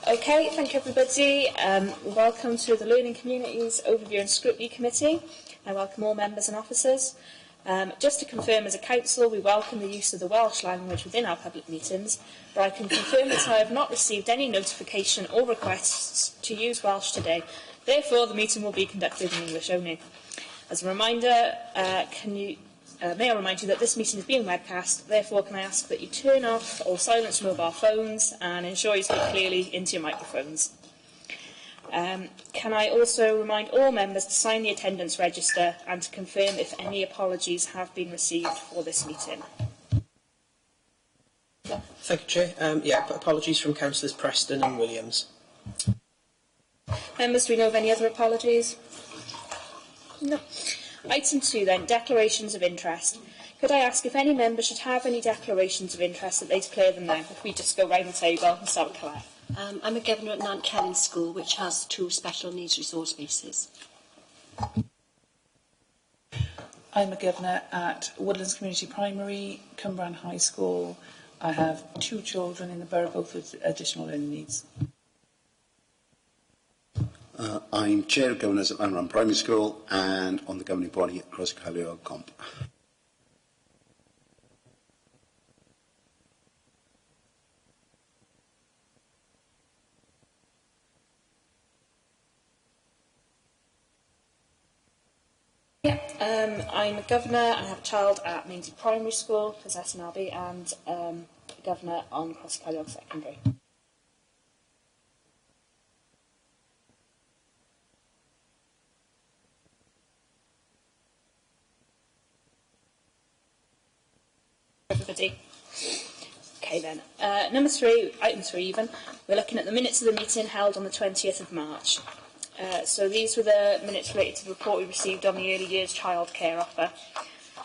Okay, thank you everybody. Welcome to the Learning Communities Overview and Scrutiny Committee. I welcome all members and officers. Just to confirm, as a council, we welcome the use of the Welsh language within our public meetings, but I can confirm that I have not received any notification or requests to use Welsh today. Therefore, the meeting will be conducted in English only. As a reminder, may I remind you that this meeting is being webcast, therefore can I ask that you turn off or silence your mobile phones and ensure you speak clearly into your microphones. Can I also remind all members to sign the attendance register and to confirm if any apologies have been received for this meeting. Thank you, Chair. Apologies from Councillors Preston and Williams. Members, do we know of any other apologies? No. Item 2 then, declarations of interest. Could I ask if any member should have any declarations of interest that they declare them now? If we just go round the table and start with Claire. I'm a governor at Nant Celyn School, which has 2 special needs resource bases. I'm a governor at Woodlands Community Primary, Cumbraen High School. I have 2 children in the borough, both with additional learning needs. I'm Chair of Governors at Lanran Primary School and on the governing body at Cross Caerleon Comp. I'm a governor. I have a child at Mainsey Primary School, Possess and Abbey, and a governor on Cross Caerleon Secondary. Everybody. Okay then. Number 3, item 3 even, we're looking at the minutes of the meeting held on the 20th of March. So these were the minutes related to the report we received on the early years childcare offer.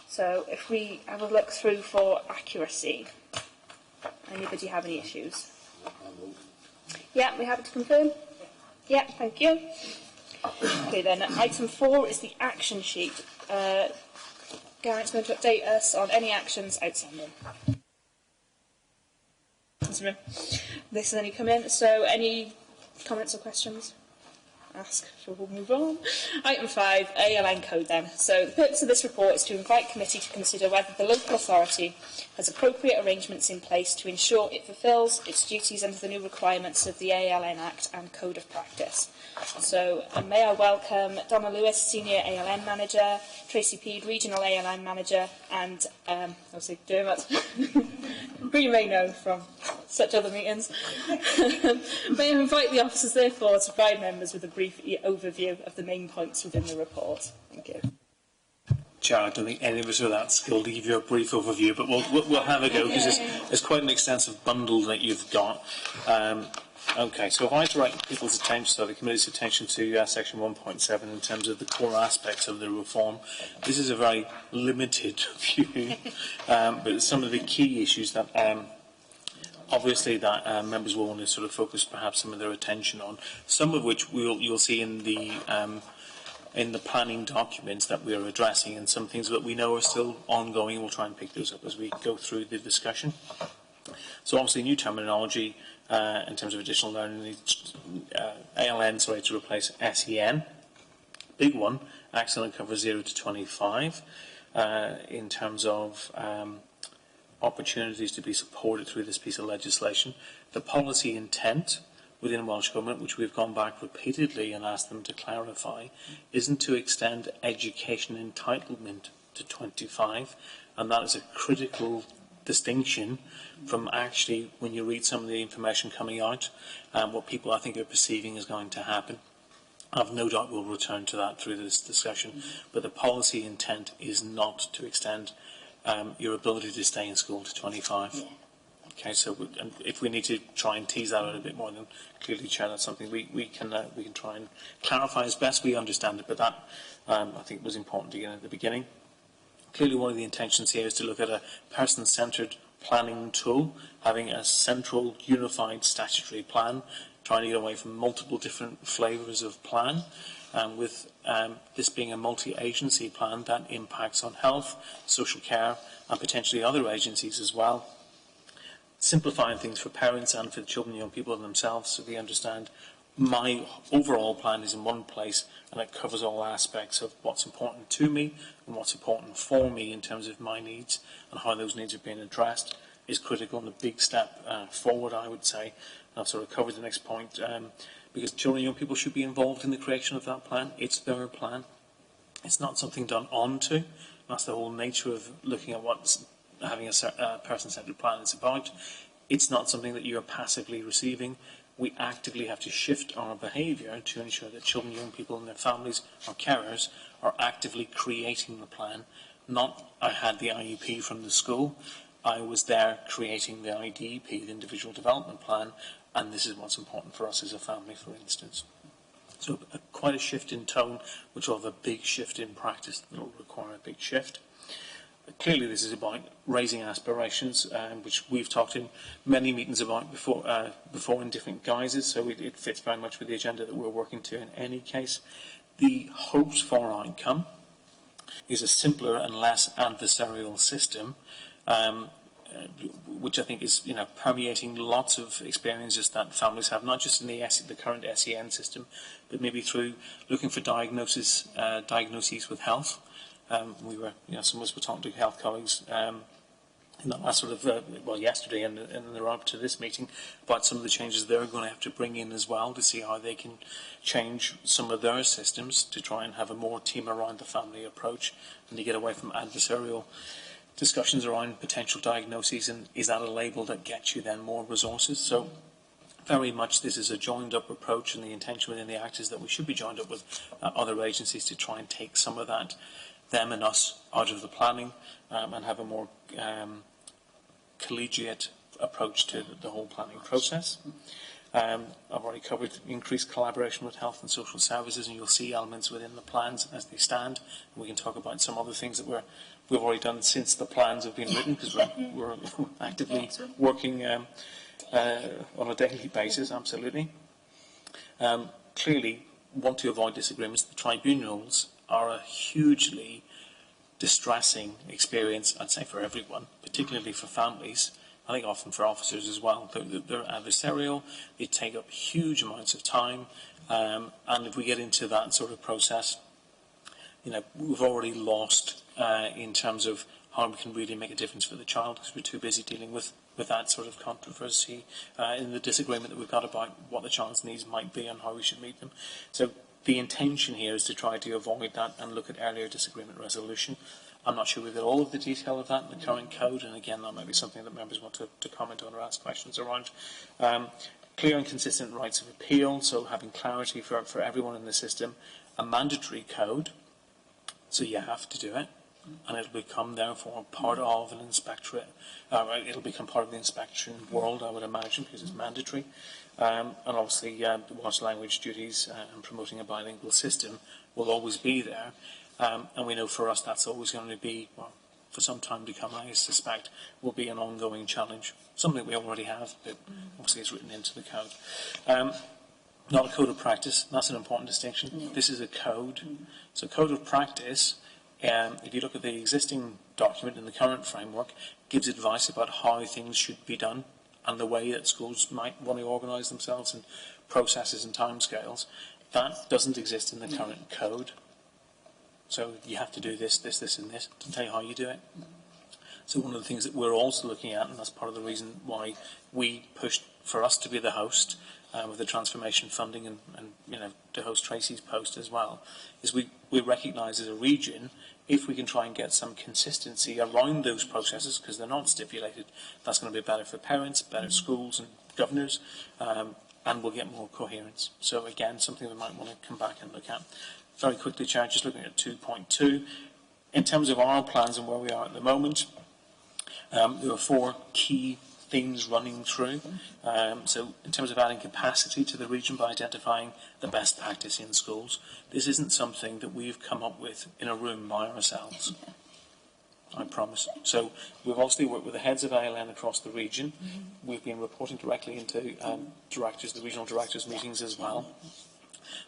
So if we have a look through for accuracy, anybody have any issues? Yeah, we have it to confirm? Yeah, thank you. Okay then, item 4 is the action sheet. Garrett's going to update us on any actions outstanding. This has only come in, so any comments or questions? Ask, so we'll move on. Item 5, ALN code then. So the purpose of this report is to invite committee to consider whether the local authority has appropriate arrangements in place to ensure it fulfils its duties under the new requirements of the ALN Act and Code of Practice. So may I welcome Donna Lewis, Senior ALN Manager, Tracy Peed, Regional ALN Manager, and obviously Dermot, who you may know from such other meetings. May I invite the officers therefore to provide members with a brief overview of the main points within the report. Thank you. Chair, I don't think any of us are that skilled to give you a brief overview, but we'll have a go because it's quite an extensive bundle that you've got. Okay, so if I direct people's attention, so the committee's attention to section 1.7 in terms of the core aspects of the reform, this is a very limited view, but some of the key issues that obviously that members will want to sort of focus perhaps some of their attention on, some of which you'll see in the planning documents that we are addressing, and some things that we know are still ongoing. We'll try and pick those up as we go through the discussion. So obviously new terminology in terms of additional learning needs, ALN, to replace SEN. Big one, excellent cover 0 to 25 in terms of opportunities to be supported through this piece of legislation. The policy intent within Welsh Government, which we've gone back repeatedly and asked them to clarify, isn't to extend education entitlement to 25, and that is a critical distinction from actually, when you read some of the information coming out, what people I think are perceiving is going to happen. I've no doubt we'll return to that through this discussion, but the policy intent is not to extend your ability to stay in school to 25. Yeah. Okay, so if we need to try and tease that out a bit more, then clearly, Chair, that's something we can try and clarify as best we understand it. But that I think was important to get at the beginning. Clearly, one of the intentions here is to look at a person-centred planning tool, having a central, unified statutory plan, trying to get away from multiple different flavours of plan. With this being a multi-agency plan that impacts on health, social care, and potentially other agencies as well. simplifying things for parents and for the children and young people themselves, so they understand my overall plan is in one place and it covers all aspects of what's important to me and what's important for me in terms of my needs and how those needs are being addressed is critical and a big step forward, I would say. I'll sort of cover the next point because children and young people should be involved in the creation of that plan. It's their plan. It's not something done onto. That's the whole nature of looking at what having a person-centred plan is about. It's not something that you're passively receiving. We actively have to shift our behaviour to ensure that children, young people and their families, our carers, are actively creating the plan. Not, I had the IEP from the school, I was there creating the IDEP, the Individual Development Plan, and this is what's important for us as a family, for instance. So quite a shift in tone, which will have a big shift in practice that will require a big shift. Clearly this is about raising aspirations, which we've talked in many meetings about before in different guises, so it fits very much with the agenda that we're working to in any case. The hopes for outcome is a simpler and less adversarial system, which I think is permeating lots of experiences that families have, not just in the current SEN system, but maybe through looking for diagnoses with health. We were, some of us were talking to health colleagues in that last yesterday and in the run-up to this meeting about some of the changes they're going to have to bring in as well to see how they can change some of their systems to try and have a more team around the family approach and to get away from adversarial discussions around potential diagnoses and is that a label that gets you then more resources. So very much this is a joined up approach, and the intention within the Act is that we should be joined up with other agencies to try and take some of that them and us out of the planning and have a more collegiate approach to the whole planning process. I've already covered increased collaboration with health and social services, and you'll see elements within the plans as they stand. And we can talk about some other things that we've already done since the plans have been written, because we're actively working on a daily basis, absolutely. Clearly, want to avoid disagreements. The tribunals are a hugely distressing experience, I'd say, for everyone, particularly for families. I think often for officers as well. They're adversarial, they take up huge amounts of time, and if we get into that sort of process, we've already lost in terms of how we can really make a difference for the child, because we're too busy dealing with that sort of controversy in the disagreement that we've got about what the child's needs might be and how we should meet them. So the intention here is to try to avoid that and look at earlier disagreement resolution. I'm not sure we've got all of the detail of that in the current code, and again, that might be something that members want to comment on or ask questions around. Clear and consistent rights of appeal, so having clarity for everyone in the system. A mandatory code, so you have to do it, and it'll become therefore part of an inspectorate. It'll become part of the inspection world, I would imagine, because it's mandatory. And obviously, the Welsh language duties and promoting a bilingual system will always be there. And we know for us that's always going to be, well, for some time to come, I suspect, will be an ongoing challenge. Something we already have, but obviously it's written into the code. Not a code of practice, that's an important distinction. No. This is a code. So code of practice, if you look at the existing document in the current framework, gives advice about how things should be done and the way that schools might want to organise themselves and processes and timescales. That doesn't exist in the current code. So you have to do this, this, this and this to tell you how you do it. So one of the things that we're also looking at, and that's part of the reason why we pushed for us to be the host with the transformation funding and to host Tracy's post as well, is we recognise as a region, if we can try and get some consistency around those processes, because they're not stipulated, that's going to be better for parents, better schools and governors, and we'll get more coherence. So again, something we might want to come back and look at. Very quickly, Chair, just looking at 2.2. In terms of our plans and where we are at the moment, there are 4 key themes running through. So in terms of adding capacity to the region by identifying the best practice in schools, this isn't something that we've come up with in a room by ourselves. I promise. So we've obviously worked with the heads of ALN across the region. We've been reporting directly into the regional directors' meetings as well.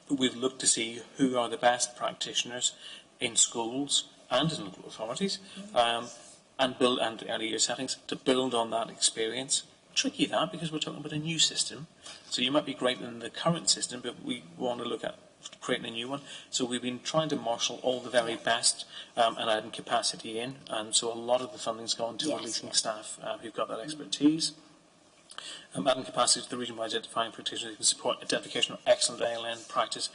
But we've looked to see who are the best practitioners in schools and in local authorities, and early year settings to build on that experience tricky that, because we're talking about a new system. So you might be great in the current system, but we want to look at creating a new one. So we've been trying to marshal all the very best and adding capacity in. And so a lot of the funding's gone to releasing staff who've got that expertise. Adding capacity to the region by identifying practitioners who can support identification of excellent ALN practice.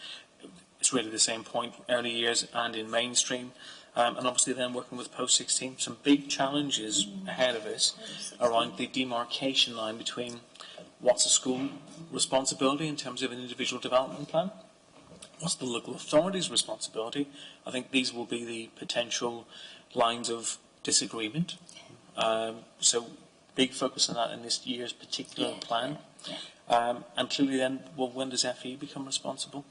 It's really the same point, early years and in mainstream. And obviously then working with post-16, some big challenges ahead of us around the demarcation line between what's a school responsibility in terms of an individual development plan, what's the local authority's responsibility. I think these will be the potential lines of disagreement. So big focus on that in this year's particular plan. And clearly then, well, when does FE become responsible?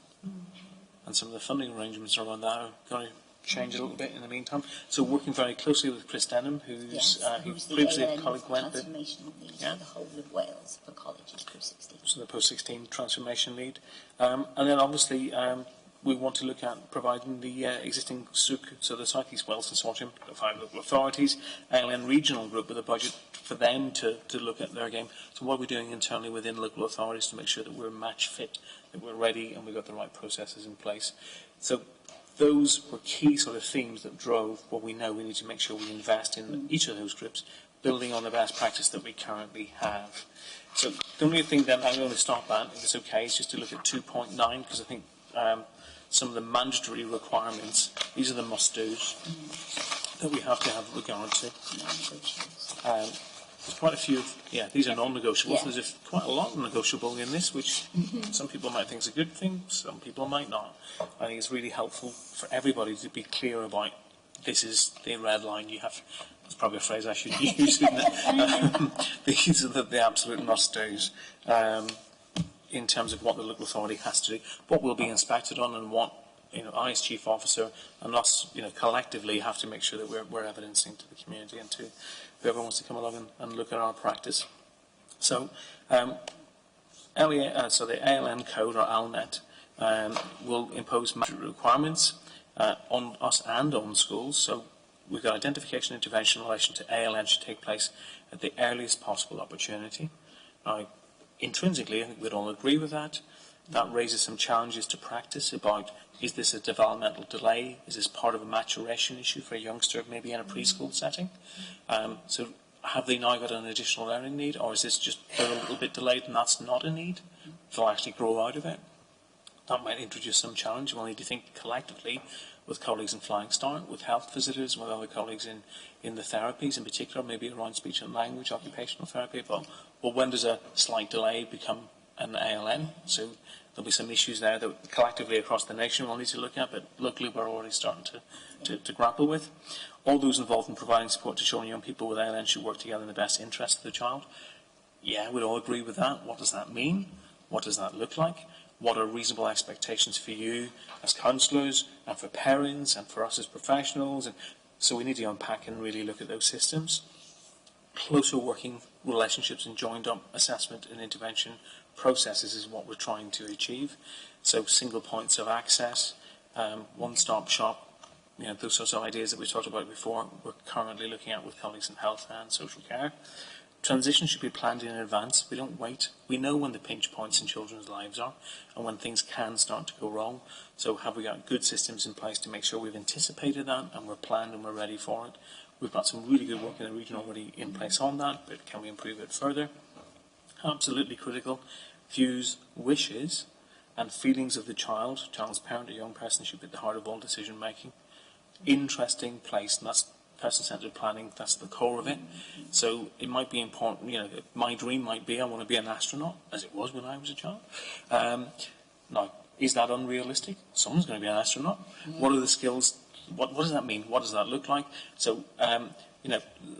And some of the funding arrangements around that are going to change a little bit in the meantime. So working very closely with Chris Denham, who's previously at College Gwent. Transformation lead for the whole of Wales for colleges post-16. So the post-16 transformation lead. And then obviously we want to look at providing the existing SUC, so the South East Wales Consortium, the 5 local authorities, ALN regional group with a budget for them to look at their game. So what are we doing internally within local authorities to make sure that we're match fit, that we're ready and we've got the right processes in place. So those were key sort of themes that drove what we know we need to make sure we invest in each of those groups, building on the best practice that we currently have. So the only thing that I'm going to stop at, if it's okay, is just to look at 2.9, because I think some of the mandatory requirements, these are the must-dos that we have to have regard to. There's quite a few, these are non-negotiables. There's quite a lot negotiable in this, which some people might think is a good thing, some people might not. I think it's really helpful for everybody to be clear about this is the red line you have. That's probably a phrase I should use, isn't it? These are the absolute must-dos in terms of what the local authority has to do, what will be inspected on, and what I as Chief Officer and us collectively have to make sure that we're evidencing to the community and to whoever wants to come along and look at our practice. So, so the ALN code, or ALNET, will impose mandatory requirements on us and on schools. So we've got identification and intervention in relation to ALN should take place at the earliest possible opportunity. Now, intrinsically, I think we'd all agree with that. That raises some challenges to practice about, is this a developmental delay? Is this part of a maturation issue for a youngster, maybe in a preschool setting? So have they now got an additional learning need, or is this just they're a little bit delayed and that's not a need? They'll actually grow out of it. That might introduce some challenge. We'll need to think collectively with colleagues in Flying Start, with health visitors, with other colleagues in the therapies in particular, maybe around speech and language, occupational therapy. But when does a slight delay become an ALN? So there'll be some issues there that collectively across the nation we'll need to look at, but locally we're already starting to grapple with. All those involved in providing support to children and young people with ALN should work together in the best interest of the child. Yeah, we'd all agree with that. What does that mean? What does that look like? What are reasonable expectations for you as counsellors and for parents and for us as professionals? And so we need to unpack and really look at those systems. Closer working relationships and joined up assessment and intervention processes is what we're trying to achieve. So single points of access, one-stop shop, those sorts of ideas that we talked about before, we're currently looking at with colleagues in health and social care. Transition should be planned in advance. We don't wait. We know when the pinch points in children's lives are and when things can start to go wrong. So have we got good systems in place to make sure we've anticipated that and we're planned and we're ready for it? We've got some really good work in the region already in place on that, but can we improve it further? Absolutely critical. Views, wishes and feelings of the child's parent or young person should be at the heart of all decision making. Interesting place, and that's person-centred planning, that's the core of it. So it might be important, my dream might be I want to be an astronaut, as it was when I was a child. Now, is that unrealistic? Someone's going to be an astronaut. What are the skills? What does that mean? What does that look like? So,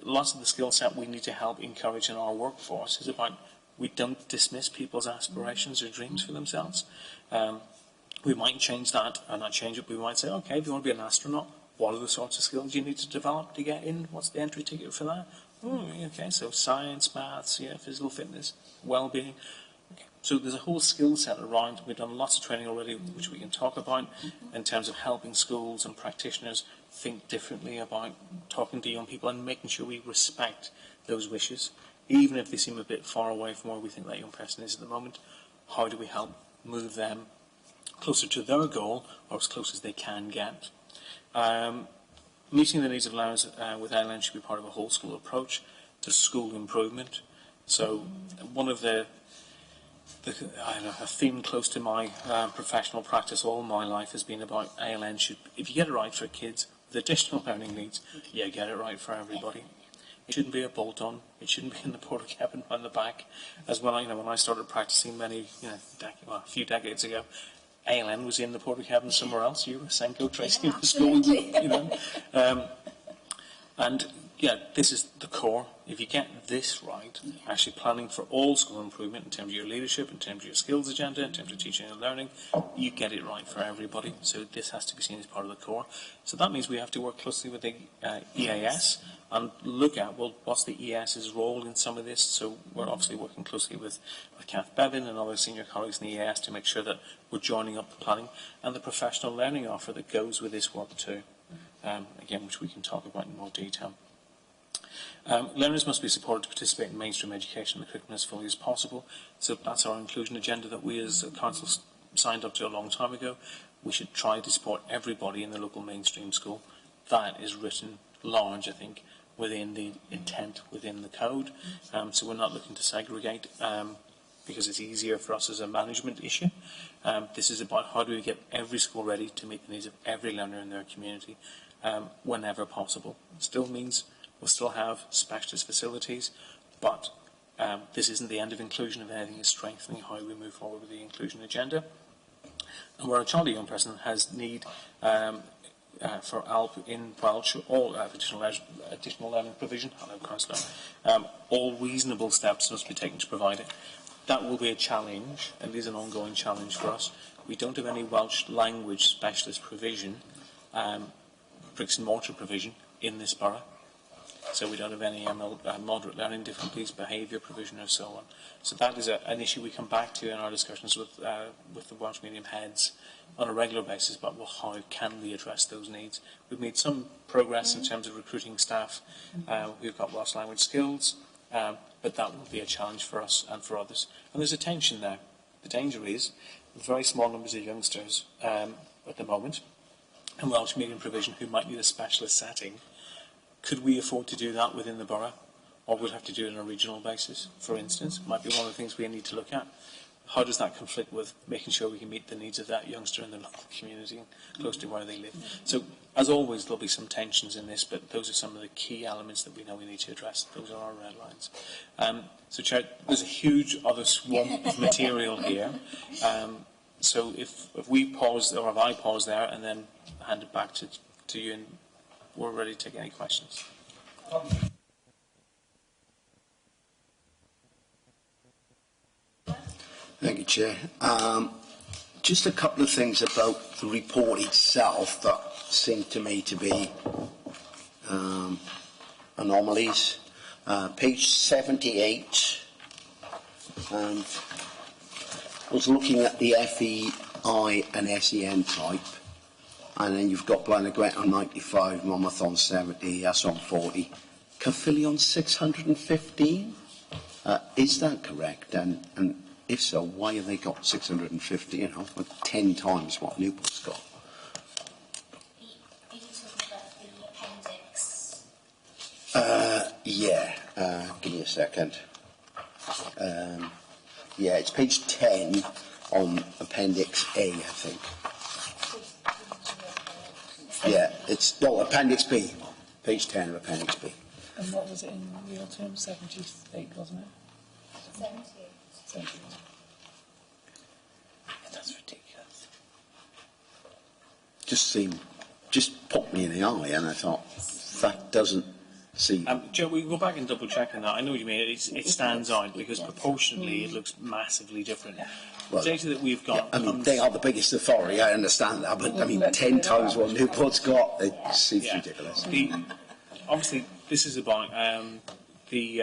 lots of the skill set we need to help encourage in our workforce is about we don't dismiss people's aspirations or dreams for themselves. We might change that and not change it. We might say, okay, if you want to be an astronaut, what are the sorts of skills you need to develop to get in? What's the entry ticket for that? Okay, so science, maths, physical fitness, well-being. Okay. So there's a whole skill set around. We've done lots of training already, which we can talk about in terms of helping schools and practitioners think differently about talking to young people and making sure we respect those wishes. even if they seem a bit far away from where we think that young person is at the moment. How do we help move them closer to their goal, or as close as they can get? Meeting the needs of learners with ALN should be part of a whole school approach to school improvement. So one of a theme close to my professional practice all my life has been about ALN should, if you get it right for kids with additional learning needs, you get it right for everybody. It shouldn't be a bolt-on. It shouldn't be in the porta cabin on the back. As when I started practicing a few decades ago, ALN was in the porta cabin somewhere else. You were Senko Tracy in the school, and yeah, this is the core. If you get this right, actually planning for all school improvement in terms of your leadership, in terms of your skills agenda, in terms of teaching and learning, you get it right for everybody. So this has to be seen as part of the core. So that means we have to work closely with the EAS and look at, well, what's the EAS's role in some of this. So we're obviously working closely with Kath Bevan and other senior colleagues in the EAS to make sure that we're joining up the planning and the professional learning offer that goes with this work too. Again, which we can talk about in more detail. Learners must be supported to participate in mainstream education and the curriculum as fully as possible. So that's our inclusion agenda that we as a council signed up to a long time ago. We should try to support everybody in the local mainstream school. That is written large, I think, within the intent within the code. So we're not looking to segregate because it's easier for us as a management issue. This is about how do we get every school ready to meet the needs of every learner in their community whenever possible. Still means we'll still have specialist facilities, but this isn't the end of inclusion. If anything, is strengthening how we move forward with the inclusion agenda. And where a child or young person has need for ALP in Welsh, all additional learning provision, all reasonable steps must be taken to provide it. That will be a challenge, and it is an ongoing challenge for us. We don't have any Welsh language specialist provision, bricks and mortar provision in this borough. So we don't have any moderate learning difficulties, behaviour provision or so on. So that is an issue we come back to in our discussions with the Welsh medium heads on a regular basis about, well, how can we address those needs. We've made some progress in terms of recruiting staff who've got Welsh language skills, but that will be a challenge for us and for others. And there's a tension there. The danger is very small numbers of youngsters at the moment in Welsh medium provision who might need a specialist setting. Could we afford to do that within the borough, or would have to do it on a regional basis, for instance? Might be one of the things we need to look at. How does that conflict with making sure we can meet the needs of that youngster in the local community and close to where they live? So, as always, there'll be some tensions in this, but those are some of the key elements that we know we need to address. Those are our red lines. So, Chair, there's a huge other swamp of material here. So if we pause, or if I pause there and then hand it back to you, and we're ready to take any questions. Thank you, Chair. Just a couple of things about the report itself that seem to me to be anomalies. Page 78, I was looking at the FEI and SEN type, and then you've got Blaenau on 95, Monmouth on 70, that's on 40. Caerphilly on 615? Is that correct? And if so, why have they got 650, you know, 10 times what Newport's got? Are you talking about the appendix? Yeah, give me a second. Yeah, it's page 10 on Appendix A, I think. Yeah, it's, no, Appendix B. Page 10 of Appendix B. And what was it in real terms? 78, wasn't it? 78. 78. That's ridiculous. Just popped me in the eye, and I thought, that doesn't seem... Joe, we can go back and double check on that. I know what you mean. It stands out because proportionally it looks massively different. Well, the data that we've got... I mean, they are the biggest authority, I understand that, but I mean, 10 times what Newport's got, it seems ridiculous. Obviously, this is about the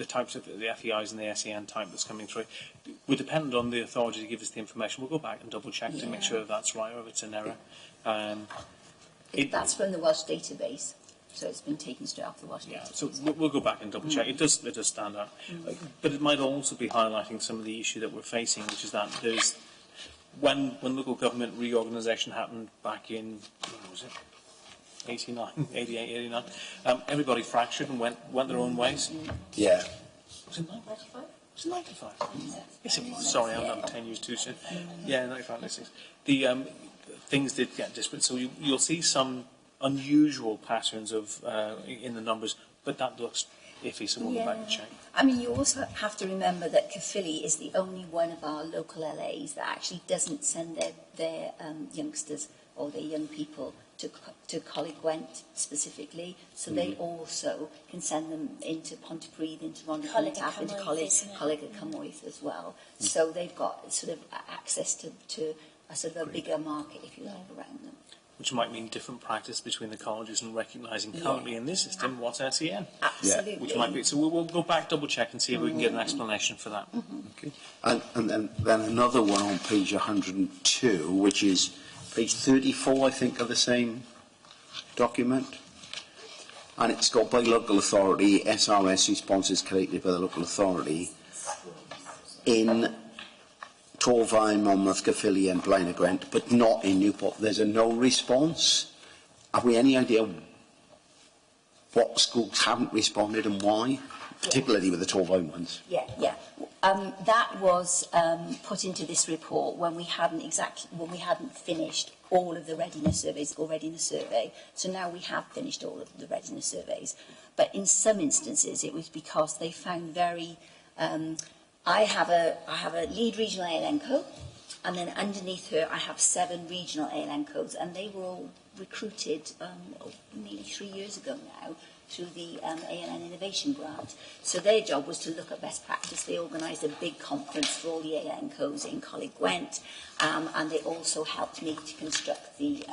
types of the FEIs and the SEN type that's coming through. We're dependent on the authority to give us the information. We'll go back and double check to make sure that's right or if it's an error. That's from the Welsh database. So it's been taken straight off the Welsh Yeah, database. so we'll go back and double check. It does stand out. But it might also be highlighting some of the issue that we're facing, which is that there's, when local government reorganisation happened back in, when was it? 89, 88, 89. Everybody fractured and went their own ways. Yeah. Was it 95? Was it 95? Yes, it was. Sorry, I'm 10 years too soon. Yeah, 95, 96. The things did get disparate, so you'll see some unusual patterns of in the numbers, but that looks iffy, so we'll go back and check. I mean, you also have to remember that Caerphilly is the only one of our local LAs that actually doesn't send their youngsters or their young people to Coleg Gwent specifically, so they also can send them into Pontypridd, into Rhondda, into Coleg at Cymwaith as well. So they've got sort of access to a sort of a bigger market, if you like, around them. Which might mean different practice between the colleges and recognising currently in this system what's SEN. Absolutely. Which might be, so we'll go back, double check and see if we can get an explanation for that. Okay. And then another one on page 102, which is page 34, I think, of the same document. And it's got by local authority, SRS responses collated by the local authority in Torfaen, Monmouth, Caerphilly and Blaenau Gwent, but not in Newport. There's a no response. Have we any idea what schools haven't responded and why? Particularly with the Torfaen ones. Yeah. That was put into this report when we hadn't finished all of the readiness surveys, school readiness survey. So now we have finished all of the readiness surveys. But in some instances, it was because they found very. I have a lead regional ALN code, and then underneath her I have 7 regional ALN codes, and they were all recruited nearly 3 years ago now through the ALN Innovation Grant. So their job was to look at best practice. They organised a big conference for all the ALN codes in Coleg Gwent, and they also helped me to construct the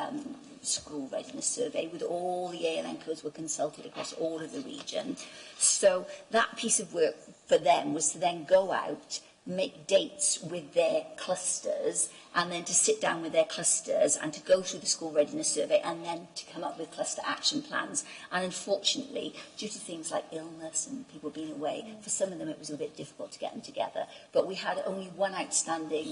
school readiness survey with all the ALN codes were consulted across all of the region. So that piece of work for them was to then go out, make dates with their clusters, and then to sit down with their clusters and to go through the school readiness survey and then to come up with cluster action plans. And unfortunately, due to things like illness and people being away, for some of them it was a bit difficult to get them together. But we had only one outstanding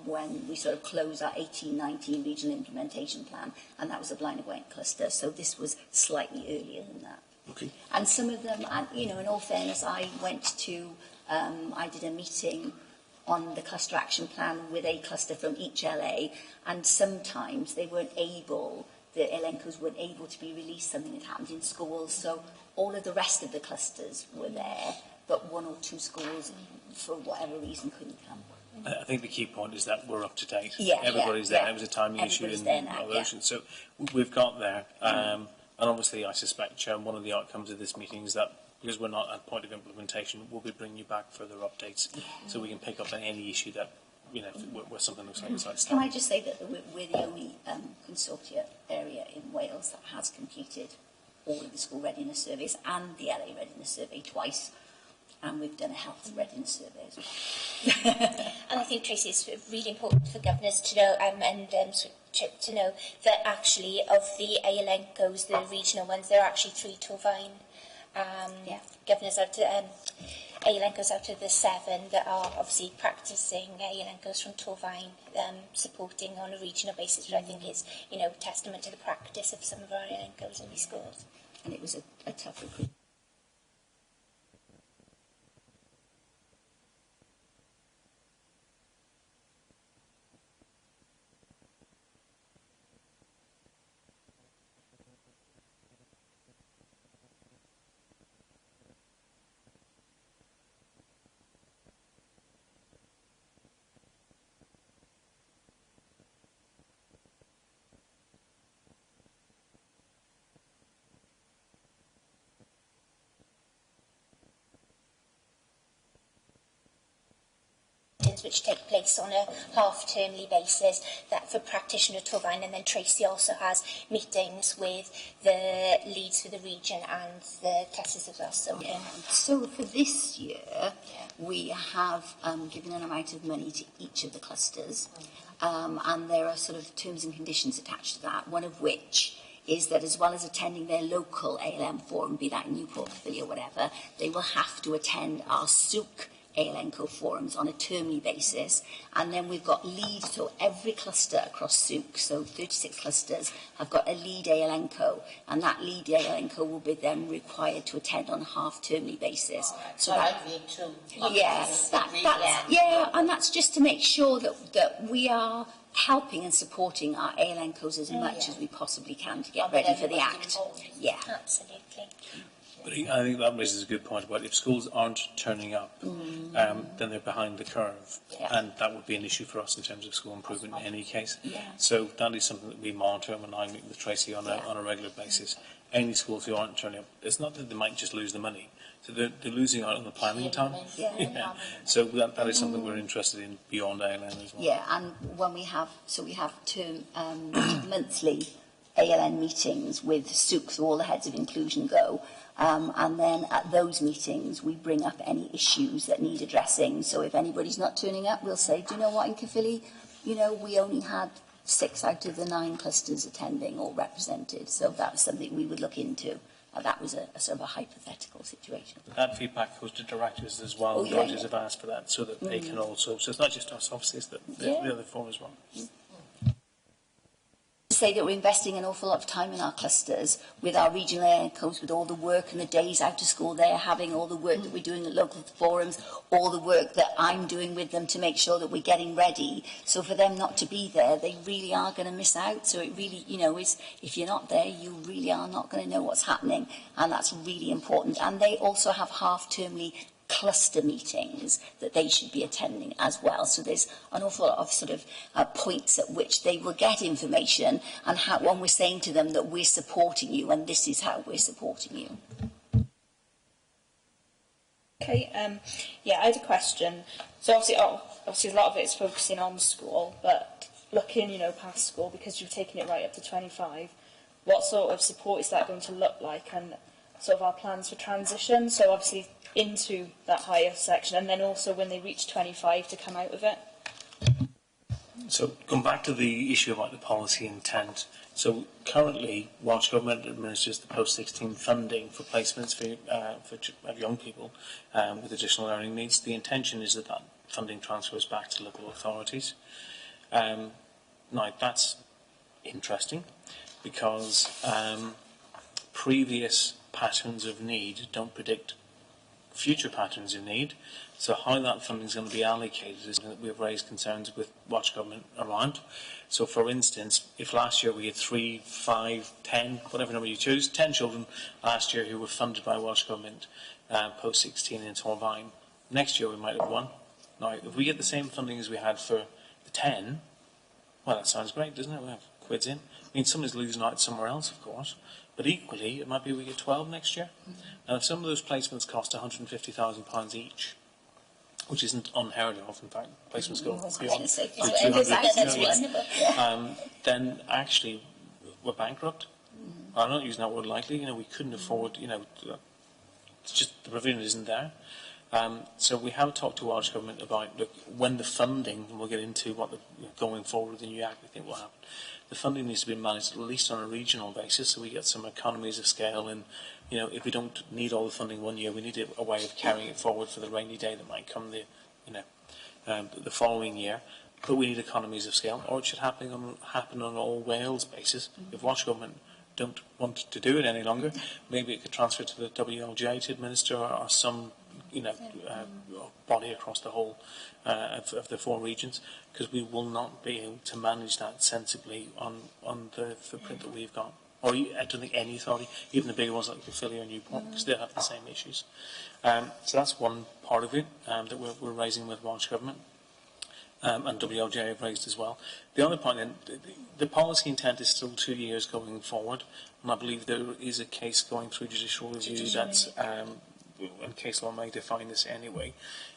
when we sort of closed our 18-19 regional implementation plan, and that was the Blaenau Gwent cluster. So this was slightly earlier than that. Okay. And some of them, and, you know, in all fairness, I did a meeting on the cluster action plan with a cluster from each LA, and sometimes they weren't able, the LNCOs weren't able to be released, something that happened in schools, so all of the rest of the clusters were there, but 1 or 2 schools, for whatever reason, couldn't come. I think the key point is that we're up to date. Yeah, Everybody's there. It was a timing issue in relation. So we've got there. And obviously, I suspect, Chair, one of the outcomes of this meeting is that because we're not at point of implementation, we'll be bringing you back further updates so we can pick up on any issue that, you know, where something looks like it's outstanding. Can I just say that we're the only consortia area in Wales that has completed all of the school readiness surveys and the LA readiness survey twice, and we've done a health readiness survey as well. And I think, Tracy, it's really important for governors to know to know that actually of the ALNCOs, the regional ones, there are actually 3 Torfaen governors out of ALNCOs out of the 7 that are obviously practising ALNCOs from Torfaen, supporting on a regional basis, which I think is, you know, testament to the practice of some of our ALNCOs in these schools. And it was a tough recruitment. Which take place on a half-termly basis, that for practitioner Torfaen, and then Tracy also has meetings with the leads for the region and the clusters as well. So for this year, we have given an amount of money to each of the clusters, and there are sort of terms and conditions attached to that, one of which is that as well as attending their local ALM forum, be that in Newport, Caerphilly or whatever, they will have to attend our SUC ALNCO forums on a termly basis, and then we've got lead, so every cluster across SUC, so 36 clusters, have got a lead ALNCO, and that lead ALNCO will be then required to attend on a half-termly basis. So that, and that's just to make sure that we are helping and supporting our ALNCOs as much as we possibly can to get ready for the Act. Yeah. Absolutely. But I think that raises a good point about if schools aren't turning up, then they're behind the curve, and that would be an issue for us in terms of school improvement in any case. So that is something that we monitor when I meet with Tracy on a regular basis. Any schools who aren't turning up, it's not that they might just lose the money, so they're losing out on the planning time. So that is something we're interested in beyond ALN as well. Yeah, and when we have term monthly ALN meetings with SUC, so all the heads of inclusion go. And then at those meetings, we bring up any issues that need addressing. So if anybody's not turning up, we'll say, do you know what, in Caerphilly, we only had 6 out of the 9 clusters attending or represented. So that's something we would look into. That was a sort of a hypothetical situation. That feedback goes to directors as well. Directors have asked for that so that they can also, so it's not just us, obviously, it's the other forum as well. Say that we're investing an awful lot of time in our clusters with our regional ALNCOs, with all the work and the days out of school they're having, all the work that we're doing at local forums, all the work that I'm doing with them to make sure that we're getting ready. So for them not to be there, they really are going to miss out. So it really, is, if you're not there, you really are not going to know what's happening. And that's really important. And they also have half-termly cluster meetings that they should be attending as well. So there's an awful lot of sort of points at which they will get information, and when we're saying to them that we're supporting you and this is how we're supporting you. Okay, I had a question. So obviously a lot of it is focusing on school, but looking, past school, because you've taken it right up to 25, what sort of support is that going to look like, and sort of our plans for transition? So obviously into that higher section, and then also when they reach 25 to come out of it. So going back to the issue about the policy intent, so currently Welsh Government administers the post-16 funding for placements for young people with additional learning needs. The intention is that funding transfers back to local authorities. Now that's interesting because previous patterns of need don't predict future patterns of need. So how that funding is going to be allocated is something that we have raised concerns with Welsh Government around. So for instance, if last year we had 3, 5, 10, whatever number you choose, 10 children last year who were funded by Welsh Government post-16 in Torfaen, next year we might have 1. Now, if we get the same funding as we had for the 10, well, that sounds great, doesn't it? We have quids in. I mean, somebody's losing out somewhere else, of course. But equally, it might be we get 12 next year. And if some of those placements cost £150,000 each, which isn't unheard of, in fact, placements go beyond 200, then actually we're bankrupt. I'm not using that word lightly. We couldn't afford, it's just the provision isn't there. So we have talked to Welsh Government about, look, when the funding, and we'll get into what going forward with the new Act we think will happen, the funding needs to be managed at least on a regional basis, so we get some economies of scale. And if we don't need all the funding one year, we need a way of carrying it forward for the rainy day that might come the following year. But we need economies of scale, or it should happen on all Wales basis. If Welsh Government don't want to do it any longer, maybe it could transfer to the WLJ to administer, or some body across the whole of the 4 regions, because we will not be able to manage that sensibly on the footprint that we've got. Or I don't think any authority, even the bigger ones like Caerphilly or Newport, because they'll have the same issues. So that's one part of it that we're raising with Welsh Government, and WLJ have raised as well. The other point, then, the policy intent is still 2 years going forward, and I believe there is a case going through judicial review that's, and case law may define this anyway,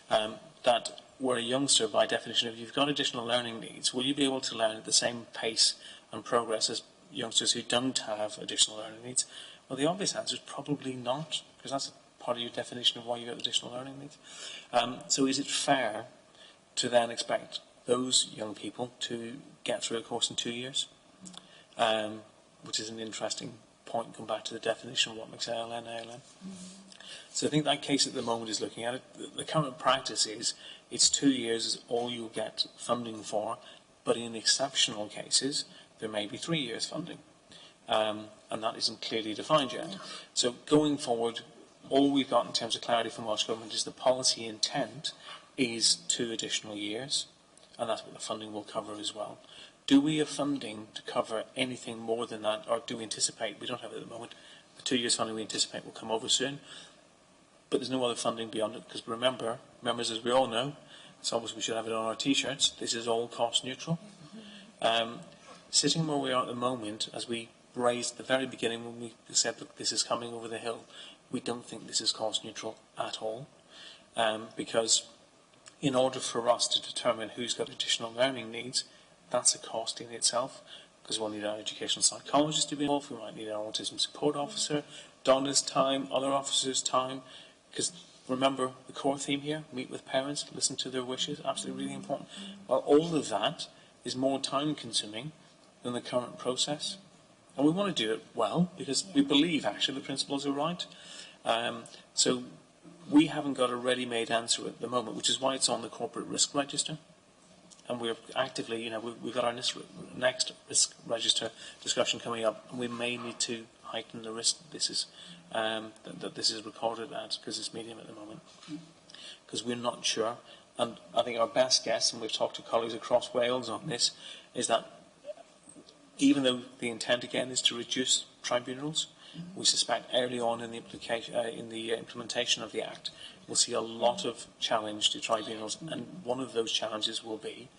that where a youngster, by definition, if you've got additional learning needs, will you be able to learn at the same pace and progress as youngsters who don't have additional learning needs? Well, the obvious answer is probably not, because that's part of your definition of why you have additional learning needs. So is it fair to then expect those young people to get through a course in 2 years? which is an interesting point, come back to the definition of what makes ALN ALN. So I think that case at the moment is looking at it. The current practice is it's 2 years is all you'll get funding for, but in exceptional cases there may be 3 years funding, and that isn't clearly defined yet. So going forward, all we've got in terms of clarity from Welsh Government is the policy intent is 2 additional years, and that's what the funding will cover as well. Do we have funding to cover anything more than that, or do we anticipate? We don't have it at the moment. The 2 years funding we anticipate will come over soon, but there's no other funding beyond it, because remember, members, as we all know, it's almost we should have it on our t-shirts, this is all cost neutral. Sitting where we are at the moment, as we raised at the very beginning when we said that this is coming over the hill, we don't think this is cost neutral at all, because in order for us to determine who's got additional learning needs, that's a cost in itself, because we'll need our educational psychologist to be involved, we might need our autism support officer, Donna's time, other officers' time, because remember the core theme here, meet with parents, listen to their wishes, absolutely really important. Well, all of that is more time consuming than the current process. And we want to do it well, because we believe actually the principles are right. So we haven't got a ready-made answer at the moment, which is why it's on the corporate risk register. And we're actively, we've got our next risk register discussion coming up, and we may need to heighten the risk that this is that this is recorded at, because it's medium at the moment. Because we're not sure, and I think our best guess, and we've talked to colleagues across Wales on this, is that even though the intent again is to reduce tribunals, we suspect early on in the implementation of the Act, we'll see a lot of challenge to tribunals, and one of those challenges will be,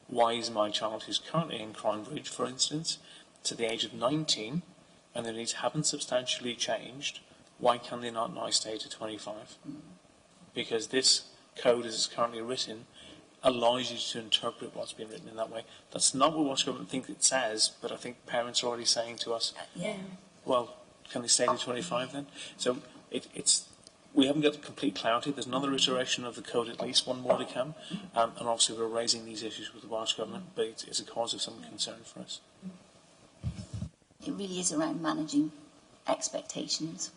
why is my child who's currently in Cronbridge, for instance, to the age of 19, and their needs haven't substantially changed, why can they not now stay to 25? Because this code, as it's currently written, allows you to interpret what's been written in that way. That's not what Welsh Government think it says, but I think parents are already saying to us, well, can they stay to 25 then? So we haven't got complete clarity. There's another iteration of the code, at least one more to come, and obviously we're raising these issues with the Welsh Government, but it's a cause of some concern for us. It really is around managing expectations.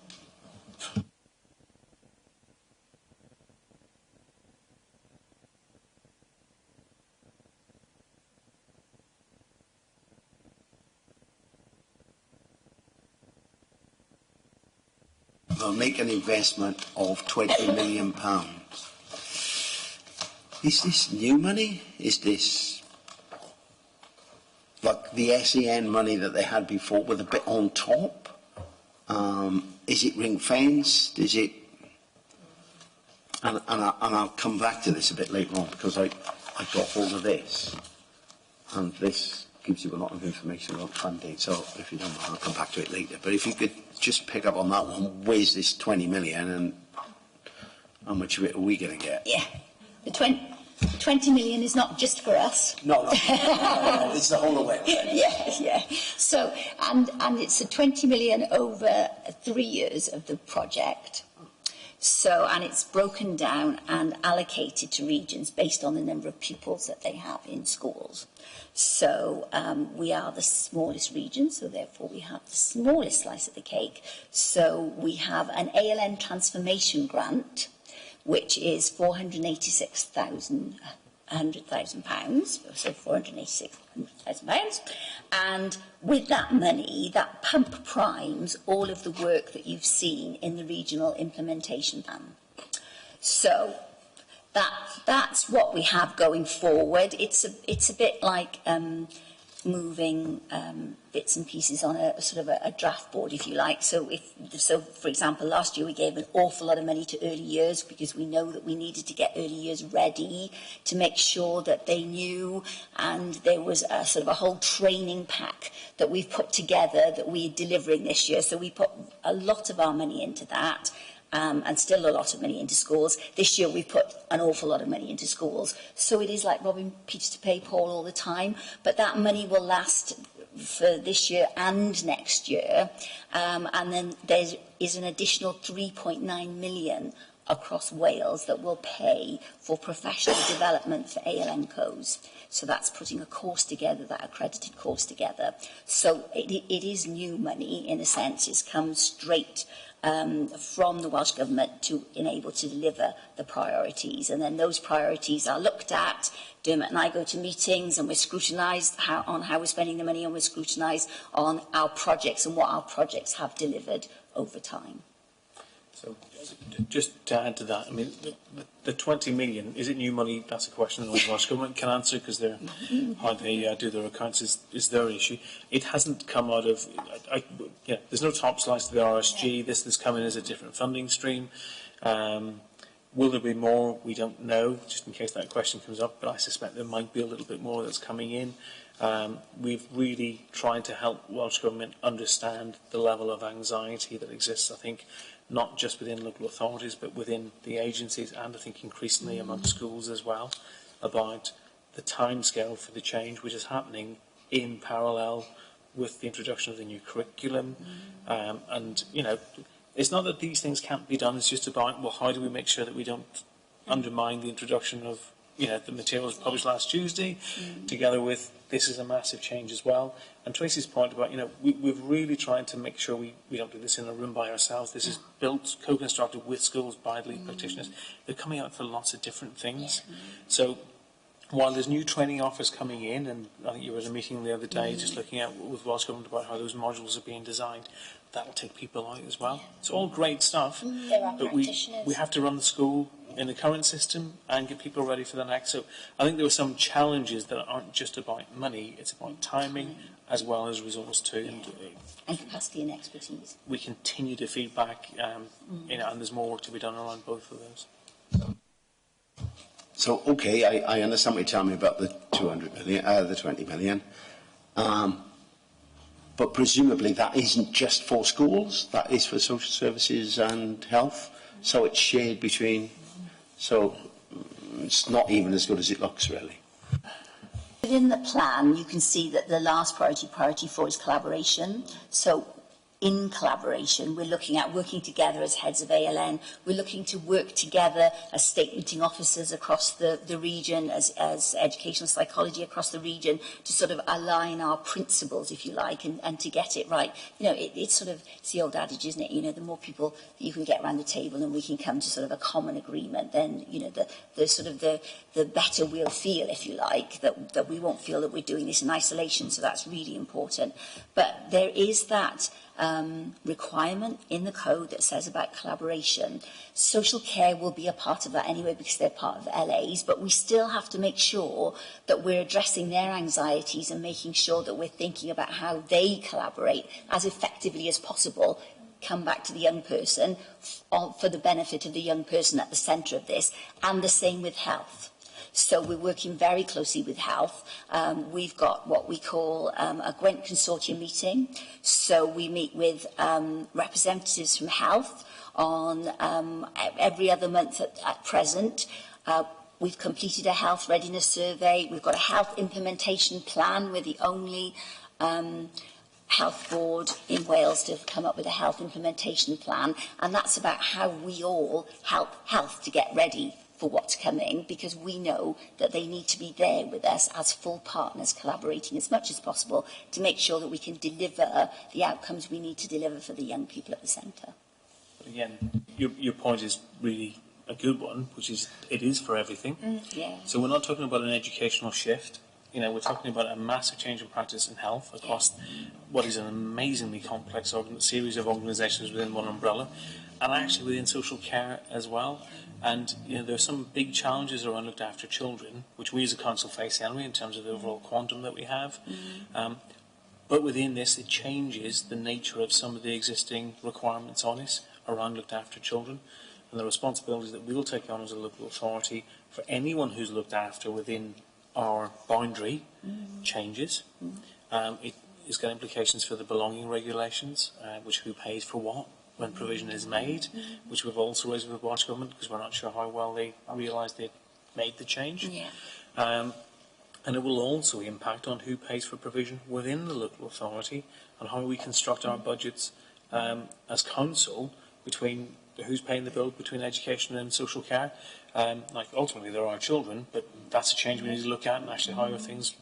They'll make an investment of £20 million. Is this new money? Is this like the SEN money that they had before with a bit on top? Is it ring-fenced? Is it... And I'll come back to this a bit later on, because I got hold of this, and this gives you a lot of information about funding, so if you don't mind, I'll come back to it later. But if you could just pick up on that one, where's this 20 million and how much of it are we going to get? Yeah, the 20 million is not just for us. No, it's the whole of Wales. Yeah. So, and it's a 20 million over 3 years of the project. So, and it's broken down and allocated to regions based on the number of pupils that they have in schools. So we are the smallest region, so therefore we have the smallest slice of the cake. So we have an ALN transformation grant, which is £486,000, so £486,000. And with that money, that pump primes all of the work that you've seen in the regional implementation plan. So that's what we have going forward. It's a bit like moving bits and pieces on a sort of a draft board, if you like. So for example, last year we gave an awful lot of money to early years, because we know that we needed to get early years ready to make sure that they knew, and there was a sort of a whole training pack that we've put together that we're delivering this year. So we put a lot of our money into that. And still a lot of money into schools. This year we've put an awful lot of money into schools. So it is like robbing Peter to pay Paul all the time. But that money will last for this year and next year. And then there is an additional 3.9 million across Wales that will pay for professional development for ALNCOs. So that's putting a course together, that accredited course together. So it is new money in a sense. It's come straight from the Welsh Government to enable to deliver the priorities. And then those priorities are looked at. Dermot and I go to meetings and we're scrutinised on how we're spending the money, and we're scrutinised on our projects and what our projects have delivered over time. So, just to add to that, I mean, the 20 million, is it new money? That's a question that the Welsh Government can answer, because how they do their accounts is their issue. It hasn't come out of, there's no top slice to the RSG. This has come in as a different funding stream. Will there be more? We don't know, just in case that question comes up, but I suspect there might be a little bit more that's coming in. We've really tried to help Welsh Government understand the level of anxiety that exists, I think, not just within local authorities, but within the agencies, and I think increasingly among schools as well, about the timescale for the change which is happening in parallel with the introduction of the new curriculum. And, you know, it's not that these things can't be done, it's just about, well, how do we make sure that we don't undermine the introduction of, you know, the materials published last Tuesday, together with this is a massive change as well. And Tracy's point about, you know, we've really tried to make sure we don't do this in a room by ourselves. This is built, co-constructed with schools, by lead practitioners. They're coming out for lots of different things. So while there's new training offers coming in, and I think you were at a meeting the other day just looking at with Welsh Government about how those modules are being designed, that will take people out as well. It's all great stuff, but we have to run the school in the current system and get people ready for the next. So I think there were some challenges that aren't just about money, it's about timing as well as resource too. And capacity and expertise. We continue to feedback, you know, and there's more work to be done around both of those. So, okay, I understand what you're telling me about the 200 million, the 20 million. But presumably that isn't just for schools, that is for social services and health. So it's shared between, so it's not even as good as it looks, really. Within the plan, you can see that the last priority 4 is collaboration. So in collaboration, we're looking at working together as heads of ALN. We're looking to work together as statementing officers across the region, as educational psychology across the region, to sort of align our principles, if you like, and to get it right. You know, it's sort of, it's the old adage, isn't it? You know, the more people that you can get around the table and we can come to sort of a common agreement, then, you know, the sort of the better we'll feel, if you like, that we won't feel that we're doing this in isolation. So that's really important. But there is that requirement in the code that says about collaboration. Social care will be a part of that anyway because they're part of LAs, but we still have to make sure that we're addressing their anxieties and making sure that we're thinking about how they collaborate as effectively as possible. Come back to the young person for the benefit of the young person at the centre of this, and the same with health. So we're working very closely with health. We've got what we call a Gwent Consortium meeting. So we meet with representatives from health on every other month at present. We've completed a health readiness survey. We've got a health implementation plan. We're the only health board in Wales to have come up with a health implementation plan. And that's about how we all help health to get ready for what's coming, because we know that they need to be there with us as full partners, collaborating as much as possible to make sure that we can deliver the outcomes we need to deliver for the young people at the centre. Again, your point is really a good one, which is it is for everything. Yeah. So we're not talking about an educational shift. You know, we're talking about a massive change in practice in health across what is an amazingly complex series of organisations within one umbrella, and actually within social care as well. And you know, there are some big challenges around looked after children, which we as a council face anyway in terms of the overall quantum that we have. But within this, it changes the nature of some of the existing requirements on us around looked after children, and the responsibilities that we will take on as a local authority for anyone who's looked after within our boundary changes. It has got implications for the belonging regulations, which who pays for what when provision is made, which we've also raised with the Welsh Government because we're not sure how well they realise they made the change. And it will also impact on who pays for provision within the local authority and how we construct our budgets as council between who's paying the bill between education and social care. Like ultimately there are children, but that's a change we need to look at, and actually how are things,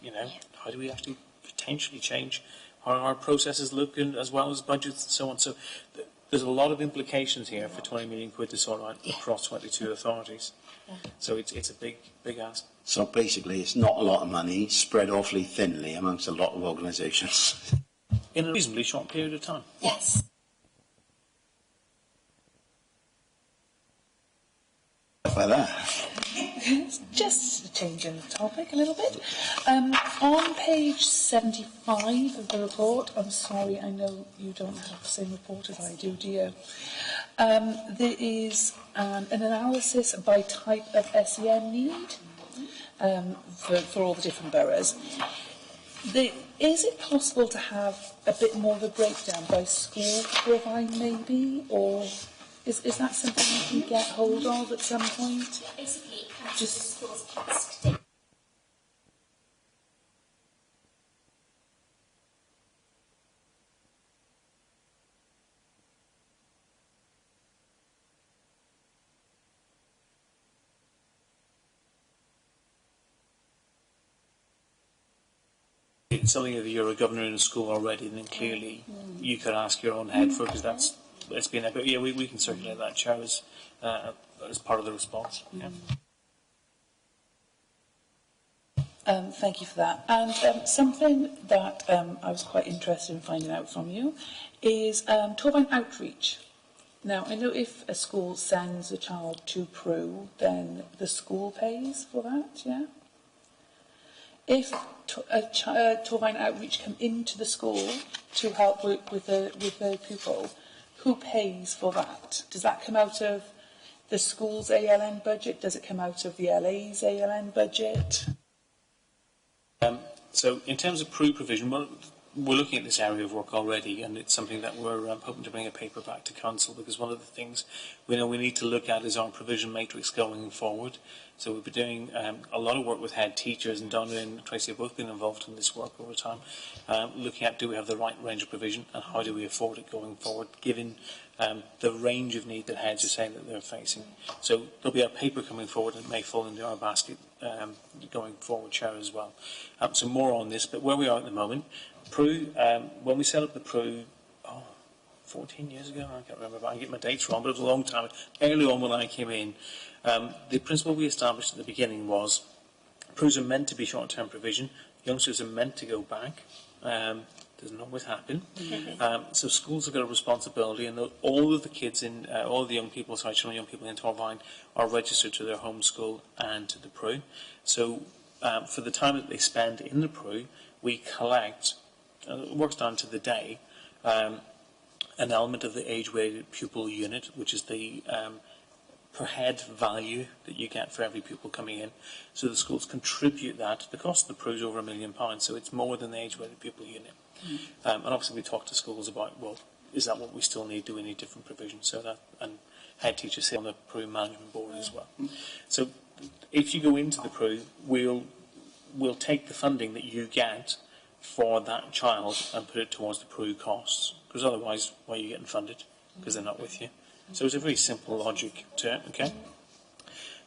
how do we actually potentially change how our processes look, and as well as budgets and so on. So there's a lot of implications here for 20 million quid to sort out across 22 authorities. So it's a big ask. So basically, it's not a lot of money spread awfully thinly amongst a lot of organisations. In a reasonably short period of time. Yes. By that. Just changing the topic a little bit. On page 75 of the report, I'm sorry, I know you don't have the same report as I do, you? There is an analysis by type of SEN need for all the different boroughs. Is it possible to have a bit more of a breakdown by school provide maybe, or is that something you can get hold of at some point? Basically, it comes Just- to the school's task day. It's something that you're a governor in a school already, then clearly you could ask your own head for, because it's been a bit. Yeah, we can circulate that, Chair, as part of the response. Yeah. Thank you for that. And something that I was quite interested in finding out from you is Torvine outreach. Now, I know if a school sends a child to Prue, then the school pays for that, yeah? If Torvine outreach come into the school to help work with a pupil, who pays for that? Does that come out of the school's ALN budget? Does it come out of the LA's ALN budget? So in terms of Prue provision, we're looking at this area of work already, and it's something that we're hoping to bring a paper back to Council, because one of the things we know we need to look at is our provision matrix going forward. So we've been doing a lot of work with head teachers, and Donna and Tracy have both been involved in this work over time, looking at do we have the right range of provision and how do we afford it going forward, given the range of need that heads are saying that they're facing. So there'll be a paper coming forward that may fall into our basket going forward, Chair, as well. So more on this, but where we are at the moment, Prue, when we set up the Prue, 14 years ago, I can't remember, but I get my dates wrong, but it was a long time, early on when I came in, the principle we established at the beginning was Prues are meant to be short-term provision, youngsters are meant to go back, doesn't always happen, so schools have got a responsibility, and all of the kids in, all of the young people in Torvine are registered to their home school and to the Prue. So for the time that they spend in the Prue, we collect, it works down to the day, an element of the age-weighted pupil unit, which is the per head value that you get for every pupil coming in. So the schools contribute that. The cost of the Prue is over £1 million, so it's more than the age-weighted pupil unit. And obviously we talk to schools about, well, is that what we still need? Do we need different provisions? So that, and head teachers sit on the Prue management board as well. So if you go into the Prue, we'll take the funding that you get for that child and put it towards the Prue costs, because otherwise, why are you getting funded? Because they're not with you. So it's a very simple logic to it, okay?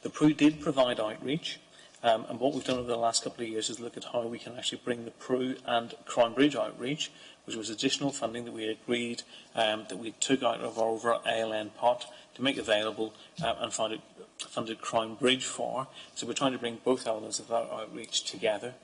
The Prue did provide outreach, and what we've done over the last couple of years is look at how we can actually bring the Prue and Crown Bridge outreach, which was additional funding that we agreed, that we took out of our overall ALN pot to make available and funded Crown Bridge for. So we're trying to bring both elements of that outreach together.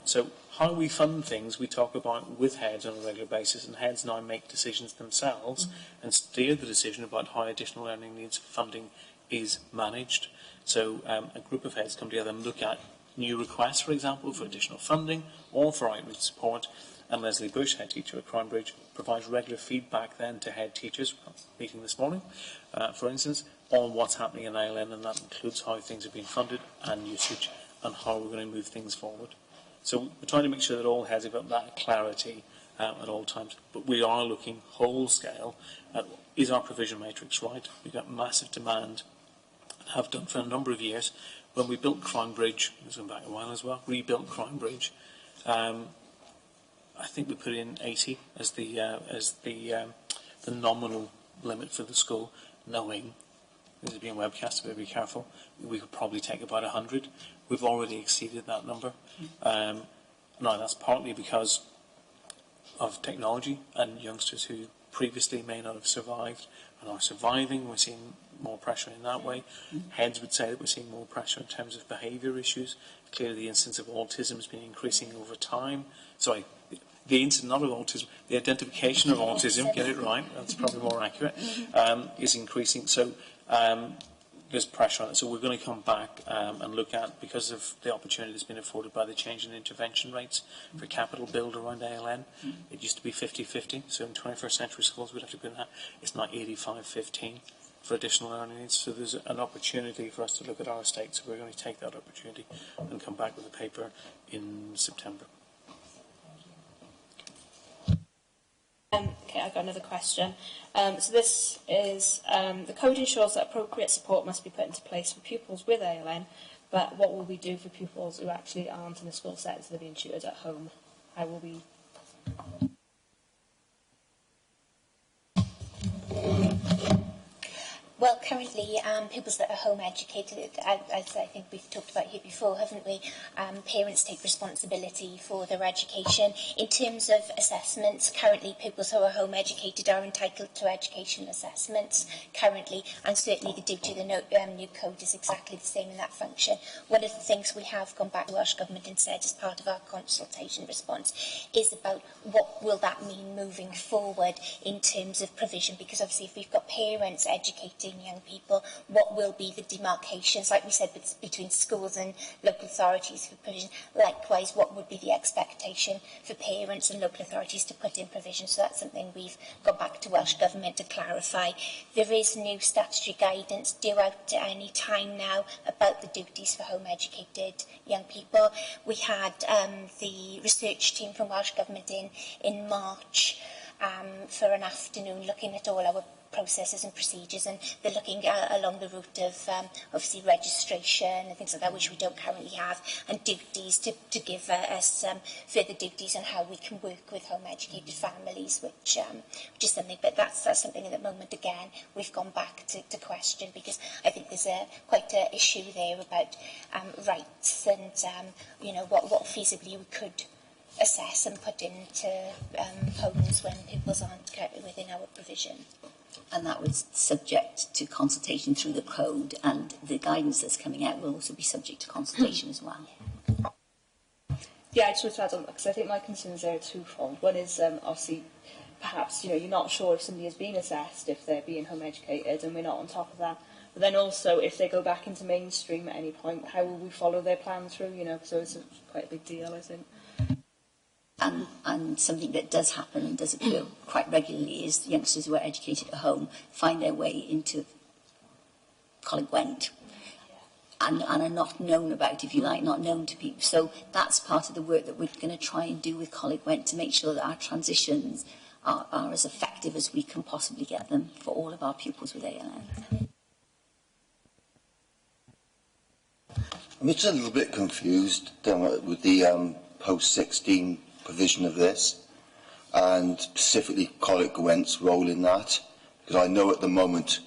So how we fund things, we talk about with heads on a regular basis, and heads now make decisions themselves and steer the decision about how additional learning needs funding is managed. So a group of heads come together and look at new requests, for example, for additional funding or for outreach support. And Leslie Bush, head teacher at Crown Bridge, provides regular feedback then to head teachers, meeting this morning, for instance, on what's happening in ALN, and that includes how things have been funded and usage and how we're going to move things forward. So we're trying to make sure that all heads have got that clarity at all times, but we are looking whole scale at, is our provision matrix right? We've got massive demand, and have done for a number of years. When we built Crown Bridge, it was going back a while as well, rebuilt Crown Bridge, I think we put in 80 as the nominal limit for the school, knowing this is being webcast, we'll be careful, we could probably take about 100. We've already exceeded that number. Now, that's partly because of technology and youngsters who previously may not have survived and are surviving. We're seeing more pressure in that way. Heads would say that we're seeing more pressure in terms of behaviour issues. Clearly, the incidence of autism has been increasing over time. Sorry, the incidence, not of autism, the identification of autism, get it right, that's probably more accurate, is increasing. So there's pressure on it. So we're going to come back and look at, because of the opportunity that's been afforded by the change in intervention rates for capital build around ALN, it used to be 50-50. So in 21st century schools, we'd have to put in that. It's not 85-15 for additional learning needs. So there's an opportunity for us to look at our estate. So we're going to take that opportunity and come back with a paper in September. Okay, I've got another question. So this is, the code ensures that appropriate support must be put into place for pupils with ALN, but what will we do for pupils who actually aren't in the school settings, they're being tutored at home? How will we... Well, currently, pupils that are home educated, as I think we've talked about here before, haven't we? Parents take responsibility for their education. In terms of assessments, currently pupils who are home educated are entitled to education assessments currently, and certainly the duty of the new code is exactly the same in that function. One of the things we have gone back to Welsh Government and said as part of our consultation response is about what will that mean moving forward in terms of provision, because obviously if we've got parents educating young people, what will be the demarcations, like we said, between schools and local authorities for provision? Likewise, what would be the expectation for parents and local authorities to put in provision? So that's something we've gone back to Welsh Government to clarify. There is new statutory guidance due out at any time now about the duties for home educated young people. We had the research team from Welsh Government in March for an afternoon looking at all our processes and procedures, and they're looking along the route of obviously registration and things like that, which we don't currently have, and duties to give us further duties on how we can work with home educated families, which is something, but that's something at the moment again we've gone back to question, because I think there's quite an issue there about rights and you know what feasibly we could assess and put into homes when pupils aren't within our provision. And that was subject to consultation through the code, and the guidance that's coming out will also be subject to consultation as well. Yeah, I just want to add on that, because I think my concerns there are twofold. One is obviously perhaps you're not sure if somebody is being assessed, if they're being home educated, and we're not on top of that. But then also, if they go back into mainstream at any point, how will we follow their plan through? So it's quite a big deal, I think. And something that does happen and does occur quite regularly is youngsters who are educated at home find their way into Coleg Went and are not known about, if you like, not known to people. So that's part of the work that we're going to try and do with Coleg Went to make sure that our transitions are as effective as we can possibly get them for all of our pupils with ALN. I'm just a little bit confused with the post-16 provision of this, and specifically Coleg Went's role in that, because I know at the moment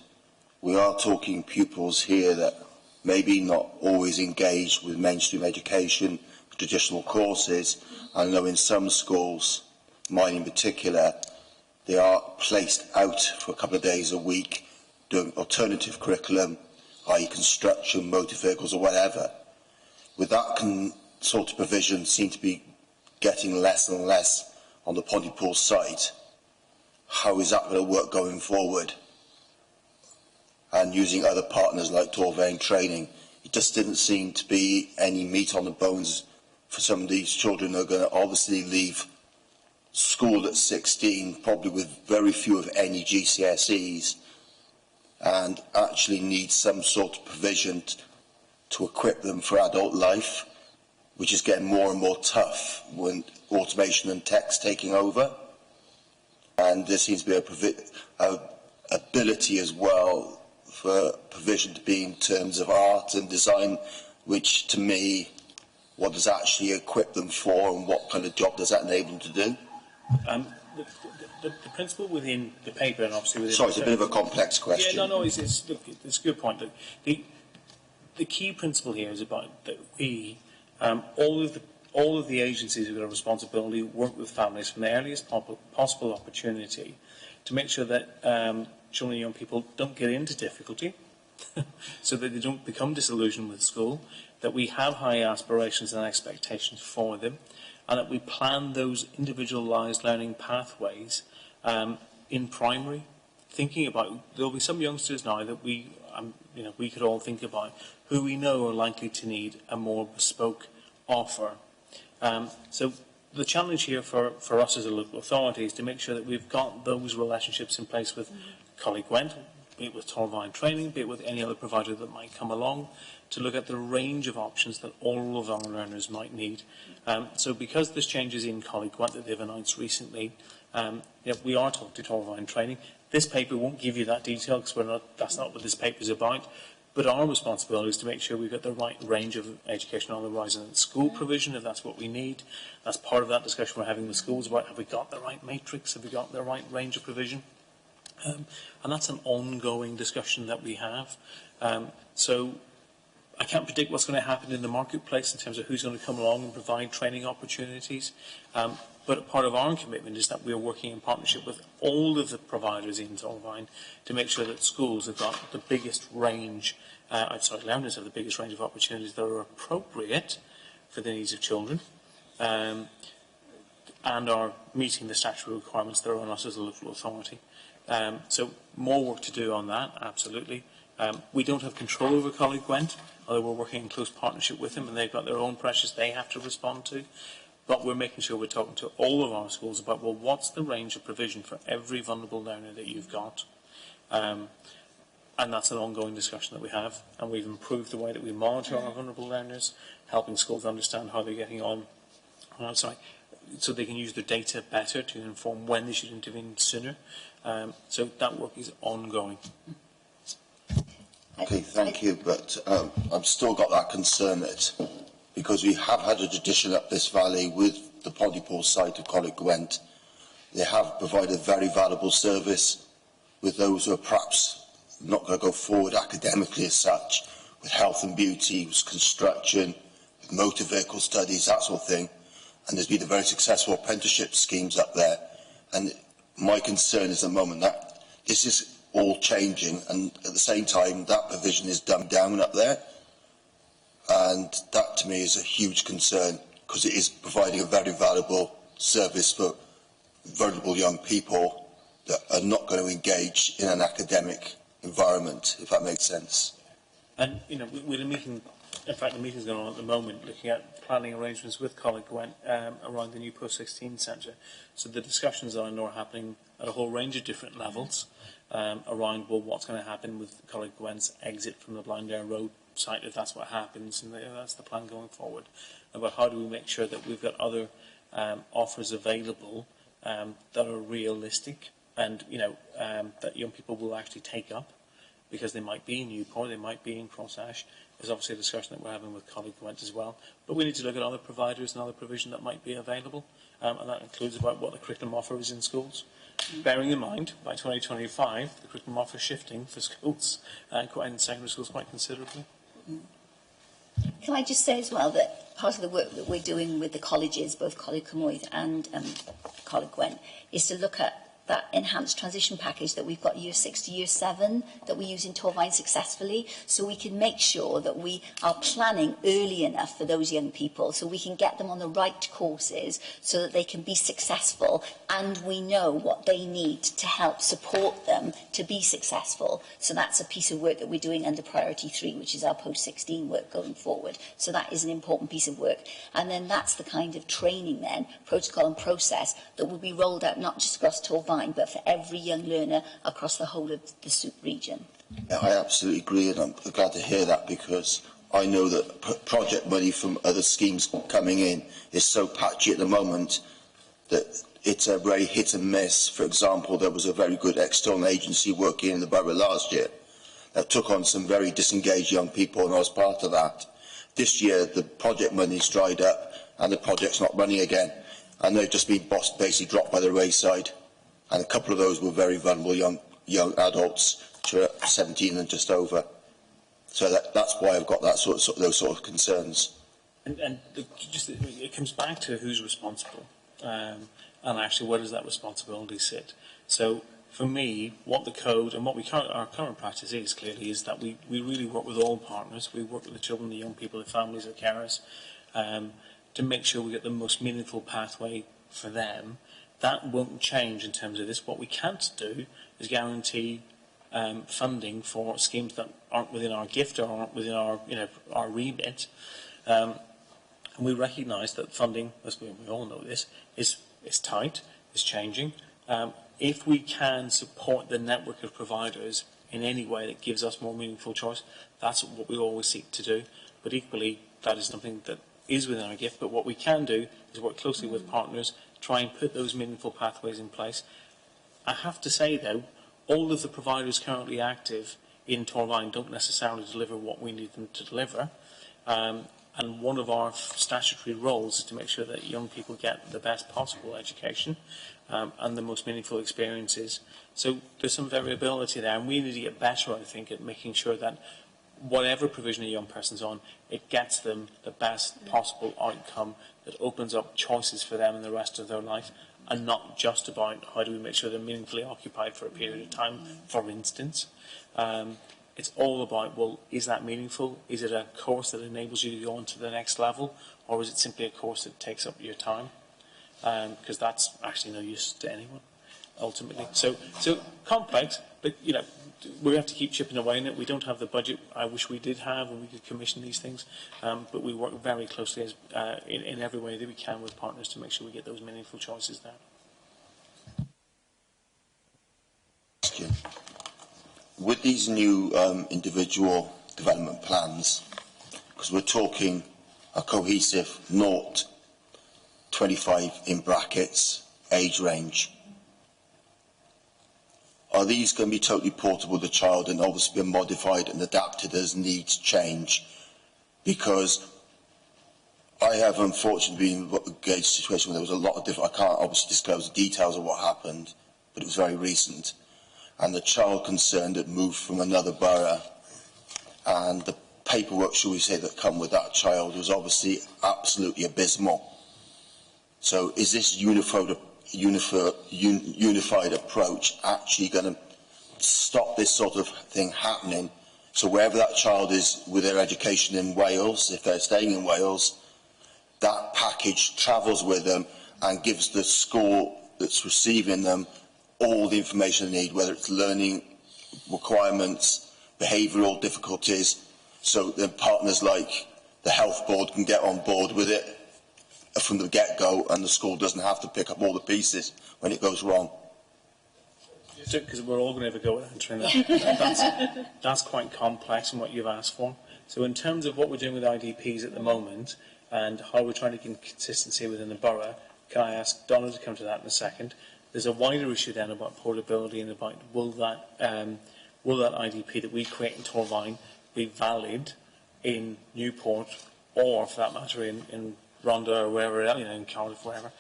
we are talking pupils here that maybe not always engaged with mainstream education, traditional courses. I know in some schools, mine in particular, they are placed out for a couple of days a week doing alternative curriculum, i.e. construction, motor vehicles or whatever. With that sort of provision seem to be getting less and less on the Pontypool site. How is that going to work going forward? And using other partners like Torvain Training, it just didn't seem to be any meat on the bones for some of these children who are going to obviously leave school at 16, probably with very few of any GCSEs, and actually need some sort of provision to equip them for adult life, which is getting more and more tough when automation and tech's taking over. And there seems to be a ability as well for provision to be in terms of art and design, which to me, what does that actually equip them for, and what kind of job does that enable them to do? the principle within the paper, and obviously within... Sorry, it's a bit of a complex question. Yeah, no, it's a good point. Look, the key principle here is about that we, all of the agencies who've got a responsibility work with families from the earliest possible opportunity to make sure that children and young people don't get into difficulty, so that they don't become disillusioned with school, that we have high aspirations and expectations for them, and that we plan those individualised learning pathways in primary, thinking about, there'll be some youngsters now that we could all think about who we know are likely to need a more bespoke offer. So the challenge here for us as a local authority is to make sure that we've got those relationships in place with Coleg Gwent, be it with Torvine Training, be it with any other provider that might come along, to look at the range of options that all of our learners might need. So because there's changes in Coleg Gwent that they've announced recently, we are talking to Torvine Training. This paper won't give you that detail because that's not what this paper is about. But our responsibility is to make sure we've got the right range of education on the horizon and school provision, if that's what we need. That's part of that discussion we're having with schools about, have we got the right matrix, have we got the right range of provision? And that's an ongoing discussion that we have. So I can't predict what's going to happen in the marketplace in terms of who's going to come along and provide training opportunities. But part of our commitment is that we are working in partnership with all of the providers in Torvine to make sure that schools have got the biggest range, learners have the biggest range of opportunities that are appropriate for the needs of children, and are meeting the statutory requirements that are on us as a local authority. So more work to do on that, absolutely. We don't have control over Coleg Gwent, although we're working in close partnership with them, and they've got their own pressures they have to respond to. But we're making sure we're talking to all of our schools about, well, what's the range of provision for every vulnerable learner that you've got? And that's an ongoing discussion that we have. And we've improved the way that we monitor our vulnerable learners, helping schools understand how they're getting on, so they can use their data better to inform when they should intervene sooner. So that work is ongoing. Okay, thank you, but I've still got that concern that because we have had a tradition up this valley with the Pontypool site of Coleg Gwent, they have provided very valuable service with those who are perhaps not going to go forward academically as such, with health and beauty, with construction, with motor vehicle studies, that sort of thing. And there's been a very successful apprenticeship schemes up there. And my concern is at the moment that this is all changing, and at the same time that provision is dumbed down up there, and that to me is a huge concern because it is providing a very valuable service for vulnerable young people that are not going to engage in an academic environment, if that makes sense. And with a meeting, in fact the meeting's going on at the moment looking at planning arrangements with Coleg Gwent around the new post-16 centre. So the discussions I know are happening at a whole range of different levels around, well, what's going to happen with Coleg Gwent's exit from the Blindair Road site, if that's what happens, and that's the plan going forward. About how do we make sure that we've got other offers available that are realistic and that young people will actually take up, because they might be in Newport, they might be in Cross Ash. There's obviously a discussion that we're having with Coleg Gwent as well. But we need to look at other providers and other provision that might be available, and that includes about what the curriculum offer is in schools. Bearing in mind, by 2025, the curriculum offer is shifting for schools and secondary schools quite considerably. Can I just say as well that part of the work that we're doing with the colleges, both Coleg Cymoedd and Coleg Gwent, is to look at that enhanced transition package that we've got year 6 to year 7 that we use in Torvine successfully, so we can make sure that we are planning early enough for those young people so we can get them on the right courses so that they can be successful, and we know what they need to help support them to be successful. So that's a piece of work that we're doing under Priority 3, which is our post-16 work going forward. So that is an important piece of work. And then that's the kind of training then, protocol and process, that will be rolled out not just across Torvine but for every young learner across the whole of the SOUP region. Yeah, I absolutely agree, and I'm glad to hear that, because I know that project money from other schemes coming in is so patchy at the moment that it's a very hit and miss. For example, there was a very good external agency working in the borough last year that took on some very disengaged young people, and I was part of that. This year, the project money's dried up and the project's not running again. and they've just been basically dropped by the wayside. And a couple of those were very vulnerable young adults, which are 17 and just over. So that's why I've got those sort of concerns. And it comes back to who's responsible, and actually where does that responsibility sit. So for me, what the code and what our current practice is clearly is that we really work with all partners. We work with the children, the young people, the families, the carers, to make sure we get the most meaningful pathway for them. That won't change in terms of this. What we can't do is guarantee funding for schemes that aren't within our gift or aren't within our remit. And we recognise that funding, as we all know this, is tight, is changing. If we can support the network of providers in any way that gives us more meaningful choice, that's what we always seek to do. But equally, that is something that is within our gift. But what we can do is work closely with partners, try and put those meaningful pathways in place. I have to say, though, all of the providers currently active in Torvine don't necessarily deliver what we need them to deliver. And one of our statutory roles is to make sure that young people get the best possible education and the most meaningful experiences. So there's some variability there, and we need to get better, I think, at making sure that whatever provision a young person's on, it gets them the best possible outcome that opens up choices for them in the rest of their life, and not just about how do we make sure they're meaningfully occupied for a period of time, for instance. It's all about, well, is that meaningful? Is it a course that enables you to go on to the next level? Or is it simply a course that takes up your time? Because that's actually no use to anyone, ultimately. So complex, but, we have to keep chipping away in it. We don't have the budget I wish we did have, and we could commission these things. But we work very closely in every way that we can with partners to make sure we get those meaningful choices there. With these new individual development plans, because we're talking a cohesive 0-25 in brackets age range, are these going to be totally portable to the child and obviously be modified and adapted as needs change? Because I have unfortunately been in a situation where there was a lot of different, I can't obviously disclose the details of what happened, but it was very recent. And the child concerned had moved from another borough, and the paperwork, shall we say, that come with that child was obviously absolutely abysmal. So is this unified approach actually going to stop this sort of thing happening? So wherever that child is with their education in Wales, if they're staying in Wales, that package travels with them and gives the school that's receiving them all the information they need, whether it's learning requirements, behavioural difficulties, so then partners like the health board can get on board with it from the get-go, and the school doesn't have to pick up all the pieces when it goes wrong. Because we're all going to have a go at answering that. That's quite complex in what you've asked for. So in terms of what we're doing with IDPs at the moment and how we're trying to get consistency within the borough, can I ask Donna to come to that in a second? There's a wider issue then about portability and about will that IDP that we create in Torvine be valid in Newport or, for that matter, in Rhondda or wherever, in Cardiff, wherever.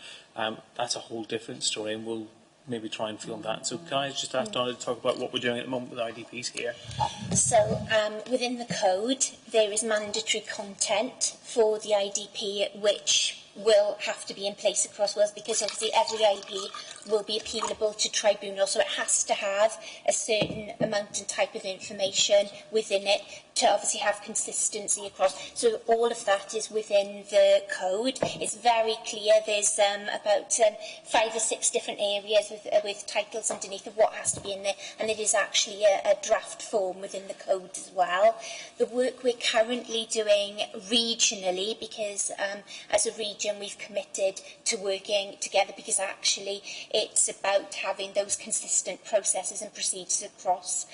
That's a whole different story, and we'll maybe try and film that. So can I just ask Donna to talk about what we're doing at the moment with IDPs here? So within the code, there is mandatory content for the IDP, which will have to be in place across Wales, because obviously every IDP will be appealable to tribunal, so it has to have a certain amount and type of information within it to obviously have consistency across. So all of that is within the code. It's very clear. There's about 5 or 6 different areas with titles underneath of what has to be in there, and it is actually a draft form within the code as well. The work we're currently doing regionally, because as a region we've committed to working together, because actually it's about having those consistent processes and procedures across.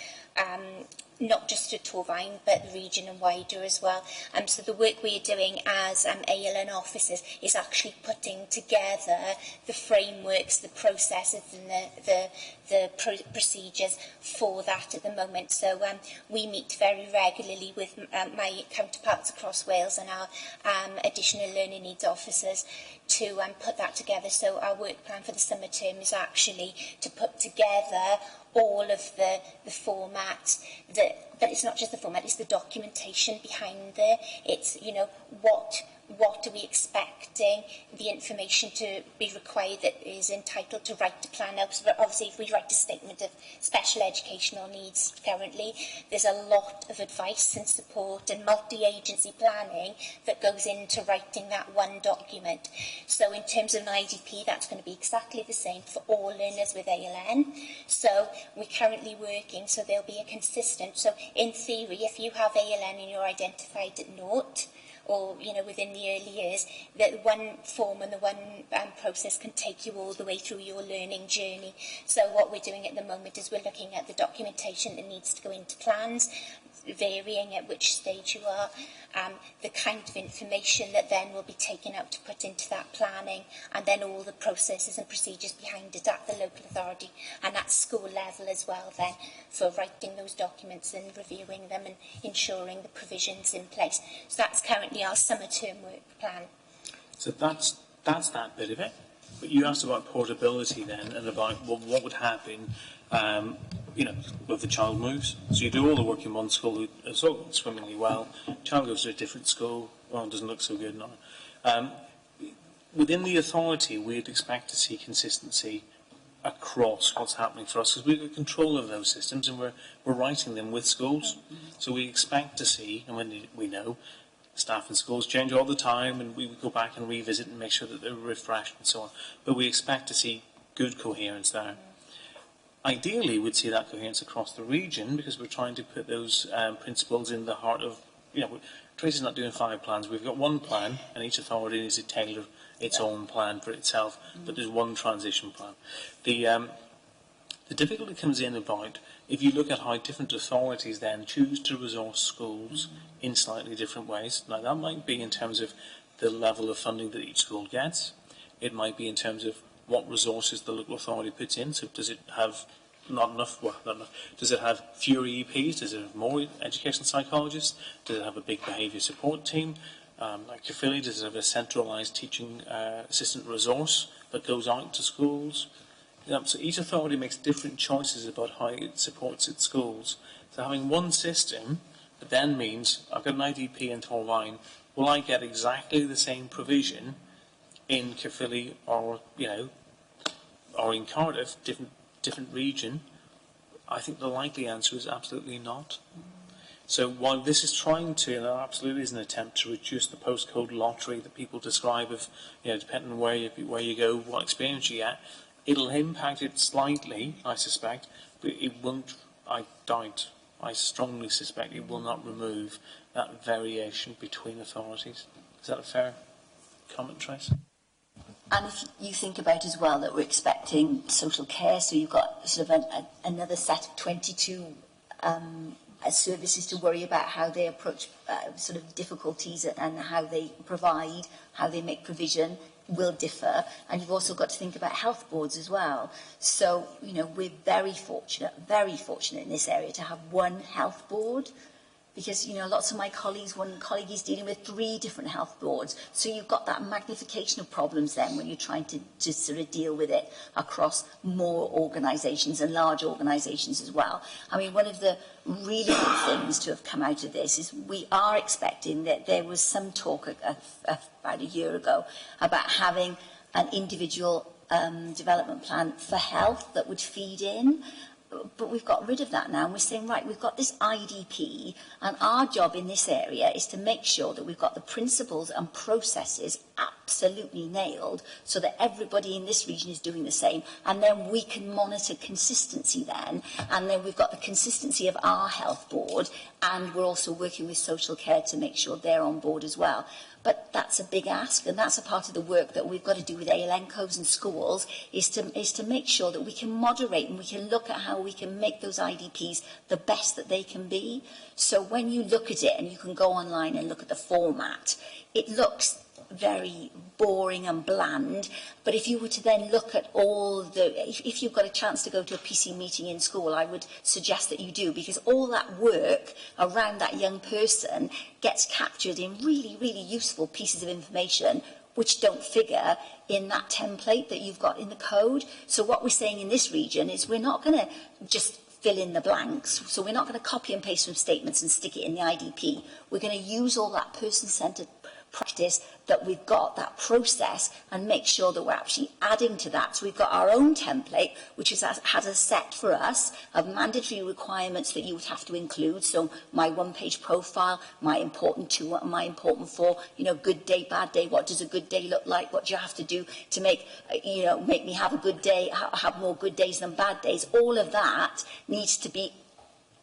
not just at Torfaen, but the region and wider as well. So the work we're doing as ALN officers is actually putting together the frameworks, the processes and the procedures for that at the moment. So we meet very regularly with my counterparts across Wales and our additional learning needs officers to put that together. So our work plan for the summer term is actually to put together all of the formats, but it's not just the format, it's the documentation behind there. It's, you know, what are we expecting the information to be required that is entitled to write a plan out. So obviously, if we write a statement of special educational needs currently, there's a lot of advice and support and multi-agency planning that goes into writing that one document. So in terms of an IDP, that's going to be exactly the same for all learners with ALN. So we're currently working, so there'll be a consistent. So in theory, if you have ALN and you're identified at 0, or, you know, within the early years, that one form and the one process can take you all the way through your learning journey. So what we're doing at the moment is we're looking at the documentation that needs to go into plans, varying at which stage you are, the kind of information that then will be taken out to put into that planning, and then all the processes and procedures behind it at the local authority and at school level as well then, for writing those documents and reviewing them and ensuring the provisions in place. So that's currently our summer term work plan. So that's that bit of it. But you asked about portability then, and about what would happen, you know, if the child moves. So you do all the work in one school, it's all swimmingly well. Child goes to a different school, well, it doesn't look so good now. Within the authority, we'd expect to see consistency across what's happening for us, because we've got control of those systems and we're writing them with schools. So we expect to see, and when we know, staff in schools change all the time, and we go back and revisit and make sure that they're refreshed and so on. But we expect to see good coherence there. Ideally, we'd see that coherence across the region, because we're trying to put those principles in the heart of, you know, Tracy's not doing 5 plans. We've got one plan, and each authority needs to tailor its own plan for itself, but there's one transition plan. The difficulty comes in about, if you look at how different authorities then choose to resource schools in slightly different ways. Now, that might be in terms of the level of funding that each school gets. It might be in terms of what resources the local authority puts in. So does it have not enough? Well, not enough. Does it have fewer EPs? Does it have more educational psychologists? Does it have a big behaviour support team? Like Caerphilly, does it have a centralised teaching assistant resource that goes out to schools? So each authority makes different choices about how it supports its schools. So having one system, that then means I've got an IDP in Torfaen, will I get exactly the same provision in Caerphilly or, you know, or in Cardiff, different region? I think the likely answer is absolutely not. So while this is trying to, and there absolutely is an attempt to reduce the postcode lottery that people describe of, you know, depending on where you go, what experience you get, it'll impact it slightly, I suspect, but it won't, I strongly suspect it will not remove that variation between authorities. Is that a fair comment, Trace? And if you think about as well that we're expecting social care, so you've got sort of another set of 22 services to worry about how they approach sort of difficulties and how they provide, how they make provision will differ. And you've also got to think about health boards as well. So, you know, we're very fortunate in this area to have one health board, because, you know, lots of my colleagues, one colleague is dealing with 3 different health boards. So you've got that magnification of problems then when you're trying to sort of deal with it across more organisations and large organisations as well. I mean, one of the really good things to have come out of this is we are expecting that there was some talk about a year ago about having an individual development plan for health that would feed in. But we've got rid of that now, and we're saying, right, we've got this IDP, and our job in this area is to make sure that we've got the principles and processes absolutely nailed so that everybody in this region is doing the same, and then we can monitor consistency then, and then we've got the consistency of our health board, and we're also working with social care to make sure they're on board as well. But that's a big ask, and that's a part of the work that we've got to do with ALNCOs and schools, is to make sure that we can moderate and we can look at how we can make those IDPs the best that they can be. So when you look at it, and you can go online and look at the format, it looks very boring and bland, but if you were to then look at all the, if you've got a chance to go to a PC meeting in school, I would suggest that you do, because all that work around that young person gets captured in really, really useful pieces of information which don't figure in that template that you've got in the code. So what we're saying in this region is we're not going to just fill in the blanks. So we're not going to copy and paste from statements and stick it in the IDP. We're going to use all that person-centred practice that we've got, that process, and make sure that we're actually adding to that. So we've got our own template, which has a set for us of mandatory requirements that you would have to include. So my one-page profile, my important to, my important for, you know, good day, bad day. What does a good day look like? What do you have to do to make, you know, make me have a good day, have more good days than bad days? All of that needs to be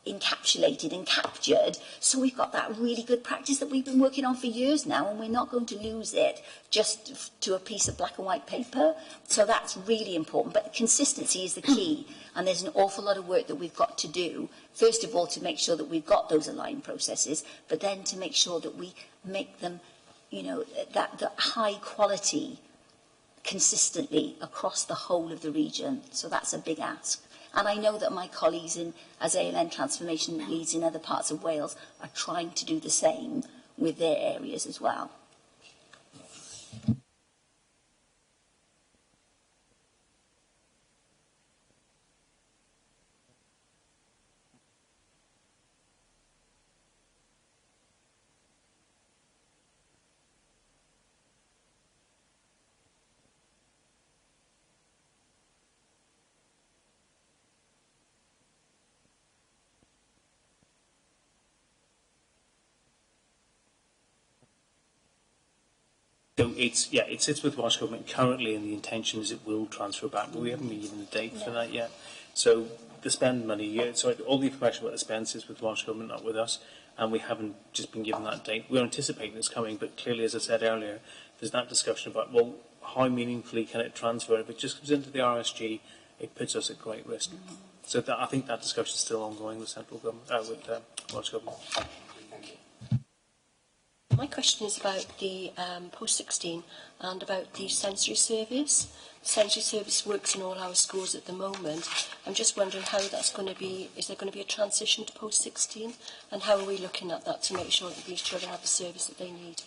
encapsulated and captured, so we've got that really good practice that we've been working on for years now, and we're not going to lose it just to a piece of black and white paper. So that's really important, but consistency is the key, and there's an awful lot of work that we've got to do, first of all to make sure that we've got those aligned processes, but then to make sure that we make them, you know, that high quality consistently across the whole of the region. So that's a big ask. And I know that my colleagues as ALN transformation leads in other parts of Wales are trying to do the same with their areas as well. So it sits with Welsh Government currently, and the intention is it will transfer back, but we haven't been given a date for that yet. So the spend money, all the information about the spend sits with Welsh Government, not with us, and we haven't just been given that date. We're anticipating it's coming, but clearly, as I said earlier, there's that discussion about, well, how meaningfully can it transfer? If it just comes into the RSG, it puts us at great risk. So I think that discussion is still ongoing with central government, with Welsh Government. My question is about the post-16 and about the sensory service. The sensory service works in all our schools at the moment. I'm just wondering how that's going to be. Is there going to be a transition to post-16? And how are we looking at that to make sure that these children have the service that they need?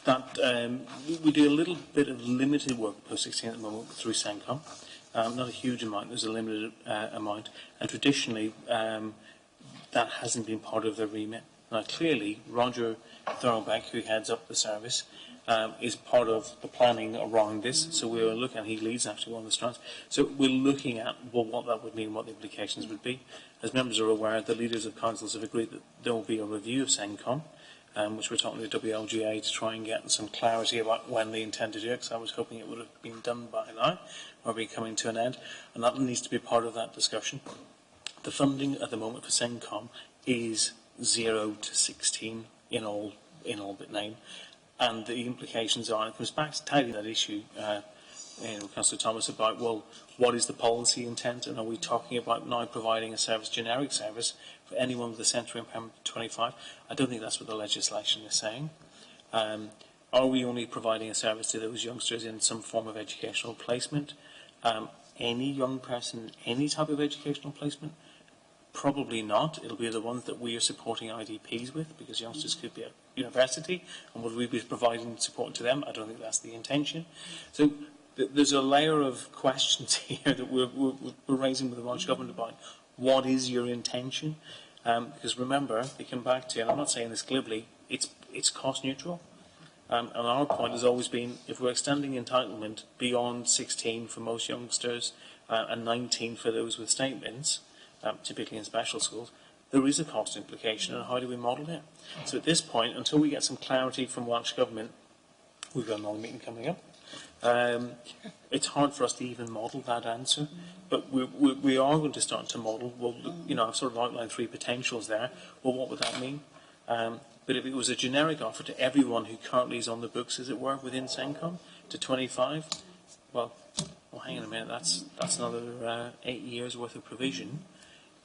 That we do a little bit of limited work post-16 at the moment through CENCOM. Not a huge amount, there's a limited amount. And traditionally, that hasn't been part of the remit. Now, clearly, Roger Thorobeck, who heads up the service, is part of the planning around this. So we're looking at, he leads actually one of the strands. So we're looking at what that would mean, what the implications would be. As members are aware, the leaders of councils have agreed that there will be a review of CENCOM, which we're talking to the WLGA to try and get some clarity about when they intend to do it, because I was hoping it would have been done by now, or be coming to an end, and that needs to be part of that discussion. The funding at the moment for CENCOM is 0 to 16 in all but name, and the implications are, and it comes back to tidying that issue, Councillor Thomas, about, well, what is the policy intent, and are we talking about now providing a service, generic service, for anyone with a sensory impairment of 25? I don't think that's what the legislation is saying. Are we only providing a service to those youngsters in some form of educational placement? Any young person, any type of educational placement? Probably not. It'll be the ones that we are supporting IDPs with, because youngsters could be at university, and would we be providing support to them? I don't think that's the intention. So there's a layer of questions here that we're raising with the Welsh Government about what is your intention? Because remember, they come back to, and I'm not saying this glibly, it's cost neutral. And our point has always been, if we're extending entitlement beyond 16 for most youngsters and 19 for those with statements, typically in special schools, there is a cost implication, and how do we model it? So at this point, until we get some clarity from Welsh Government we've got another meeting coming up. It's hard for us to even model that answer, but we are going to start to model. Well, you know, I've sort of outlined 3 potentials there. Well, what would that mean? But if it was a generic offer to everyone who currently is on the books, as it were, within CENCOM, to 25, well, hang on a minute, that's another 8 years worth of provision.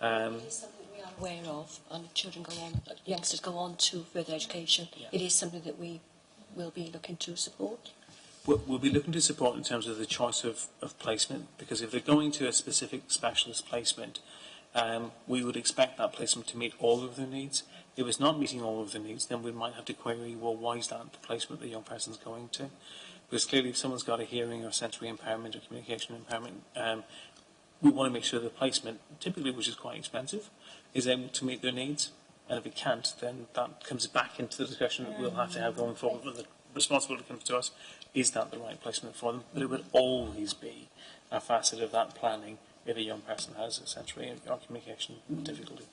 It is something we are aware of, and children go on, youngsters go on to further education. Yeah. It is something that we will be looking to support. We'll be looking to support in terms of the choice of placement, because if they're going to a specific specialist placement, we would expect that placement to meet all of their needs. If it's not meeting all of their needs, then we might have to query, well, why is that the placement the young person's going to? Because clearly if someone's got a hearing or sensory impairment or communication impairment, we want to make sure the placement, typically which is quite expensive, is able to meet their needs. And if it can't, then that comes back into the discussion that we'll have to have going forward. When the responsibility comes to us, is that the right placement for them? But it would always be a facet of that planning if a young person has a sensory or communication difficulty.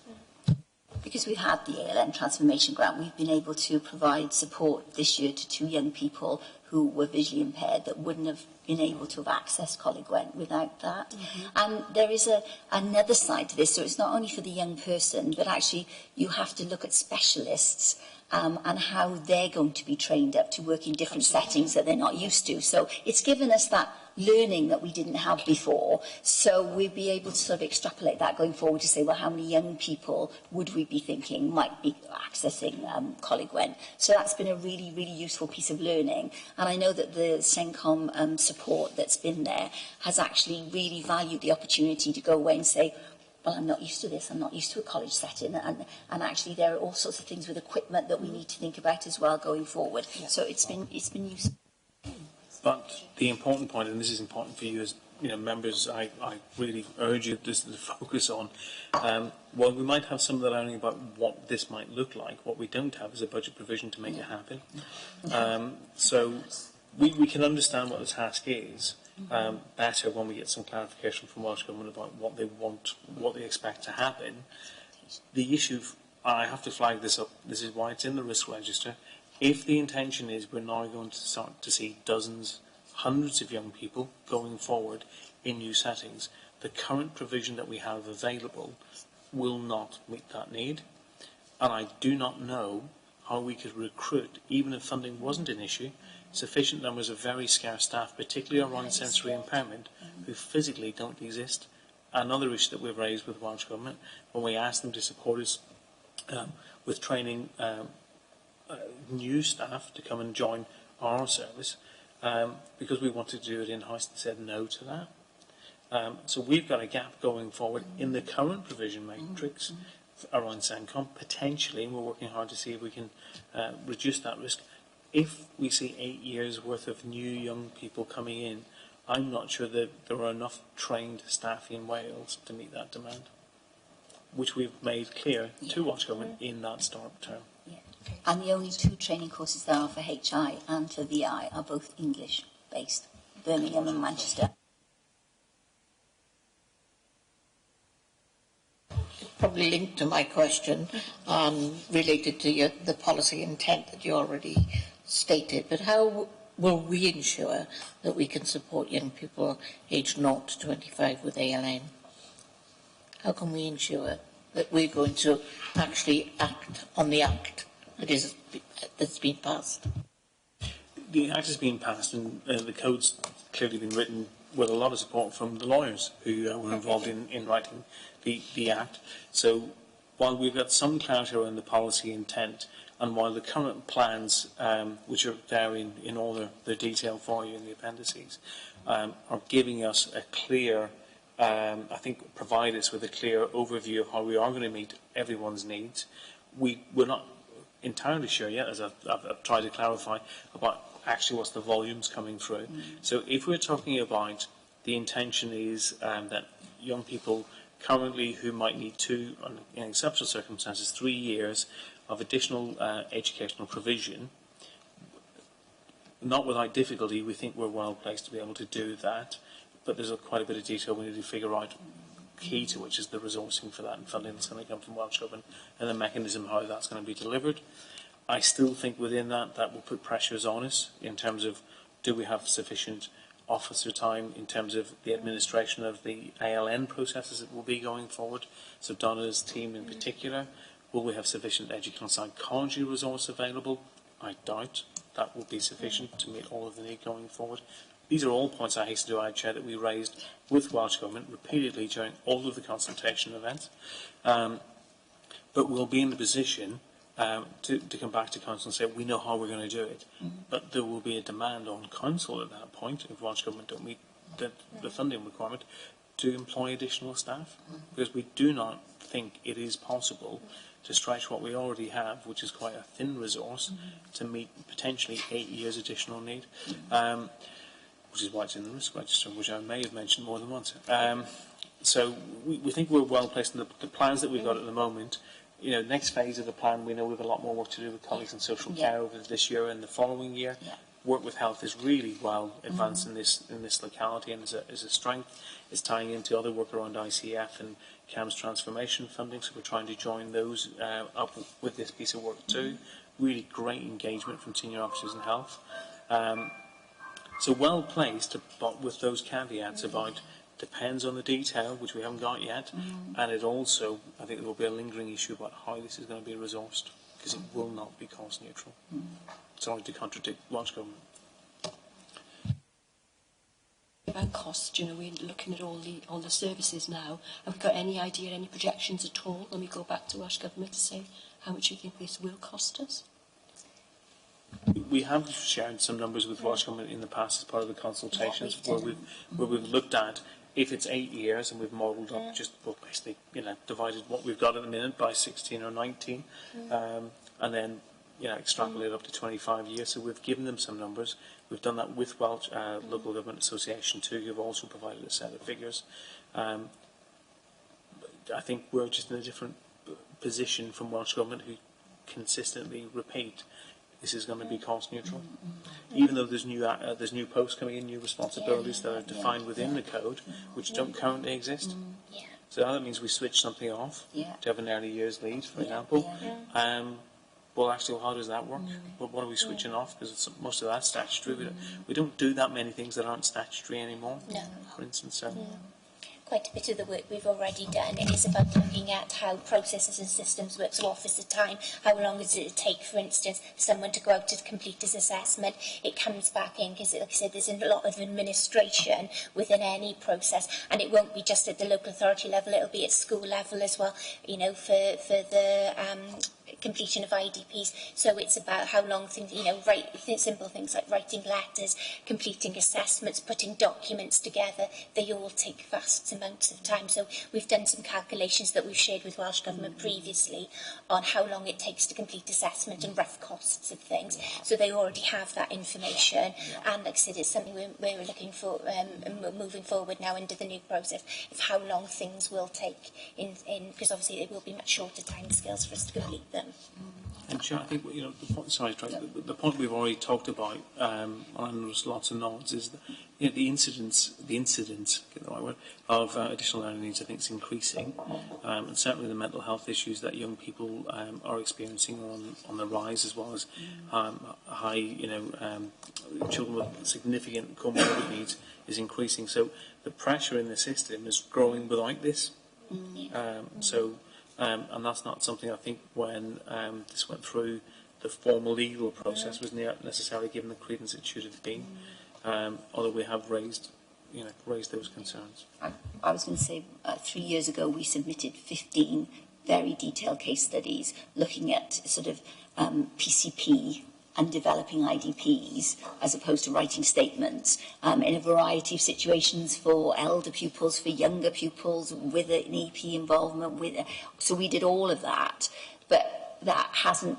Because we've had the ALN Transformation Grant, we've been able to provide support this year to 2 young people who were visually impaired that wouldn't have been able to have accessed Coleg Gwent without that. And there is another side to this, so it's not only for the young person, but actually you have to look at specialists and how they're going to be trained up to work in different settings that they're not used to. So it's given us that learning that we didn't have before, so we'll be able to sort of extrapolate that going forward to say, well, how many young people would we be thinking might be accessing Coleg Gwent? So that's been a really, really useful piece of learning, and I know that the CENCOM support that's been there has actually really valued the opportunity to go away and say, well, I'm not used to this, I'm not used to a college setting, and actually there are all sorts of things with equipment that we need to think about as well going forward. Yeah. So it's been useful. But the important point, and this is important for you as members, I really urge you to focus on, while we might have some of the learning about what this might look like, what we don't have is a budget provision to make it happen. So we can understand what the task is better when we get some clarification from Welsh Government about what they want, what they expect to happen. The issue, I have to flag this up, this is why it's in the risk register. If the intention is we're now going to start to see dozens, hundreds of young people going forward in new settings, the current provision that we have available will not meet that need. And I do not know how we could recruit, even if funding wasn't an issue, sufficient numbers of very scarce staff, particularly around sensory impairment, who physically don't exist. Another issue that we've raised with Welsh Government, when we asked them to support us with training new staff to come and join our service, because we wanted to do it in-house, and said no to that. So we've got a gap going forward in the current provision matrix around CENCOM, potentially, and we're working hard to see if we can reduce that risk. If we see 8 years worth of new young people coming in, I'm not sure that there are enough trained staff in Wales to meet that demand, which we've made clear to Welsh Government in that start term. Yeah. And the only 2 training courses there are for HI and for VI are both English-based, Birmingham and Manchester. Probably linked to my question, related to the policy intent that you already stated, but how will we ensure that we can support young people aged 0 to 25 with ALN? How can we ensure that we're going to actually act on the act that's been passed? The act has been passed, and the code's clearly been written with a lot of support from the lawyers who were involved in writing the act. So while we've got some clarity around the policy intent, and while the current plans, which are there in all their detail for you in the appendices, are giving us a clear, I think provide us with a clear overview of how we are going to meet everyone's needs. We're not entirely sure yet, as I've tried to clarify, about actually what's the volumes coming through. So if we're talking about the intention is that young people currently who might need 2, in exceptional circumstances, 3 years of additional educational provision, not without difficulty, we think we're well placed to be able to do that, but there's quite a bit of detail we need to figure out, key to which is the resourcing for that and funding that's going to come from Welsh Government and the mechanism how that's going to be delivered. I still think within that will put pressures on us in terms of, do we have sufficient officer time in terms of the administration of the ALN processes that will be going forward? So Donna's team in particular, will we have sufficient educational psychology resource available? I doubt that will be sufficient to meet all of the need going forward. These are all points, I hasten to add, Chair, that we raised with Welsh Government repeatedly during all of the consultation events. But we'll be in the position to come back to Council and say, we know how we're going to do it. But there will be a demand on Council at that point, if Welsh Government don't meet the funding requirement, to employ additional staff. Because we do not think it is possible to stretch what we already have, which is quite a thin resource, to meet potentially 8 years additional need. Which is why it's in the risk register, which I may have mentioned more than once. So we think we're well placed in the plans that we've got at the moment. You know, next phase of the plan, we know we've a lot more work to do with colleagues in social care over this year and the following year. Work with health is really well advanced in this locality and is a strength. It's tying into other work around ICF and CAMS transformation funding, so we're trying to join those up with this piece of work too. Really great engagement from senior officers in health. So well placed, but with those caveats about depends on the detail, which we haven't got yet, and it also, I think there will be a lingering issue about how this is going to be resourced, because it will not be cost neutral. Sorry to contradict Welsh Government. About cost, you know, we're looking at all the services now. Have we got any idea, any projections at all when we go back to Welsh Government to say how much you think this will cost us? We have shared some numbers with Welsh Government in the past as part of the consultations, where we've looked at, if it's 8 years and we've modelled up basically, divided what we've got at the minute by 16 or 19, and then, extrapolate up to 25 years. So we've given them some numbers. We've done that with Welsh Local Government Association too, who've also provided a set of figures. I think we're just in a different position from Welsh Government, who consistently repeat this is going to be cost neutral. Even though there's new posts coming in, new responsibilities that are defined within the code, which don't currently exist. So that means we switch something off to have an early years lead, for example. Well, actually, how does that work? Well, what are we switching off? Because most of that's statutory. We don't do that many things that aren't statutory anymore, for instance. So. Quite a bit of the work we've already done is about looking at how processes and systems work. So officer time, how long does it take, for instance, for someone to go out to complete this assessment? It comes back in because, like I said, there's a lot of administration within any process, and it won't be just at the local authority level, it'll be at school level as well, for the completion of IDPs. So it's about how long things, simple things like writing letters, completing assessments, putting documents together, they all take vast amounts of time. So we've done some calculations that we've shared with Welsh Government previously on how long it takes to complete assessment and rough costs of things. So they already have that information, and like I said, it's something we're looking for moving forward now into the new process of how long things will take because obviously there will be much shorter timescales for us to complete them. And sure, I think the point we've already talked about, and there's lots of nods, is that the incidence, get the right word, of additional learning needs, I think, is increasing, and certainly the mental health issues that young people are experiencing are on the rise, as well as high, children with significant comorbid needs is increasing. So the pressure in the system is growing without this. And that's not something I think when this went through the formal legal process was necessarily given the credence it should have been, although we have raised those concerns. I was going to say 3 years ago we submitted 15 very detailed case studies looking at sort of PCP and developing IDPs as opposed to writing statements in a variety of situations for elder pupils, for younger pupils, with an EP involvement. So we did all of that, but that hasn't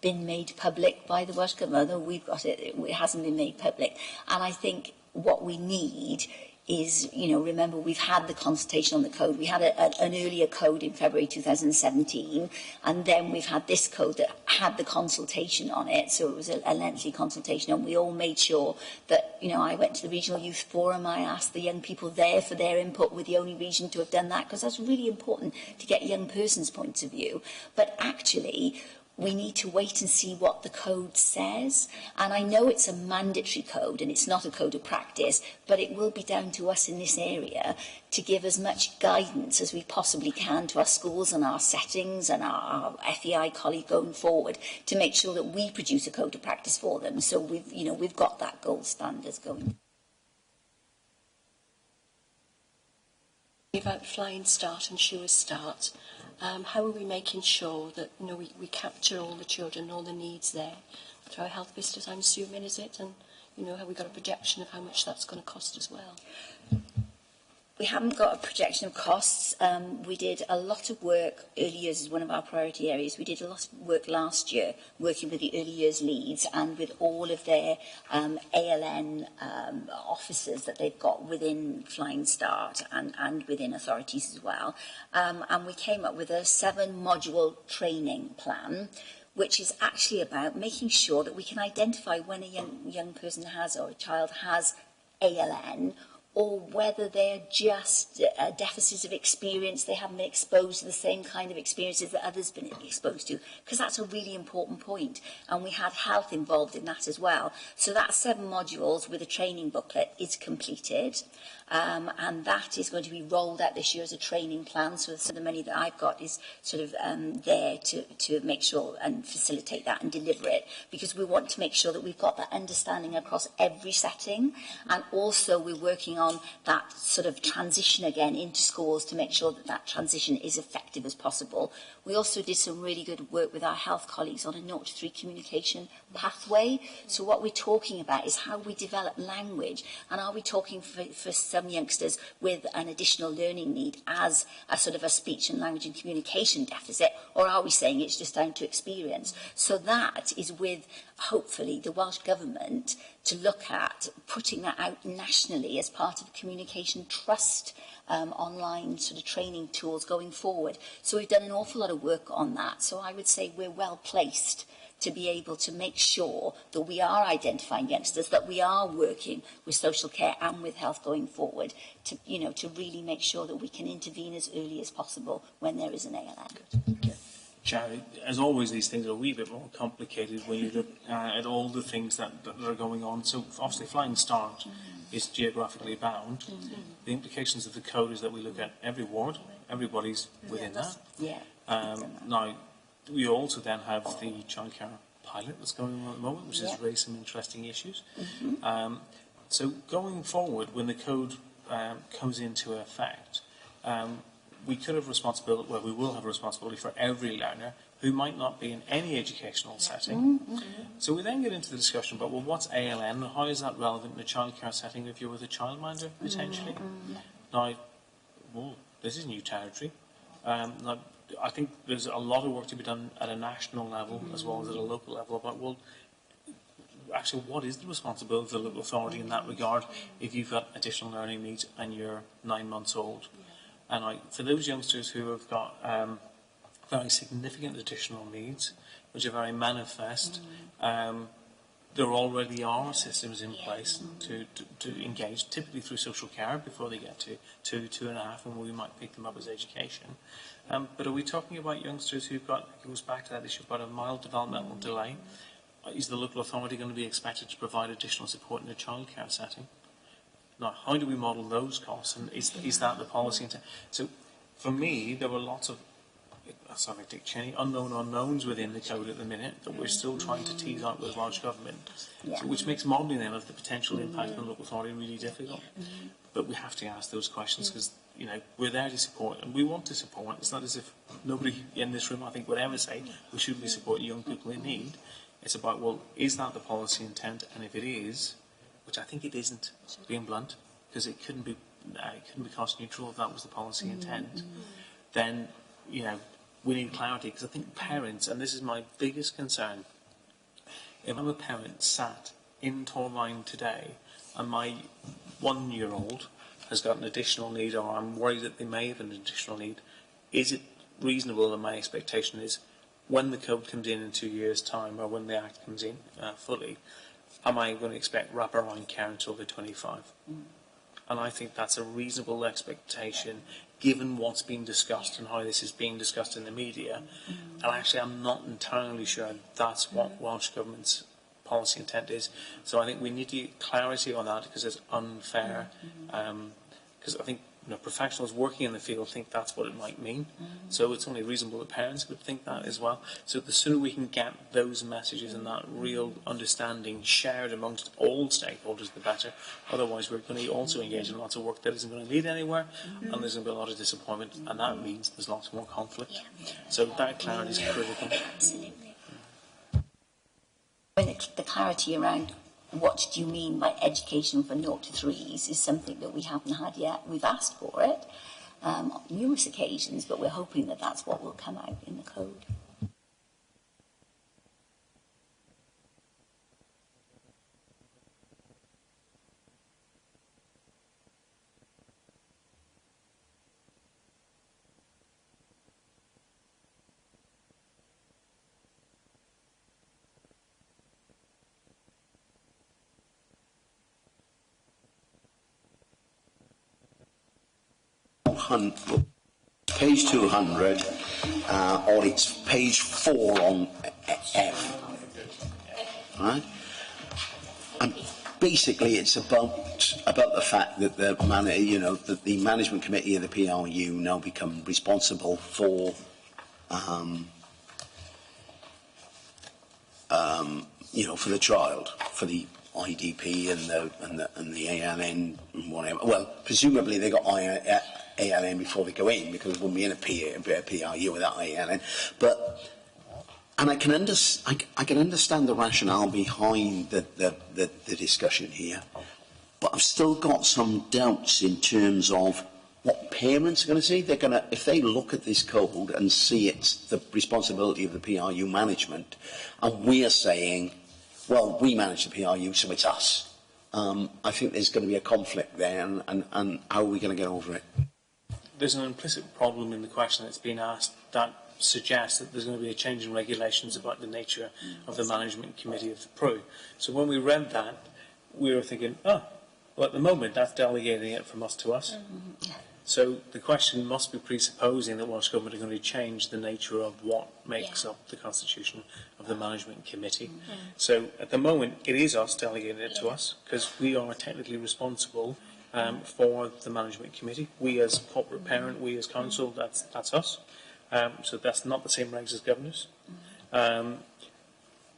been made public by the Welsh Government. Although we've got it, it hasn't been made public. And I think what we need is, remember, we've had the consultation on the code. We had an earlier code in February 2017, and then we've had this code that had the consultation on it. So it was a lengthy consultation, and we all made sure that, I went to the Regional Youth Forum, I asked the young people there for their input. We're the only region to have done that, because that's really important to get a young person's point of view. But actually, we need to wait and see what the code says. And I know it's a mandatory code and it's not a code of practice, but it will be down to us in this area to give as much guidance as we possibly can to our schools and our settings and our FEI colleague going forward to make sure that we produce a code of practice for them. So we've got that gold standards going. About Flying Start and Sure Start, how are we making sure that we capture all the children, all the needs there through our health visitors, I'm assuming, is it? And have we got a projection of how much that's going to cost as well? We haven't got a projection of costs. We did a lot of work. Early years is one of our priority areas. We did a lot of work last year working with the early years leads and with all of their ALN officers that they've got within Flying Start and within authorities as well. And we came up with a 7-module training plan, which is actually about making sure that we can identify when a young person has or a child has ALN, or whether they're just deficits of experience, they haven't been exposed to the same kind of experiences that others have been exposed to, because that's a really important point. And we had health involved in that as well. So that 7 modules with a training booklet is completed. And that is going to be rolled out this year as a training plan. So the money that I've got is sort of there to make sure and facilitate that and deliver it, because we want to make sure that we've got that understanding across every setting. And also we're working on that sort of transition again into schools to make sure that that transition is effective as possible. We also did some really good work with our health colleagues on a 0 to 3 communication pathway. So what we're talking about is how we develop language, and are we talking for some youngsters with an additional learning need as a sort of a speech and language and communication deficit, or are we saying it's just down to experience? So that is with, hopefully, the Welsh Government to look at putting that out nationally as part of the Communication Trust online sort of training tools going forward. So we've done an awful lot of work on that. So I would say we're well placed to be able to make sure that we are identifying youngsters, that we are working with social care and with health going forward to, to really make sure that we can intervene as early as possible when there is an ALN. Charlie, as always, these things are a wee bit more complicated when you look at all the things that are going on. So obviously Flying Start is geographically bound. The implications of the code is that we look at every ward, everybody's within that. Now, we also then have the childcare pilot that's going on at the moment, which has raised some interesting issues. So going forward, when the code comes into effect, we could have responsibility, well, we will have a responsibility for every learner who might not be in any educational setting. So we then get into the discussion about, well, what's ALN and how is that relevant in a childcare setting if you're with a childminder, potentially? Now, well, this is new territory. Now, I think there's a lot of work to be done at a national level as well as at a local level about, well, actually, what is the responsibility of the local authority in that regard if you've got additional learning needs and you're 9 months old? And for those youngsters who have got very significant additional needs, which are very manifest, there already are systems in place to engage, typically through social care before they get to 2.5, and we might pick them up as education. But are we talking about youngsters who've got, it goes back to that issue about a mild developmental delay? Is the local authority going to be expected to provide additional support in a childcare setting? Now, how do we model those costs, and is that the policy intent? So, for me, there were lots of, sorry, Dick Cheney, unknown unknowns within the code at the minute that we're still trying to tease out with Welsh Government, so, which makes modelling them of the potential impact on the local authority really difficult. But we have to ask those questions because, we're there to support, and we want to support. It's not as if nobody in this room, I think, would ever say we shouldn't be supporting young people in need. It's about, well, is that the policy intent? And if it is, which I think it isn't, being blunt, because it couldn't be cost neutral if that was the policy intent, then, we need clarity, because I think parents, and this is my biggest concern, if I'm a parent sat in Torvine today and my 1-year-old has got an additional need, or I'm worried that they may have an additional need, is it reasonable that my expectation is when the code comes in 2 years' time, or when the Act comes in fully, am I going to expect wraparound care until they're 25? And I think that's a reasonable expectation, given what's been discussed and how this is being discussed in the media. And actually, I'm not entirely sure that's what Welsh Government's policy intent is. So I think we need to get clarity on that, because it's unfair. Because I think professionals working in the field think that's what it might mean. So it's only reasonable that parents would think that as well. So the sooner we can get those messages and that real understanding shared amongst all stakeholders, the better. Otherwise, we're going to also engage in lots of work that isn't going to lead anywhere, and there's going to be a lot of disappointment, and that means there's lots more conflict. So that clarity is critical. Absolutely. The clarity around what do you mean by education for 0 to 3s is something that we haven't had yet. We've asked for it on numerous occasions, but we're hoping that that's what will come out in the code. Page 200, or it's page 4 on F. Right? And basically, it's about the fact that the that the management committee of the PRU now become responsible for for the child, for the IDP and the ALN and whatever. Well, presumably they got ALN before they go in, because it wouldn't be in a PRU without ALN. And I can understand the rationale behind the discussion here, but I've still got some doubts in terms of what parents are going to see. They're going to, if they look at this code and see it's the responsibility of the PRU management, and we're saying, well, we manage the PRU, so it's us. I think there's going to be a conflict there, and how are we going to get over it? There's an implicit problem in the question that's been asked that suggests that there's going to be a change in regulations about the nature of the management committee of the PRU. So when we read that, we were thinking, well, at the moment, that's delegating it from us to us. So the question must be presupposing that Welsh Government are going to change the nature of what makes up the constitution of the management committee. So at the moment, it is us delegating it to us, because we are technically responsible for the management committee. We as corporate parent, we as council, that's us. So that's not the same regs as governors.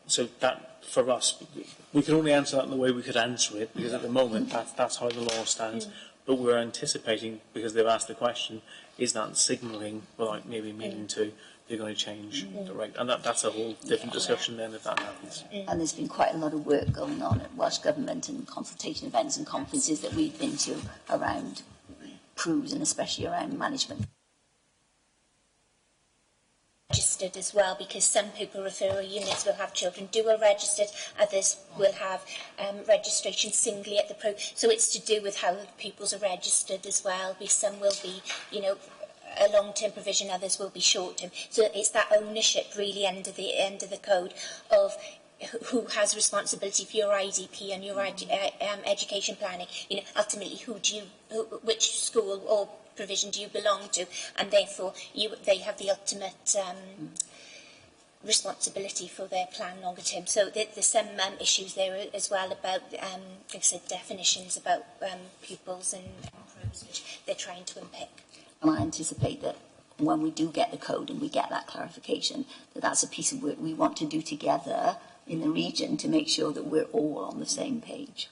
So that, for us, we can only answer that in the way we could answer it, because at the moment that's how the law stands. But we're anticipating, because they've asked the question, is that signalling, without maybe meaning to, they're going to change the reg? And that's a whole different discussion then if that happens. And there's been quite a lot of work going on at Welsh Government and consultation events and conferences that we've been to around PRUs and especially around management. Registered as well, because some pupil referral units will have children dual registered, others will have registration singly at the PRU. So it's to do with how pupils are registered as well. Some will be, a long-term provision, others will be short-term. So it's that ownership really under the code of who has responsibility for your IDP and your education planning. Ultimately, which school or provision do you belong to, and therefore they have the ultimate responsibility for their plan longer term. So there's some issues there as well about, like I said, definitions about pupils and PRUs, which they're trying to unpick. And I anticipate that when we do get the code and we get that clarification, that's a piece of work we want to do together in the region to make sure that we're all on the same page.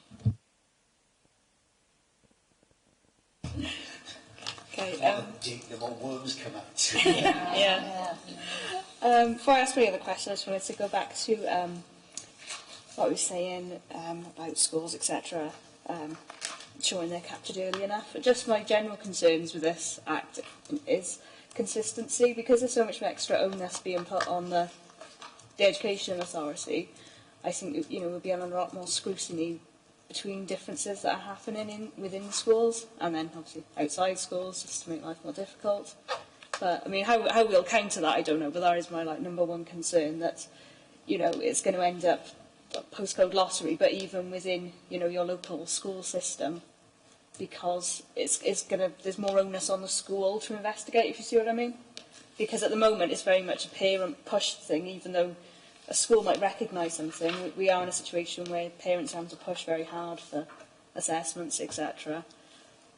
Okay. The more worms come out. Before I ask any other questions, I just wanted to go back to what we were saying about schools, etc., showing they're captured early enough. Just my general concerns with this Act is consistency, because there's so much extra onus being put on the Education Authority. I think we'll be on a lot more scrutiny between differences that are happening within schools and then obviously outside schools, just to make life more difficult. But I mean, how we'll counter that, I don't know. But that is my number one concern, that it's going to end up a postcode lottery. But even within your local school system, because there's more onus on the school to investigate, if you see what I mean. Because at the moment it's very much a parent push thing, even though a school might recognise something. We are in a situation where parents have to push very hard for assessments, etc.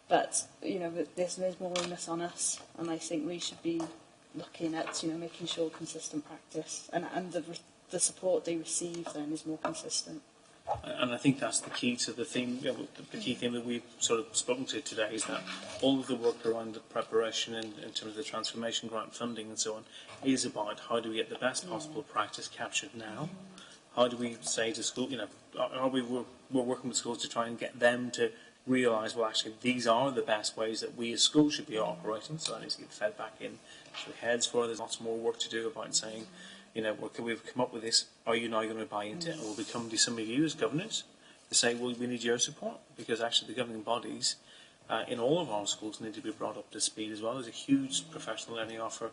But, you know, there's more onus on us, and I think we should be looking at, you know, making sure consistent practice and the support they receive then is more consistent. And I think that's the key to the thing, you know, the key thing that we've sort of spoken to today is that all of the work around the preparation and in terms of the transformation grant funding and so on is about how do we get the best possible practice captured now. How do we say to school, you know, we're working with schools to try and get them to realise, well, actually, these are the best ways that we as schools should be operating, so that needs to get fed back in to the heads for. There's lots more work to do about saying, you know, we've come up with this, are you now going to buy into it? And will we come to some of you as governors to say, well, we need your support, because actually the governing bodies in all of our schools need to be brought up to speed as well. There's a huge professional learning offer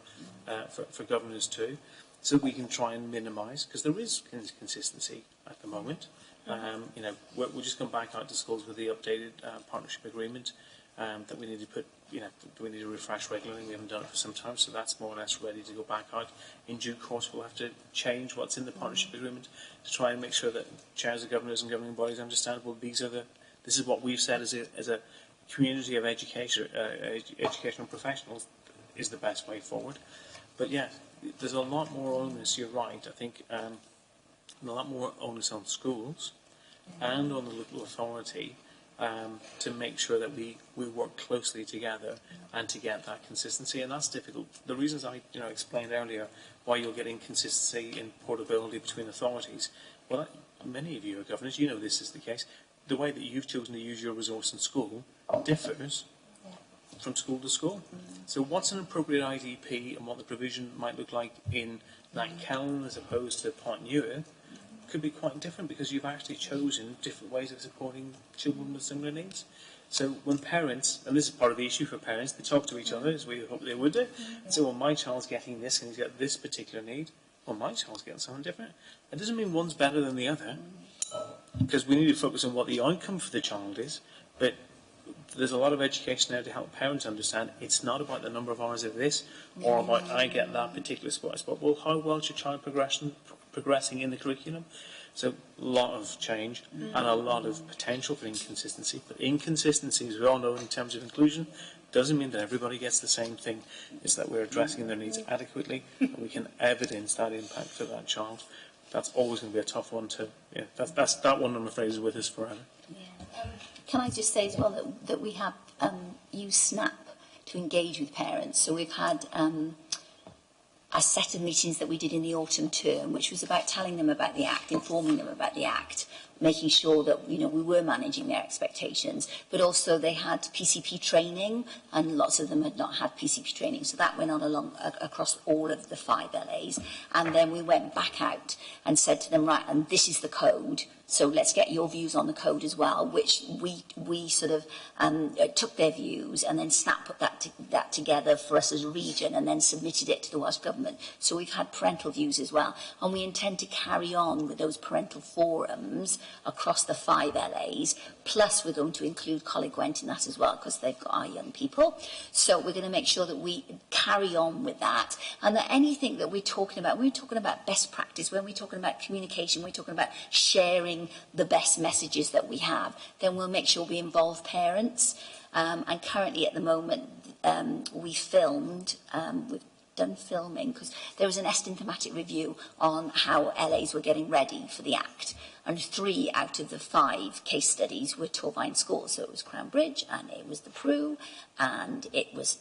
for governors too, so we can try and minimise, because there is consistency at the moment. You know, we're just going back out to schools with the updated partnership agreement that we need to put, you know, we need to refresh regularly. We haven't done it for some time, so that's more or less ready to go back out. In due course, we'll have to change what's in the partnership agreement to try and make sure that chairs of governors and governing bodies understand, well, this is what we've said as a community of educational professionals is the best way forward. But yeah, there's a lot more onus, you're right, I think, a lot more onus on schools and on the local authority to make sure that we work closely together and to get that consistency, and that's difficult. The reasons I explained earlier why you'll get inconsistency in portability between authorities, well, many of you are governors, you know this is the case. The way that you've chosen to use your resource in school differs from school to school. So what's an appropriate IDP and what the provision might look like in Kellen as opposed to Pont Newer could be quite different, because you've actually chosen different ways of supporting children with similar needs. So when parents, and this is part of the issue for parents, they talk to each other, as we hope they would do, and say, well, my child's getting this and he's got this particular need, well, my child's getting something different. It doesn't mean one's better than the other, because we need to focus on what the outcome for the child is, but there's a lot of education there to help parents understand it's not about the number of hours of this or about I get that particular spot. Well, how well is your child progressing in the curriculum? So a lot of change and a lot of potential for inconsistency. But inconsistency, as we all know in terms of inclusion, doesn't mean that everybody gets the same thing. It's that we're addressing their needs adequately and we can evidence that impact for that child. That's always going to be a tough one to, that one I'm afraid is with us forever. Yeah. Can I just say as well that we have used SNAP to engage with parents. So we've had a set of meetings that we did in the autumn term, which was about telling them about the Act, informing them about the Act, making sure that we were managing their expectations, but also they had PCP training, and lots of them had not had PCP training, so that went on along across all of the 5 LAs, and then we went back out and said to them, right, and this is the code, so let's get your views on the code as well, which we sort of took their views and then SNAP put that together for us as a region and then submitted it to the Welsh Government. So we've had parental views as well, and we intend to carry on with those parental forums across the 5 LAs, plus we're going to include Coleg Gwent in that as well, because they've got our young people. So we're going to make sure that we carry on with that, and that anything that we're talking about best practice, when we're talking about communication, we're talking about sharing the best messages that we have, then we'll make sure we involve parents. And currently at the moment, we've done filming, because there was an Estyn thematic review on how LAs were getting ready for the Act, and 3 out of the 5 case studies were Torfaen schools. So it was Crown Bridge, and it was the Prue, and it was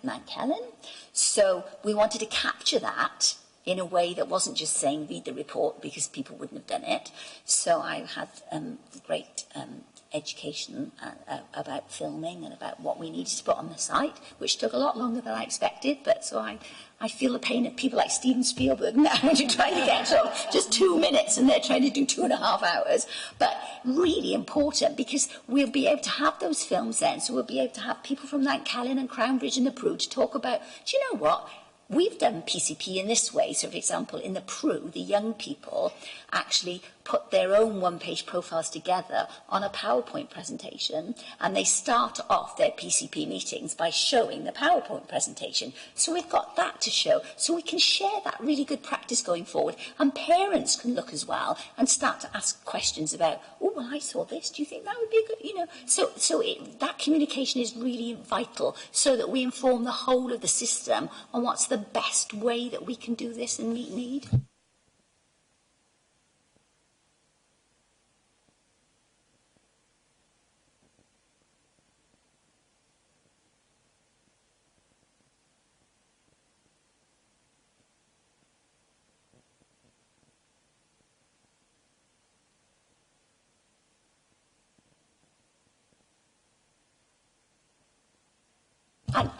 Nankellen. So we wanted to capture that in a way that wasn't just saying read the report, because people wouldn't have done it. So I had great education about filming and about what we needed to put on the site, which took a lot longer than I expected, but so I feel the pain of people like Steven Spielberg now who trying to get to just 2 minutes and they're trying to do 2.5 hours. But really important, because we'll be able to have those films then, so we'll be able to have people from Nankellen and Crown Bridge and the Prue to talk about, do you know what? We've done PCP in this way. So, for example, in the Prue, the young people actually put their own one-page profiles together on a PowerPoint presentation, and they start off their PCP meetings by showing the PowerPoint presentation. So we've got that to show, so we can share that really good practice going forward, and parents can look as well and start to ask questions about, oh, well, I saw this, do you think that would be a good, you know, that communication is really vital, so that we inform the whole of the system on what's the best way that we can do this and meet need.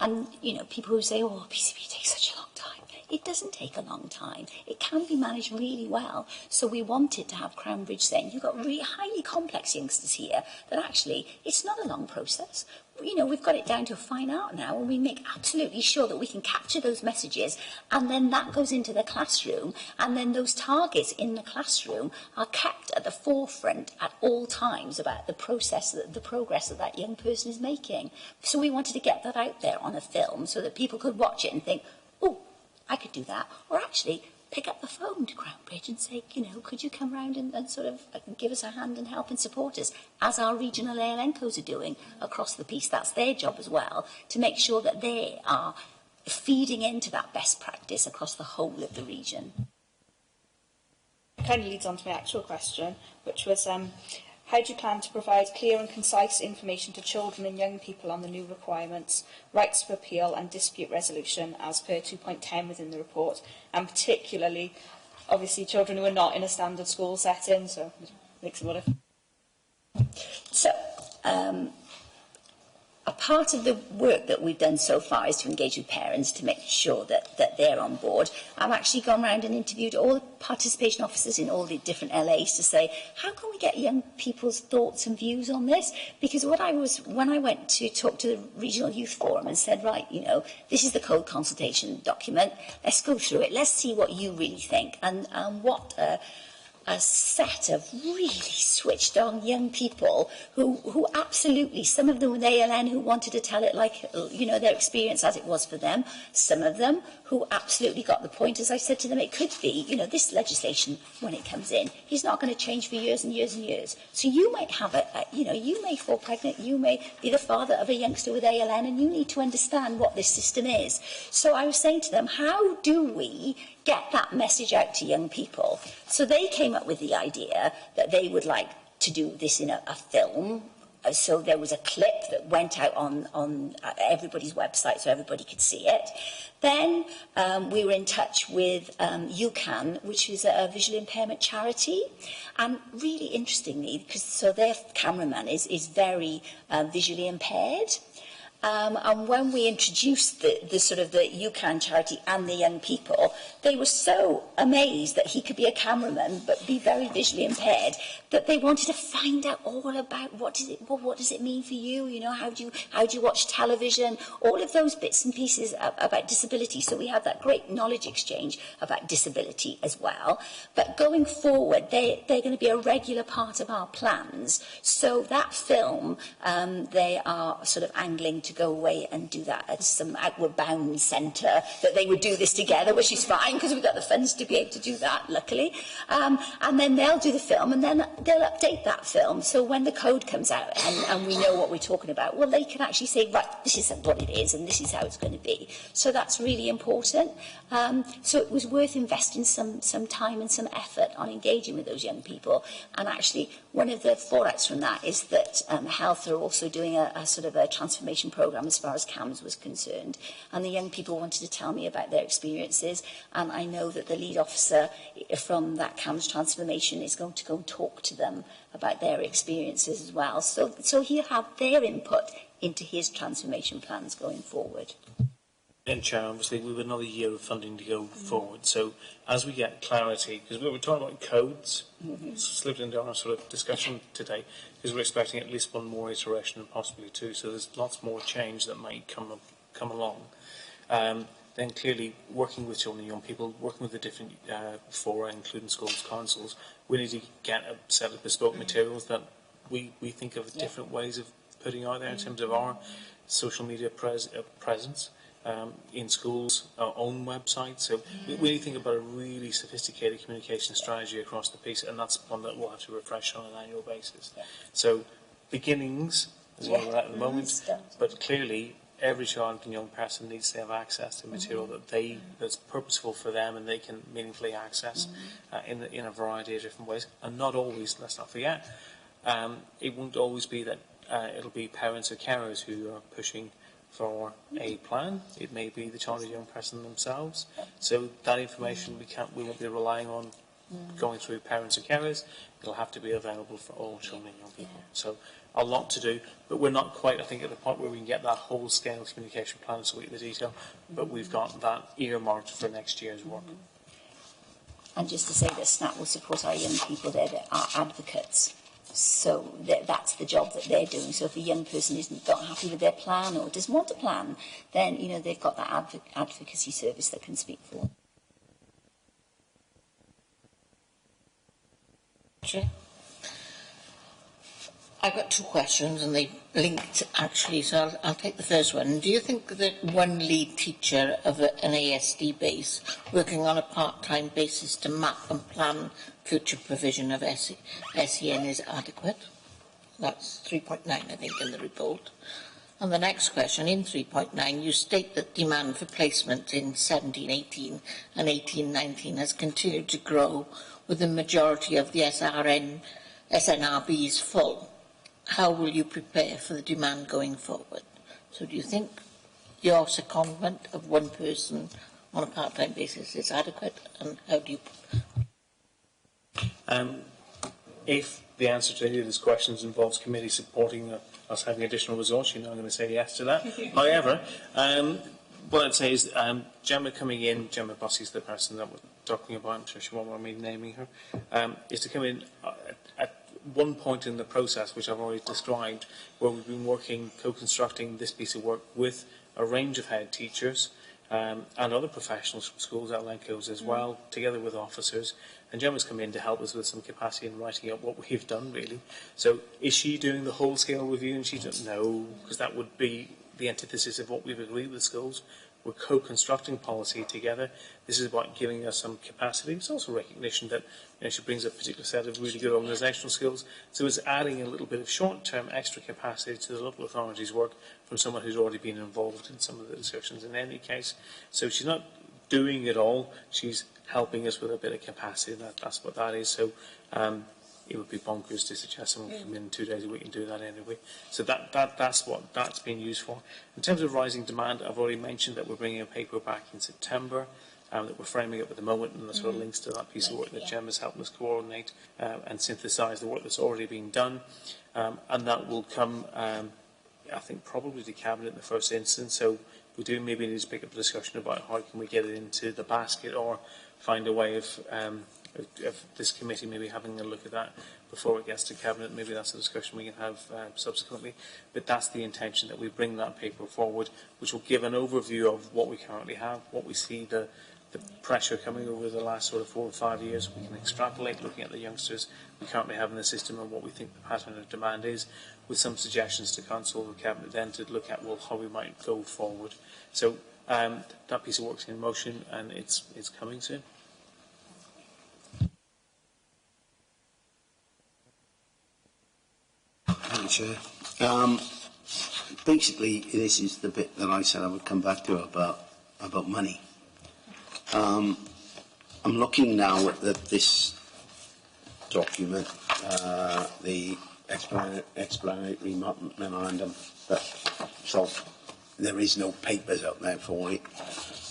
And, you know, people who say, oh, PCP takes such a long time. It doesn't take a long time. It can be managed really well. So we wanted to have Cranbridge saying, you've got really highly complex youngsters here, that actually it's not a long process. You know, we've got it down to a fine art now, and we make absolutely sure that we can capture those messages, and then that goes into the classroom, and then those targets in the classroom are kept at the forefront at all times about the process, the progress that that young person is making. So we wanted to get that out there on a film so that people could watch it and think, oh, I could do that, or actually pick up the phone to Cranbridge and say, you know, could you come round and sort of give us a hand and help and support us, as our regional ALNCOs are doing across the piece. That's their job as well, to make sure that they are feeding into that best practice across the whole of the region. It kind of leads on to my actual question, which was, how do you plan to provide clear and concise information to children and young people on the new requirements, rights of appeal and dispute resolution as per 2.10 within the report, and particularly, obviously, children who are not in a standard school setting, so it makes it what if... So, a part of the work that we've done so far is to engage with parents to make sure that they're on board. I've actually gone round and interviewed all the participation officers in all the different LAs to say, how can we get young people's thoughts and views on this? Because when I went to talk to the Regional Youth Forum and said, right, you know, this is the code consultation document, let's go through it, let's see what you really think, and what a set of really switched on young people who absolutely, some of them with ALN who wanted to tell it like, you know, their experience as it was for them, some of them who absolutely got the point. As I said to them, it could be, you know, this legislation, when it comes in, is not going to change for years and years and years. So you might have you know, you may fall pregnant, you may be the father of a youngster with ALN, and you need to understand what this system is. So I was saying to them, how do we get that message out to young people? So they came up with the idea that they would like to do this in a film. So there was a clip that went out on everybody's website so everybody could see it. Then we were in touch with UCAN, which is a visual impairment charity. And really interestingly, because so their cameraman is very visually impaired. And when we introduced the sort of the UCAN charity and the young people, they were so amazed that he could be a cameraman but be very visually impaired that they wanted to find out all about what does it mean for you? You know, how do you watch television? All of those bits and pieces about disability. So we had that great knowledge exchange about disability as well. But going forward, they're going to be a regular part of our plans. So that film, they are sort of angling to go away and do that at some Outward Bound centre, that they would do this together, which is fine because we've got the funds to be able to do that, luckily. And then they'll do the film, and then they'll update that film. So when the code comes out and we know what we're talking about, well, they can actually say, right, this is what it is and this is how it's going to be. So that's really important. So it was worth investing some time and some effort on engaging with those young people. And actually, one of the fallouts from that is that Health are also doing a sort of a transformation programme as far as CAMS was concerned. And the young people wanted to tell me about their experiences. And I know that the lead officer from that CAMS transformation is going to go and talk to them about their experiences as well. So he'll have their input into his transformation plans going forward. And Chair, obviously we have another year of funding to go forward. So as we get clarity, because we were talking about codes, slipped into our sort of discussion today, because we're expecting at least one more iteration and possibly two. So there's lots more change that might come along. then clearly working with children and young people, working with the different fora, including schools, councils, we need to get a set of bespoke materials that we think of different ways of putting out there in terms of our social media presence in schools, our own website. So we need to think about a really sophisticated communication strategy across the piece, and that's one that we'll have to refresh on an annual basis. So beginnings is where we're at the moment, but clearly every child and young person needs to have access to material that's purposeful for them and they can meaningfully access in a variety of different ways. And not always, let's not forget, it won't always be that it'll be parents or carers who are pushing for a plan. It may be the child or young person themselves. So that information we won't be relying on going through parents or carers. It'll have to be available for all children and young people. So a lot to do, but we're not quite, I think, at the point where we can get that whole scale communication plan so we get the detail, but we've got that earmarked for next year's work. And just to say that SNAP will support our young people, they're our advocates. So that's the job that they're doing. So if a young person isn't not happy with their plan or doesn't want a plan, then they've got that advocacy service that can speak for them. Sure. I've got two questions and they linked actually, so I'll take the first one. Do you think that one lead teacher of an ASD base working on a part-time basis to map and plan future provision of SEN is adequate? That's 3.9, I think, in the report. And the next question, in 3.9, you state that demand for placement in 17-18 and 18-19 has continued to grow with the majority of the SNRBs full. How will you prepare for the demand going forward? So do you think your secondment of one person on a part-time basis is adequate, and how do you... If the answer to any of these questions involves committee supporting us having additional resource, I'm going to say yes to that. However, what I'd say is Gemma coming in, Gemma Bussey's the person that we're talking about, I'm sure she won't want me naming her, is to come in at one point in the process, which I've already described, where we've been working, co-constructing this piece of work with a range of head teachers and other professionals from schools, LNCOs as well, together with officers. And Gemma's come in to help us with some capacity in writing up what we've done, really. So is she doing the whole-scale review? And she doesn't know, because that would be the antithesis of what we've agreed with schools. We're co-constructing policy together. This is about giving us some capacity. It's also recognition that she brings a particular set of really good organisational skills. So it's adding a little bit of short-term extra capacity to the local authorities' work from someone who's already been involved in some of the discussions in any case. So she's not doing it all. She's helping us with a bit of capacity. That's what that is. So it would be bonkers to suggest someone can come in 2 days a week and do that anyway. So that's what that's being used for. In terms of rising demand, I've already mentioned that we're bringing a paper back in September that we're framing up at the moment, and that sort of links to that piece of work that Gemma's helping us coordinate and synthesise the work that's already being done. And that will come, I think, probably to Cabinet in the first instance. So we do maybe need to pick up a discussion about how can we get it into the basket, or find a way of this committee maybe having a look at that before it gets to Cabinet. Maybe that's a discussion we can have subsequently. But that's the intention, that we bring that paper forward, which will give an overview of what we currently have, what we see the pressure coming over the last sort of 4 or 5 years. We can extrapolate looking at the youngsters we currently have in the system and what we think the pattern of demand is, with some suggestions to Council or Cabinet then to look at how we might go forward. So that piece of work's in motion and it's coming soon. Thank you, Chair. Basically, this is the bit that I said I would come back to about money. I'm looking now at this document, the explanatory memorandum, so there is no papers out there for it.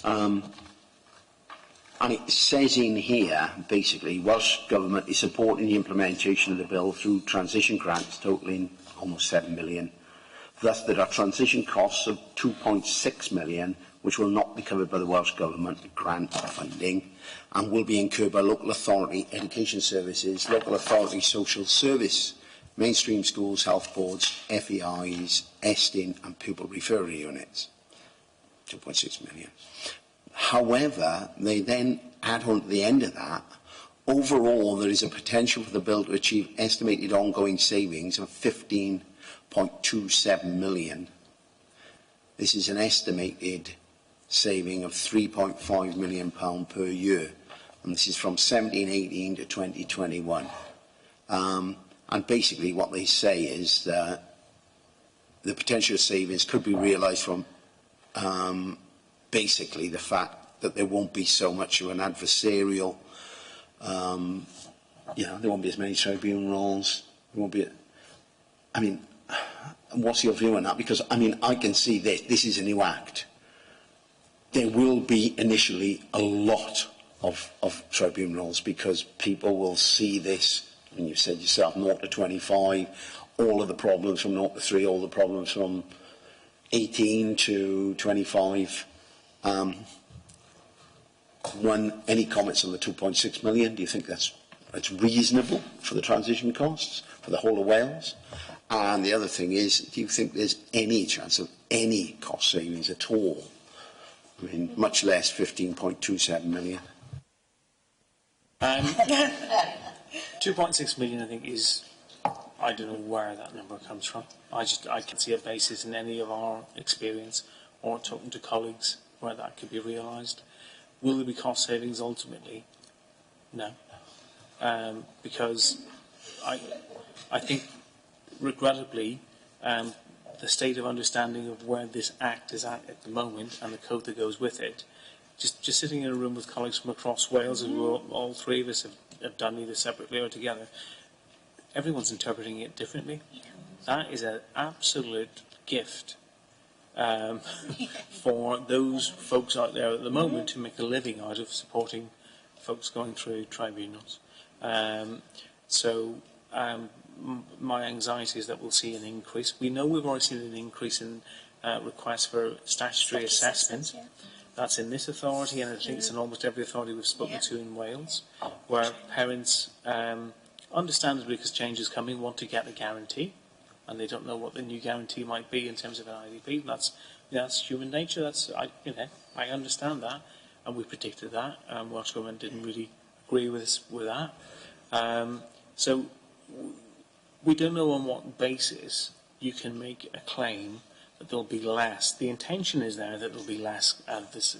And it says in here, basically, Welsh Government is supporting the implementation of the bill through transition grants totalling almost 7 million. Thus, there are transition costs of 2.6 million, which will not be covered by the Welsh Government grant funding, and will be incurred by local authority education services, local authority social service, mainstream schools, health boards, FEIs, ESTIN and pupil referral units. 2.6 million. However, they then add on to the end of that, overall there is a potential for the bill to achieve estimated ongoing savings of 15.27 million. This is an estimated saving of £3.5 million per year, and this is from 17-18 to 2021. And basically what they say is that the potential savings could be realised from basically the fact that there won't be so much of an adversarial, there won't be as many tribunals, there won't be, what's your view on that? Because, I can see this is a new act. There will be initially a lot of tribunals because people will see this, and you said yourself, 0 to 25, all of the problems from 0 to 3, all the problems from 18 to 25. Any comments on the 2.6 million? Do you think that's reasonable for the transition costs for the whole of Wales? And the other thing is, do you think there's any chance of any cost savings at all? Much less 15.27 million. 2.6 million, I think, is, I don't know where that number comes from. I can't see a basis in any of our experience or talking to colleagues where that could be realised. Will there be cost savings ultimately? No. Because I think, regrettably, the state of understanding of where this Act is at the moment and the code that goes with it, just sitting in a room with colleagues from across Wales, and all three of us have done either separately or together, everyone's interpreting it differently. That is an absolute gift for those folks out there at the moment to make a living out of supporting folks going through tribunals. My anxiety is that we'll see an increase. We know we've already seen an increase in requests for statutory assessment. Yeah. That's in this authority, and I think it's in almost every authority we've spoken to in Wales, where parents, understandably, because change is coming, want to get a guarantee, and they don't know what the new guarantee might be in terms of an IDP. That's human nature. I understand that, and we predicted that. Welsh Government didn't really agree with us with that. So we don't know on what basis you can make a claim that there'll be less. The intention is there that there'll be less less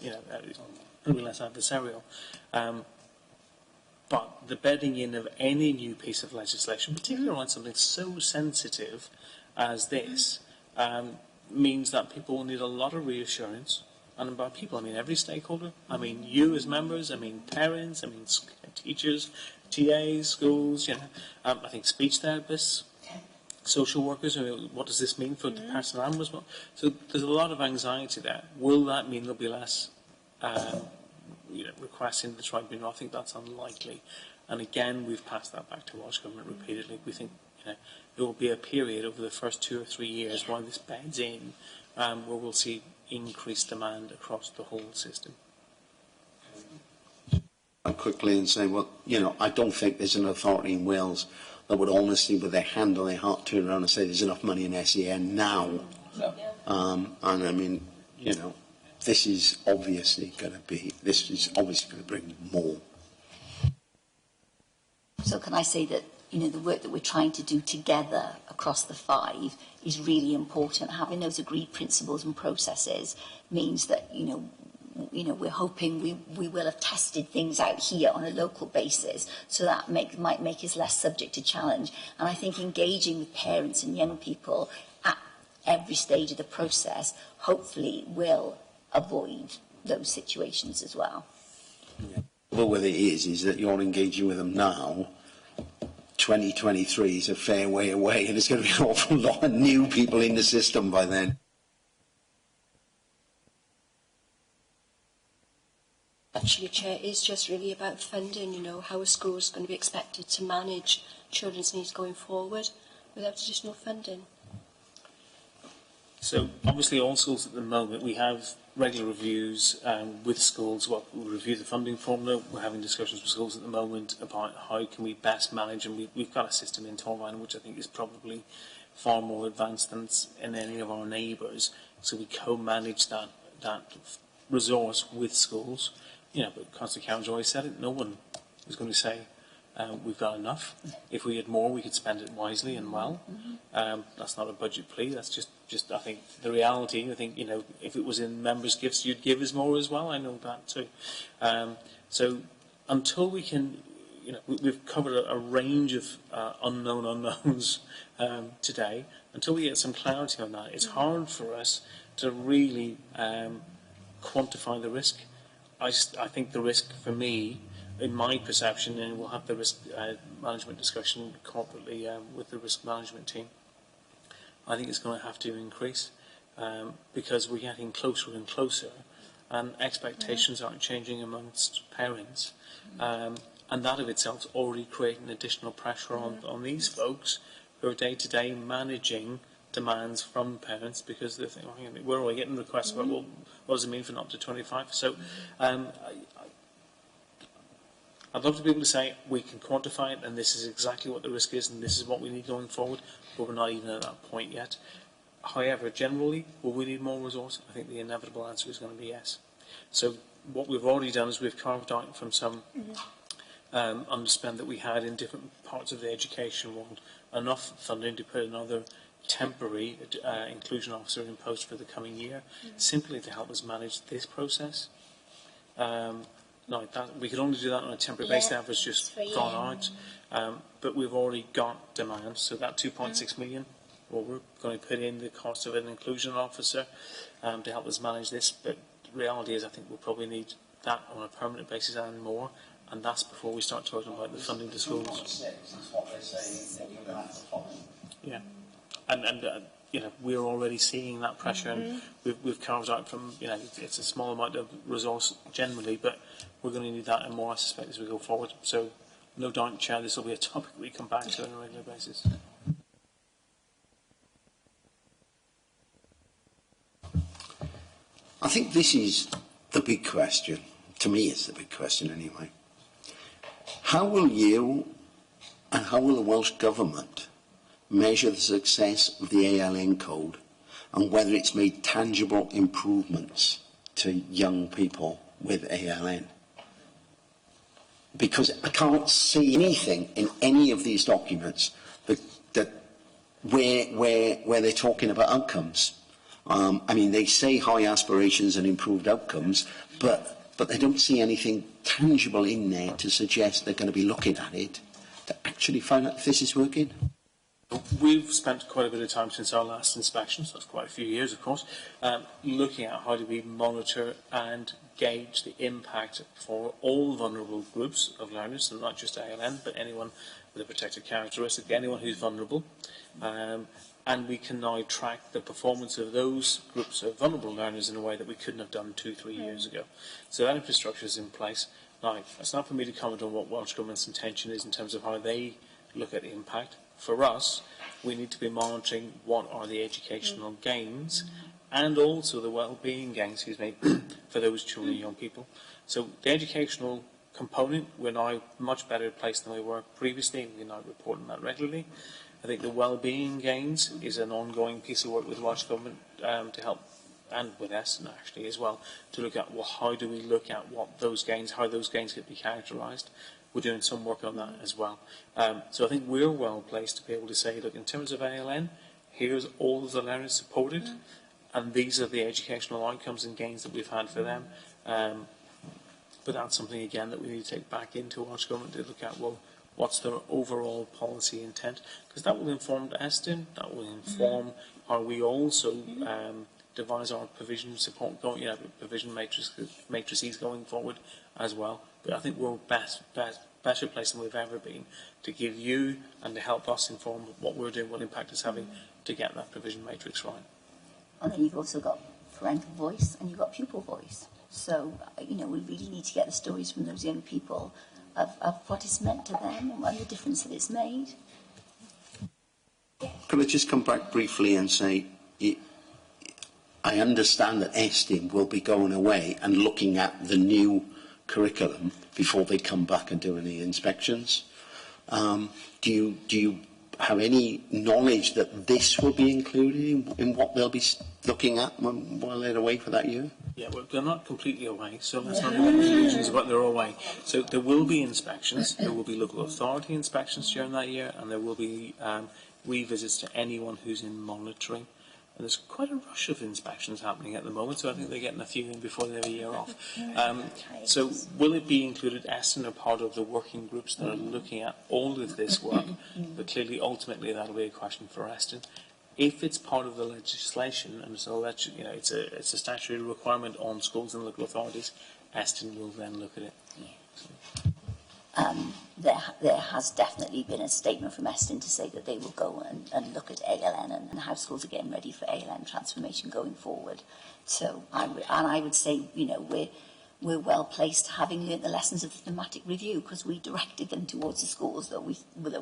adversarial. But the bedding in of any new piece of legislation, particularly on something so sensitive as this, means that people will need a lot of reassurance. And by people, I mean every stakeholder. I mean you as members. I mean parents. I mean teachers, TAs, schools. I think speech therapists, social workers. What does this mean for the person I'm responsible? So there's a lot of anxiety there. Will that mean there'll be less requests in the tribunal? I think that's unlikely. And again, we've passed that back to Welsh Government repeatedly. We think there will be a period over the first 2 or 3 years while this beds in, where we'll see increased demand across the whole system. Quickly and say, I don't think there's an authority in Wales that would honestly, with their hand on their heart, turn around and say there's enough money in SEN now. No. This is obviously going to bring more. So can I say that, the work that we're trying to do together across the 5 is really important. Having those agreed principles and processes means that, we're hoping we will have tested things out here on a local basis, so that might make us less subject to challenge. And I think engaging with parents and young people at every stage of the process hopefully will avoid those situations as well. Yeah. But what it is that you're engaging with them now. 2023 is a fair way away, and there's going to be an awful lot of new people in the system by then. Actually, Chair, is just really about funding, how a school is going to be expected to manage children's needs going forward without additional funding. So, obviously, all schools at the moment, we have regular reviews with schools. We review the funding formula. We're having discussions with schools at the moment about how can we best manage, and we've got a system in Torfaen which I think is probably far more advanced than in any of our neighbours. So we co-manage that resource with schools. You know, but Constable Cowan's always said it. No one is going to say we've got enough. If we had more, we could spend it wisely and well. That's not a budget plea. That's just I think the reality. I think, you know, if it was in members' gifts, you'd give us more as well. I know that too. So until we can, you know, we've covered a range of unknown unknowns today. Until we get some clarity on that, it's hard for us to really quantify the risk. I think the risk for me, in my perception, and we'll have the risk management discussion corporately with the risk management team, I think it's going to have to increase because we're getting closer and closer, and expectations aren't changing amongst parents. And that of itself is already creating additional pressure on these folks who are day-to-day managing demands from parents, because they think, oh, we're already getting requests about, well, what does it mean for not up to 25? So I'd love to be able to say we can quantify it, and this is exactly what the risk is, and this is what we need going forward, but we're not even at that point yet. However, generally, will we need more resource? I think the inevitable answer is going to be yes. So what we've already done is we've carved out from some underspend that we had in different parts of the education world enough funding to put another temporary inclusion officer in post for the coming year, simply to help us manage this process. We could only do that on a temporary basis. That was just gone out. But we've already got demand, so that 2.6 million, well, we're going to put in the cost of an inclusion officer to help us manage this. But the reality is, I think we'll probably need that on a permanent basis and more, and that's before we start talking about the funding to schools. Yeah. And you know, we're already seeing that pressure, and we've carved out from, you know, it's a small amount of resource generally, but we're going to need that and more, I suspect, as we go forward. So, no doubt, Chair, this will be a topic we come back to on a regular basis. I think this is the big question. To me, it's the big question anyway. How will you and how will the Welsh Government measure the success of the ALN code and whether it's made tangible improvements to young people with ALN? Because I can't see anything in any of these documents where they're talking about outcomes. I mean, they say high aspirations and improved outcomes, but they don't see anything tangible in there to suggest they're going to be looking at it to actually find out if this is working. We've spent quite a bit of time since our last inspection, so that's quite a few years, of course, looking at how do we monitor and gauge the impact for all vulnerable groups of learners, and not just ALN, but anyone with a protected characteristic, anyone who's vulnerable. And we can now track the performance of those groups of vulnerable learners in a way that we couldn't have done 2-3 years ago. So that infrastructure is in place. Now, it's not for me to comment on what Welsh Government's intention is in terms of how they look at the impact. For us, we need to be monitoring what are the educational gains and also the well-being gains, for those children and young people. So the educational component, we're now much better placed than we were previously. We're now reporting that regularly. I think the well-being gains is an ongoing piece of work with Welsh Government to help, and with Eston actually as well, to look at, well, how do we look at what those gains, how those gains could be characterised. We're doing some work on that as well. So I think we're well placed to be able to say, look, in terms of ALN, here's all of the learners supported, and these are the educational outcomes and gains that we've had for them. But that's something, again, that we need to take back into Welsh Government to look at, well, what's their overall policy intent? Because that will inform Eston, that will inform how we also devise our provision support, provision matrices going forward as well. But I think we're better placed than we've ever been to give you and to help us inform what we're doing, what impact it's having to get that provision matrix right. And then you've also got parental voice and you've got pupil voice. So, you know, we really need to get the stories from those young people of what it's meant to them and the difference that it's made. Could I just come back briefly and say, I understand that Eston will be going away and looking at the new curriculum before they come back and do any inspections. Do you have any knowledge that this will be included in what they'll be looking at while they're away for that year? Yeah, well, they're not completely away, so let's not have any illusions about they're away. So there will be inspections, there will be local authority inspections during that year, and there will be revisits to anyone who's in monitoring. And there's quite a rush of inspections happening at the moment, so I think they're getting a few in before they have a year off. So will it be included? Eston are part of the working groups that are looking at all of this work, but clearly, ultimately, that'll be a question for Eston. If it's part of the legislation, and so you know, it's a statutory requirement on schools and local authorities, Eston will then look at it. There has definitely been a statement from Eston to say that they will go and look at ALN and how schools are getting ready for ALN transformation going forward. So I would say, you know, we're well placed, having learnt the lessons of the thematic review, because we directed them towards the schools that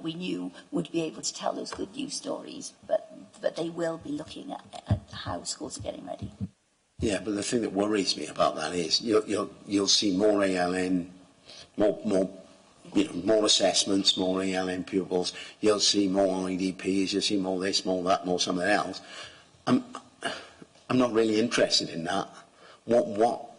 we knew would be able to tell those good news stories. But they will be looking at how schools are getting ready. Yeah, but the thing that worries me about that is you'll see more ALN, more assessments, more ALN pupils. You'll see more IDPs. You'll see more this, more that, more something else. I'm not really interested in that. What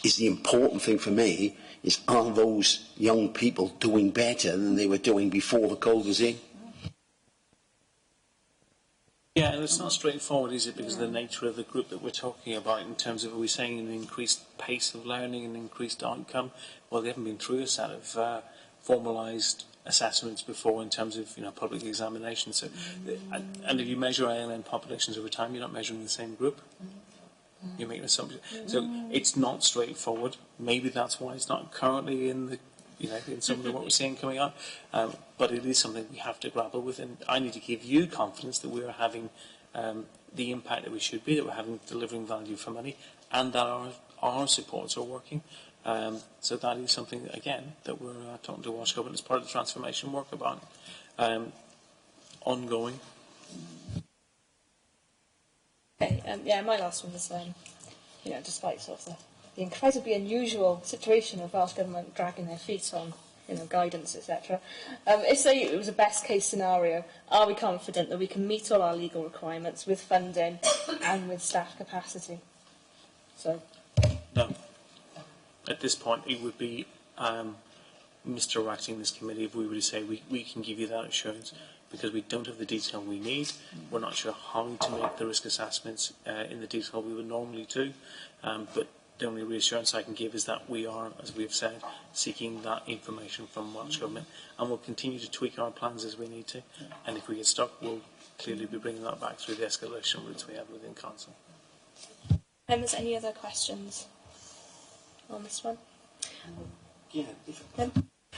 is the important thing for me is, are those young people doing better than they were doing before the code was in? Yeah, and it's not straightforward, is it? Because of the nature of the group that we're talking about, in terms of, are we saying an increased pace of learning, an increased outcome? Well, they haven't been through a set of formalised assessments before in terms of, you know, public examinations. So, and if you measure ALN populations over time, you're not measuring the same group. You make an assumption. So it's not straightforward. Maybe that's why it's not currently in the, you know, in some of what we're seeing coming up. But it is something we have to grapple with, and I need to give you confidence that we are having the impact that we should be, that we're having delivering value for money, and that our supports are working. So that is something, again, that we're talking to Walsh Government as part of the transformation work about ongoing. Okay, yeah, my last one was, you know, despite sort of the incredibly unusual situation of Welsh Government dragging their feet on, you know, guidance, etc. If, say, it was a best-case scenario, are we confident that we can meet all our legal requirements with funding and with staff capacity? So, no. At this point, it would be misdirecting this committee if we were to say we can give you that assurance, because we don't have the detail we need. We're not sure how to make the risk assessments in the detail we would normally do. But the only reassurance I can give is that we are, as we have said, seeking that information from Welsh Government, and we'll continue to tweak our plans as we need to. And if we get stuck, we'll clearly be bringing that back through the escalation routes we have within Council. Members, any other questions on this one? Yeah,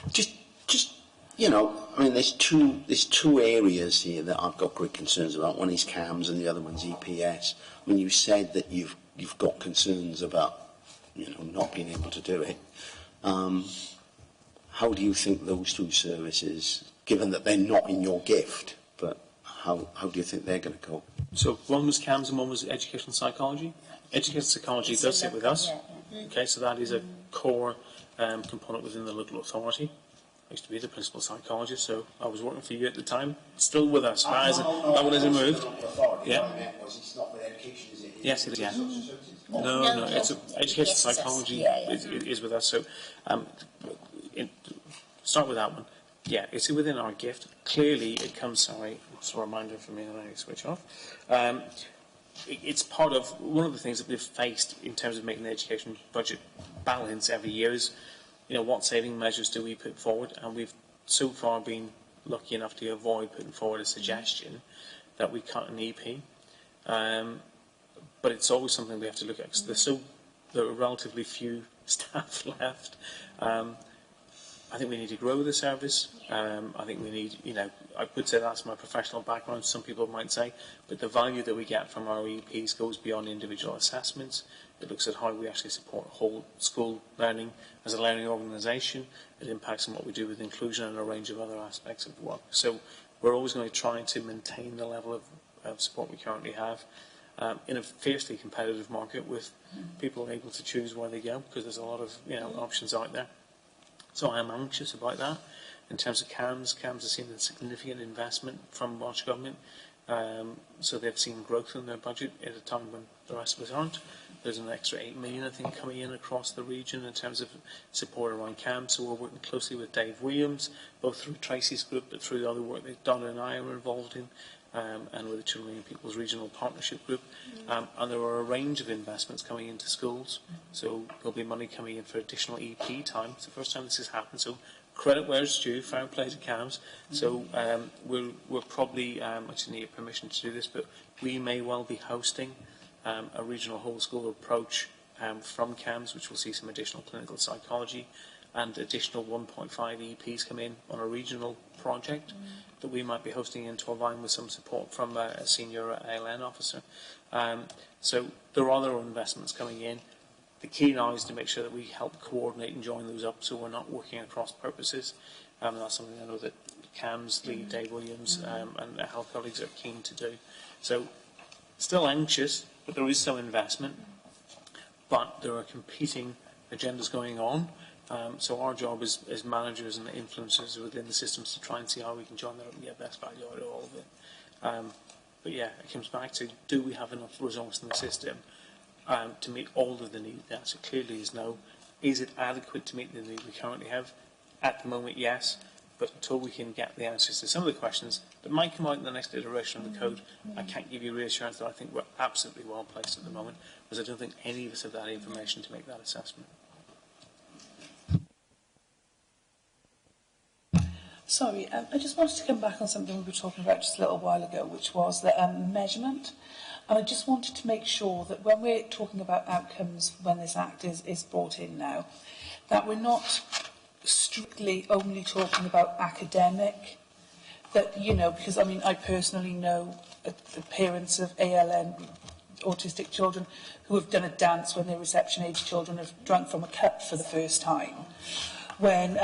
just you know, I mean, there's two areas here that I've got great concerns about. One is CAMS and the other one's EPS. I mean, you said that you've got concerns about, you know, not being able to do it. How do you think those two services, given that they're not in your gift, but how do you think they're going to cope? So one was CAMS and one was educational psychology. Educational psychology does sit with us. Okay, so that is a core component within the local authority. I used to be the principal psychologist, so I was working for you at the time. Still with us. That one hasn't moved. Yeah. Yes, it is. Yeah. No. It's education psychology is with us. So, start with that one. Yeah, it's within our gift. Clearly, it comes. Sorry, it's a reminder for me when I switch off. It's part of one of the things that we've faced in terms of making the education budget balance every year is, you know, what saving measures do we put forward? And we've so far been lucky enough to avoid putting forward a suggestion that we cut an EP. But it's always something we have to look at, because there are relatively few staff left. I think we need to grow the service. I think we need, you know, I would say that's my professional background, some people might say, but the value that we get from our EPs goes beyond individual assessments. It looks at how we actually support whole school learning as a learning organisation. It impacts on what we do with inclusion and a range of other aspects of work. So we're always going to try to maintain the level of support we currently have in a fiercely competitive market with people able to choose where they go, because there's a lot of, you know, options out there. So I am anxious about that. In terms of CAMS has seen a significant investment from Welsh Government, so they've seen growth in their budget at a time when the rest of us aren't. There's an extra 8 million, I think, coming in across the region in terms of support around CAMS. So we're working closely with Dave Williams, both through Tracy's group, but through the other work that Donna and I are involved in, and with the Children and People's Regional Partnership Group. And there are a range of investments coming into schools. So there'll be money coming in for additional EP time. It's the first time this has happened. So credit where it's due, fair play to CAMS. So we're probably, I just need permission to do this, but we may well be hosting a regional whole school approach from CAMS, which will see some additional clinical psychology and additional 1.5 EPs come in on a regional project that we might be hosting in to align with some support from a senior ALN officer. So there are other investments coming in. The key now is to make sure that we help coordinate and join those up so we're not working across purposes. And that's something I know that CAMS lead, Dave Williams, and the health colleagues are keen to do. So still anxious, but there is some investment. But there are competing agendas going on. So our job as managers and influencers within the systems to try and see how we can join that up and get best value out of all of it. But yeah, it comes back to, do we have enough resource in the system to meet all of the need? The answer clearly is no. Is it adequate to meet the need we currently have? At the moment, yes. But until we can get the answers to some of the questions that might come out in the next iteration of the code, I can't give you reassurance that I think we're absolutely well placed at the moment, because I don't think any of us have that information to make that assessment. Sorry, I just wanted to come back on something we were talking about just a little while ago, which was the measurement. And I just wanted to make sure that when we're talking about outcomes, when this Act is brought in now, that we're not strictly only talking about academic, that, you know, because I mean, I personally know the parents of ALN autistic children who have done a dance when their reception age children have drunk from a cup for the first time. When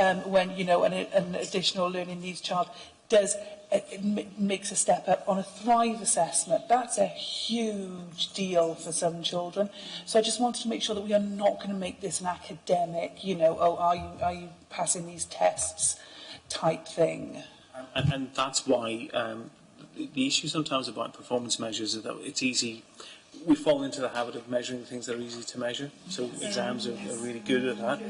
you know, an additional learning needs child does makes a step up on a Thrive assessment. That's a huge deal for some children. So I just wanted to make sure that we are not going to make this an academic, you know, oh, are you passing these tests type thing. And that's why the issue sometimes about performance measures is that it's easy. We fall into the habit of measuring the things that are easy to measure. So exams are really good at that,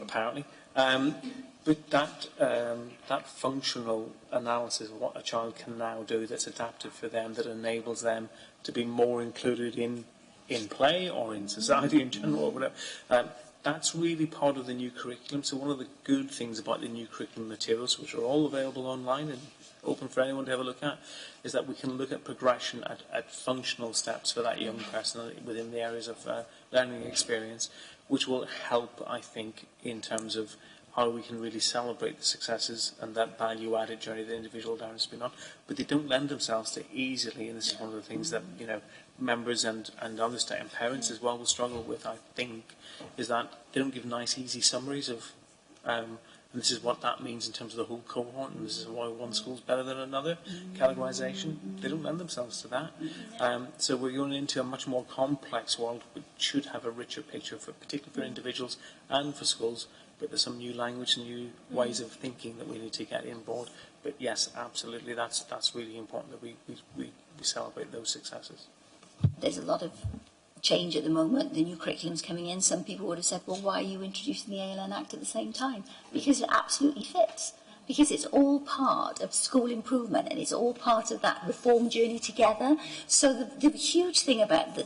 apparently. But that functional analysis of what a child can now do that's adapted for them, that enables them to be more included in play or in society in general or whatever, that's really part of the new curriculum. So one of the good things about the new curriculum materials, which are all available online and open for anyone to have a look at, is that we can look at progression at functional steps for that young person within the areas of learning experience, which will help, I think, in terms of how we can really celebrate the successes and that value-added journey the individual down has been on. But they don't lend themselves to easily, and this is one of the things that, you know, members and others, and parents as well, will struggle with, I think, is that they don't give nice, easy summaries of, and this is what that means in terms of the whole cohort, and this is why one school's better than another, categorisation. They don't lend themselves to that. So we're going into a much more complex world, which should have a richer picture, particularly for individuals and for schools. But there's some new language and new ways of thinking that we need to get on board. But yes, absolutely, that's really important that we celebrate those successes. There's a lot of change at the moment. The new curriculum's coming in. Some people would have said, well, why are you introducing the ALN Act at the same time? Because it absolutely fits. Because it's all part of school improvement and it's all part of that reform journey together. So the huge thing about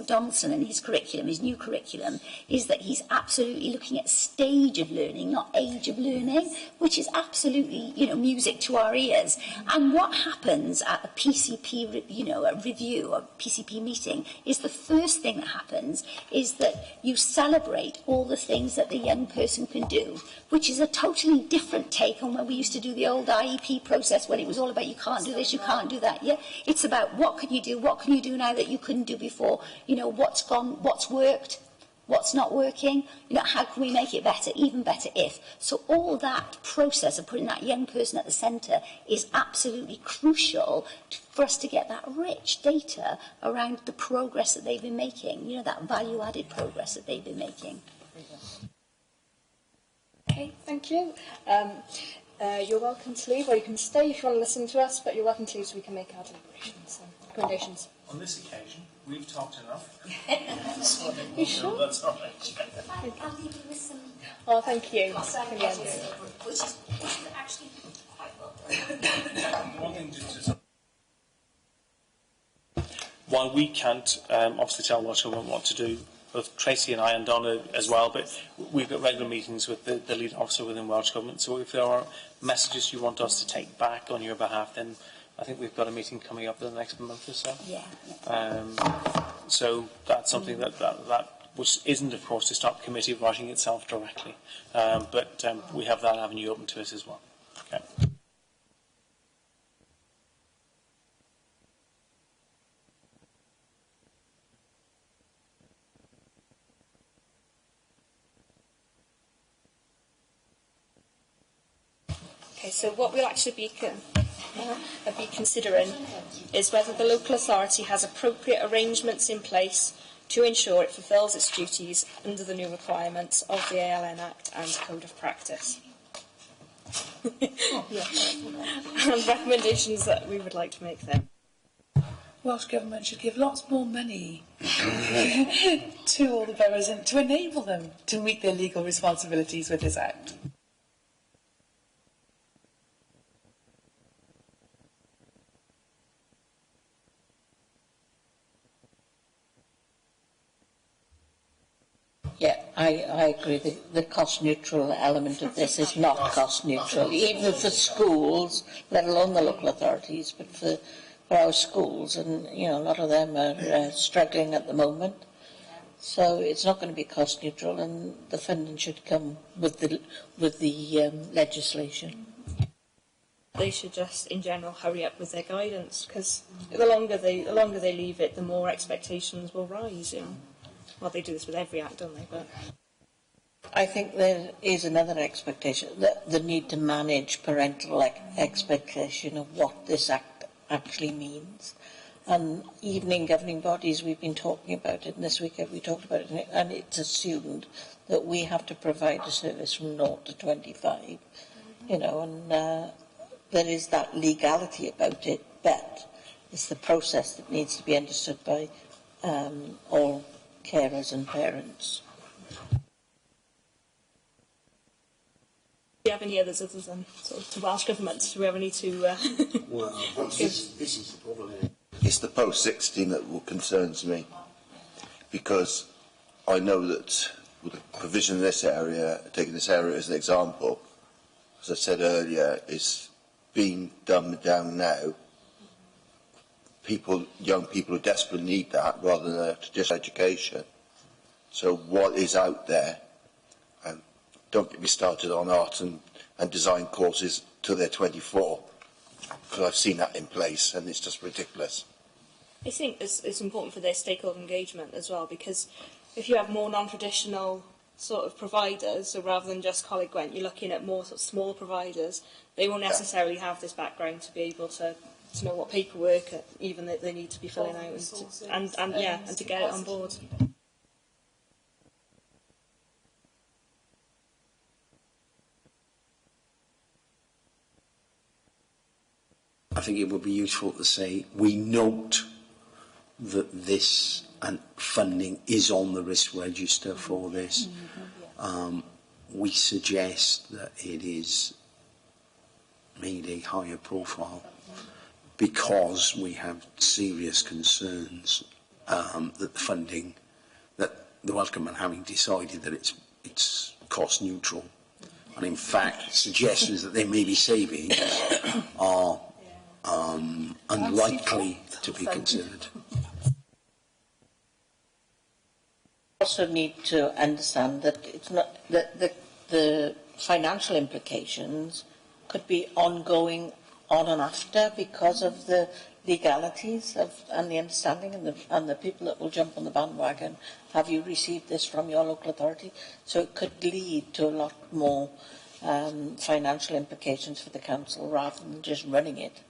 Donaldson and his curriculum, his new curriculum, is that he's absolutely looking at stage of learning, not age of learning, which is absolutely, music to our ears. And what happens at a PCP, a review, a PCP meeting, is the first thing that happens is that you celebrate all the things that the young person can do, which is a totally different take on when we used to do the old IEP process when it was all about you can't do this, you can't do that. Yeah, it's about what can you do now that you couldn't do before. What's gone, what's worked, what's not working. How can we make it better, even better if. So all that process of putting that young person at the centre is absolutely crucial for us to get that rich data around the progress that they've been making. That value-added progress that they've been making. Okay, thank you. You're welcome to leave, or you can stay if you want to listen to us, but you're welcome to leave so we can make our deliberations and recommendations. On this occasion, we've talked enough. You sure? No, that's all right. I'll leave you with some Oh, thank you. which is actually quite well done. One thing while we can't obviously tell Welsh Government what to do, both Tracy and I and Donna as well, but we've got regular meetings with the lead officer within Welsh Government, so if there are messages you want us to take back on your behalf, then I think we've got a meeting coming up in the next month or so. Yeah. So that's something that which isn't, of course, to stop committee writing itself directly, but we have that avenue open to us as well. Okay. Okay, so what we'll actually be considering is whether the local authority has appropriate arrangements in place to ensure it fulfils its duties under the new requirements of the ALN Act and Code of Practice. And recommendations that we would like to make then. Welsh Government should give lots more money to all the boroughs and to enable them to meet their legal responsibilities with this Act. Yeah, I agree. The cost neutral element of this is not cost neutral, even for schools, let alone the local authorities, but for our schools, and you know a lot of them are struggling at the moment. So it's not going to be cost neutral, and the funding should come with the legislation. They should just, in general, hurry up with their guidance, because the longer they leave it, the more expectations will rise. You know? Well, they do this with every act, don't they? But I think there is another expectation, the need to manage parental expectation of what this Act actually means. And even in governing bodies, we've been talking about it, and this week we talked about it, and it's assumed that we have to provide a service from 0 to 25, you know, and there is that legality about it, but it's the process that needs to be understood by all carers and parents. do you have any others other than sort of to Welsh Government? Do we ever need to? Well, this is the problem. It's the post-16 that concerns me, because I know that with the provision in this area, taking this area as an example, as I said earlier, is being dumbed down now. Young people who desperately need that rather than a traditional education. So what is out there, and don't get me started on art and design courses till they're 24, because I've seen that in place and it's just ridiculous. I think it's important for their stakeholder engagement as well, because if you have more non-traditional sort of providers, so rather than just Coleg Gwent, you're looking at more sort of small providers, they won't necessarily have this background to be able to know what paperwork even that they need to be filling out and to get it on board. I think it would be useful to say we note that this and funding is on the risk register for this. We suggest that it is made a higher profile because we have serious concerns that the funding, that the Welsh Government having decided that it's cost neutral, and in fact suggestions that there may be savings are unlikely to be considered. Also need to understand that it's not that the financial implications could be ongoing on and after because of the legalities and the understanding and the people that will jump on the bandwagon. Have you received this from your local authority? So it could lead to a lot more financial implications for the council rather than just running it.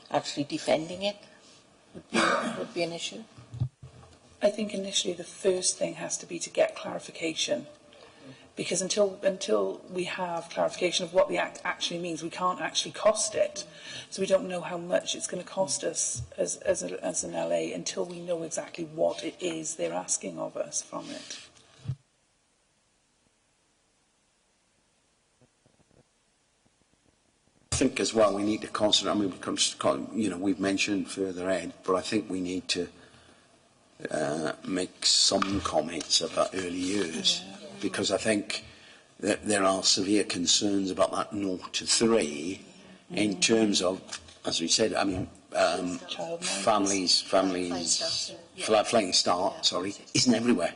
Actually defending it would be an issue. I think initially the first thing has to be to get clarification. because until we have clarification of what the Act actually means, we can't actually cost it. So we don't know how much it's going to cost us as an LA until we know exactly what it is they're asking of us from it. I think as well we need to concentrate. I mean, we've mentioned further ed, but I think we need to make some comments about early years, because I think that there are severe concerns about that 0 to 3 in terms of, as we said, I mean, flying start, isn't everywhere.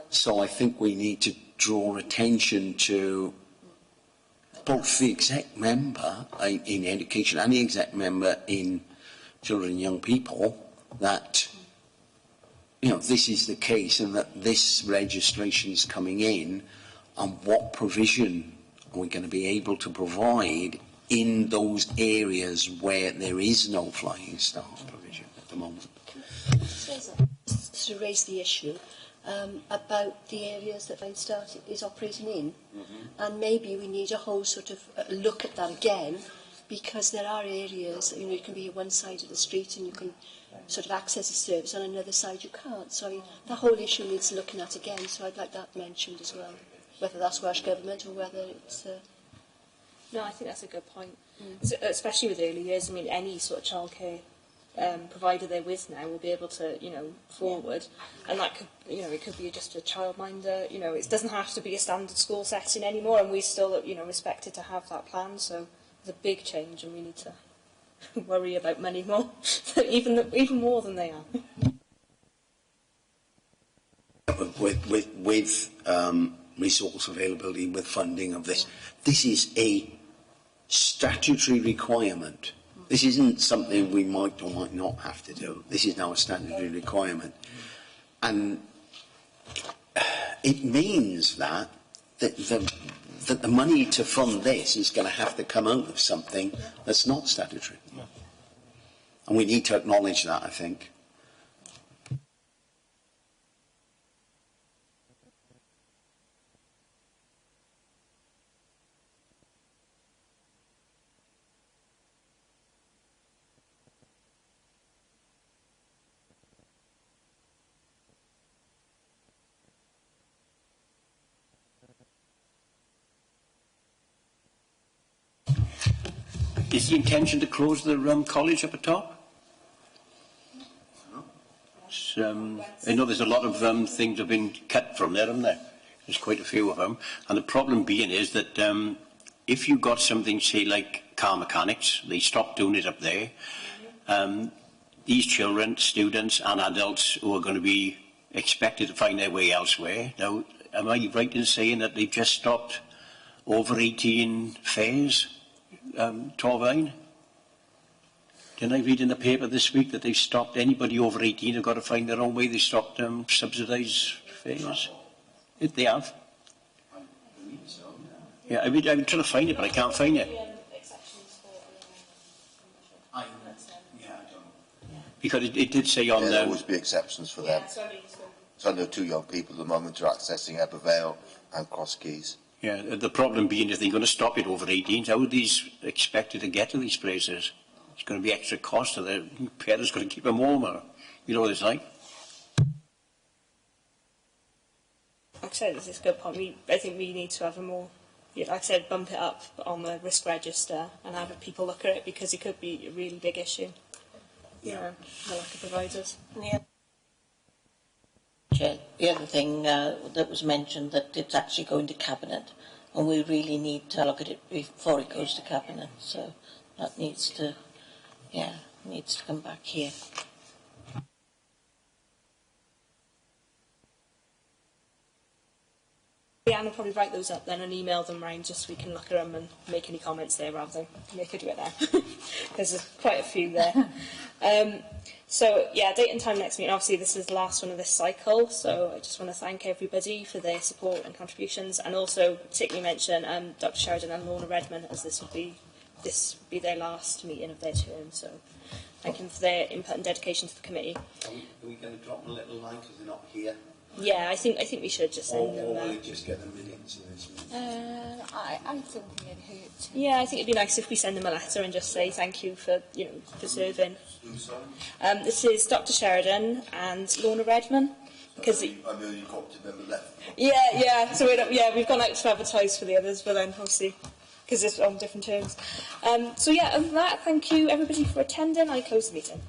So I think we need to draw attention to both the exec member in education and the exec member in children and young people, that this is the case and that this registration is coming in, and what provision are we going to be able to provide in those areas where there is no flying start provision at the moment. To raise the issue about the areas that Flying Start is operating in, and maybe we need a whole sort of look at that again, because there are areas, you can be on one side of the street and you can sort of access a service, on another side you can't. So the whole issue needs looking at again, so I'd like that mentioned as well, whether that's Welsh Government or whether it's... No, I think that's a good point. Especially with early years, I mean, any sort of childcare provider they're with now will be able to, forward, and that could, it could be just a childminder. It doesn't have to be a standard school setting anymore, and we still, expected to have that plan. So it's a big change, and we need to worry about money more, even more than they are. With resource availability, with funding of this, this is a statutory requirement. This isn't something we might or might not have to do. This is now a statutory requirement. And it means that the money to fund this is going to have to come out of something that's not statutory. And we need to acknowledge that, I think. Is the intention to close the college up at top? I know there's a lot of things have been cut from there, haven't there? There's quite a few of them. And the problem being is that if you got something, say, like car mechanics, they stopped doing it up there. These children, students and adults who are going to be expected to find their way elsewhere. Now, am I right in saying that they've just stopped over 18 fares? Torvine? Didn't I read in the paper this week that they've stopped anybody over 18 who've got to find their own way? They stopped subsidised fares. They have. Yeah, I'm trying to find it, but I can't find it. Because it did say on... There'll always be exceptions for them. So I know 2 young people at the moment are accessing Ebervale and Cross Keys. Yeah, the problem being is they're going to stop it over 18s. How are these expected to get to these places? It's going to be extra cost, so the parents going to keep them home, or you know what it's like. Like I said, this is a good point. I think we need to have a more, like I said, bump it up on the risk register and have people look at it, because it could be a really big issue. The lack of providers. Yeah. The other thing that was mentioned, that it's actually going to Cabinet, and we really need to look at it before it goes to Cabinet. So that needs to, needs to come back here. Yeah, and I'll probably write those up then and email them round, just so we can look at them and make any comments there rather than make her do it there. Because there's quite a few there. So, date and time next meeting. Obviously, this is the last one of this cycle, so I just want to thank everybody for their support and contributions, and also particularly mention Dr Sheridan and Lorna Redmond, as this would be their last meeting of their term. So, thank them for their input and dedication to the committee. Are we going to drop a little line because they're not here? Yeah, I think we should just send them. Or will it just get the minutes in this meeting? I don't think it hurts. Yeah, I think it'd be nice if we send them a letter and just say thank you for, for serving. This is Dr. Sheridan and Lorna Redman. Because I know you've got to remember left. yeah. So we've gone out to advertise for the others, but then obviously because it's on different terms. So yeah, other than that, thank you everybody for attending. I close the meeting.